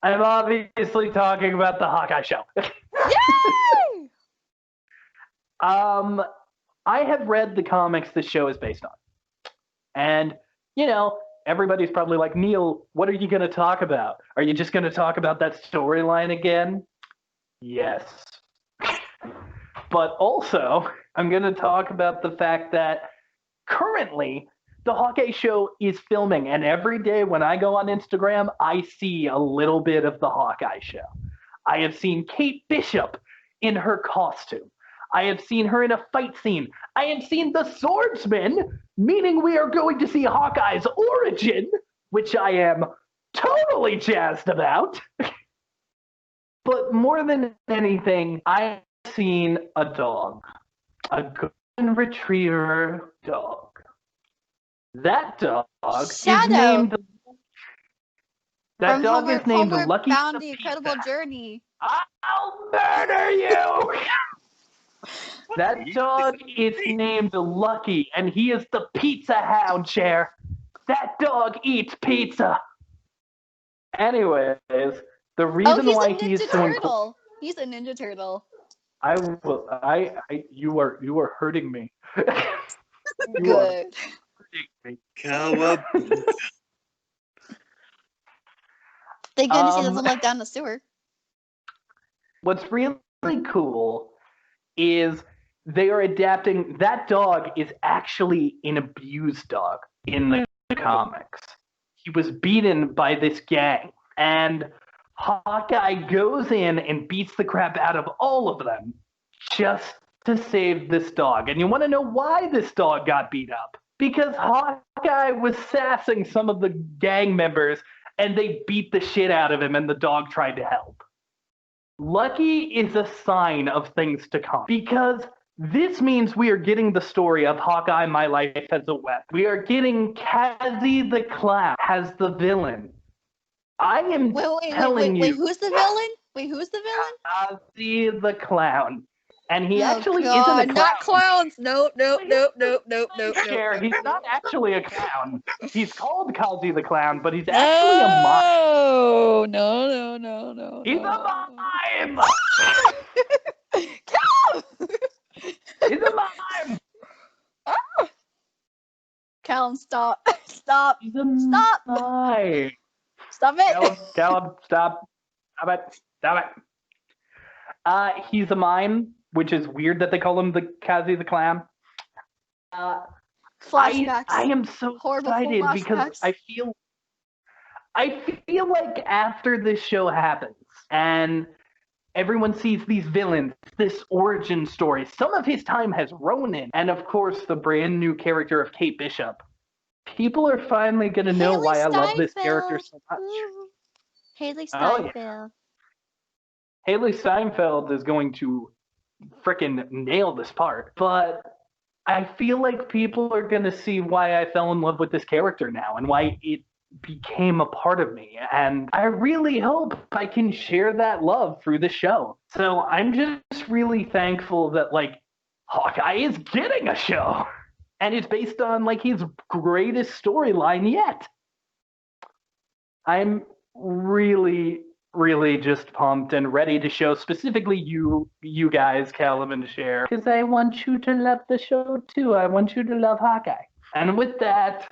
I'm obviously talking about the Hawkeye show. Yay! I have read the comics this show is based on. And, everybody's probably like, Neil, what are you going to talk about? Are you just going to talk about that storyline again? Yes. But also, I'm going to talk about the fact that currently the Hawkeye show is filming, and every day when I go on Instagram, I see a little bit of the Hawkeye show. I have seen Kate Bishop in her costume. I have seen her in a fight scene. I have seen the swordsman, meaning we are going to see Hawkeye's origin, which I am totally jazzed about. But more than anything, I've seen a dog. A golden retriever dog. That dog is named. That dog is named Lucky. Found the Incredible Journey. I'll murder you. That dog is named Lucky, and he is the pizza hound, Chair. That dog eats pizza. Anyways, the reason why he's so important. He's a Ninja Turtle. You are hurting me. Good. Cowabunga. Thank goodness he doesn't live down the sewer. What's really cool is they are adapting. That dog is actually an abused dog in the comics. He was beaten by this gang, and Hawkeye goes in and beats the crap out of all of them just to save this dog. And you want to know why this dog got beat up? Because Hawkeye was sassing some of the gang members and they beat the shit out of him and the dog tried to help. Lucky is a sign of things to come because this means we are getting the story of Hawkeye, My Life as a Weapon. We are getting Cassie the Clown as the villain. I am telling you. Wait, who's the villain? Wait, who's the villain? Cassie the Clown. And he actually God, isn't a clown. not clowns. Nope. Share, he's not actually a clown. He's called Cassie the Clown, but he's actually a mime. No. He's a mime! He's a mime! Callum, stop. Stop. He's a Stop. mime. Stop it. Callum, stop. Stop it. He's a mime, which is weird that they call him the Cassie the Clown. Flashbacks. I am so Horrible excited flashbacks. because I feel like after this show happens and everyone sees these villains, this origin story, some of his time has Ronin, and of course the brand new character of Kate Bishop. People are finally going to know why I love this character so much. Haley Steinfeld. Oh, yeah. Haley Steinfeld is going to frickin' nail this part, but I feel like people are going to see why I fell in love with this character now and why it became a part of me. And I really hope I can share that love through the show. So I'm just really thankful that, like, Hawkeye is getting a show. And it's based on, like, his greatest storyline yet. I'm really just pumped and ready to show specifically you guys, Callum and Cher, because I want you to love the show too. I want you to love Hawkeye. And with that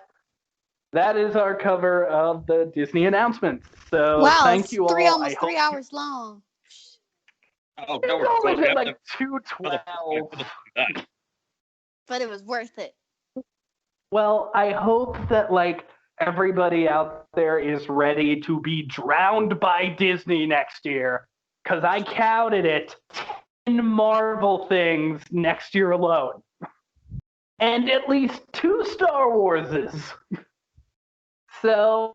is our cover of the Disney announcements. So thank you all. Almost 3 hours long. Oh, It's no, only been like 2:12. But it was worth it. Well, I hope that, like, everybody out there is ready to be drowned by Disney next year, because I counted it 10 Marvel things next year alone. And at least 2 Star Warses. So,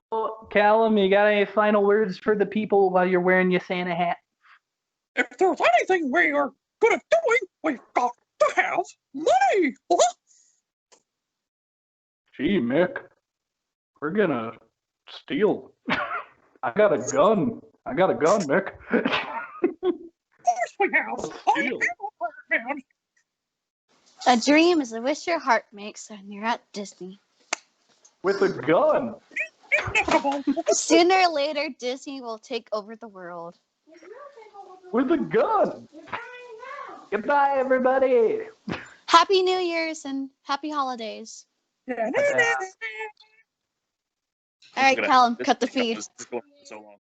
Callum, you got any final words for the people while you're wearing your Santa hat? If there's anything we are good at doing, we've got to have money! Gee, Mick, we're gonna steal. I got a gun, Mick. Of course we have! Steal. A dream is a wish your heart makes, and you're at Disney. With a gun. Sooner or later, Disney will take over the world. With a gun. Goodbye, everybody. Happy New Year's and happy holidays. All right, Callum, cut the feed. This is going so long.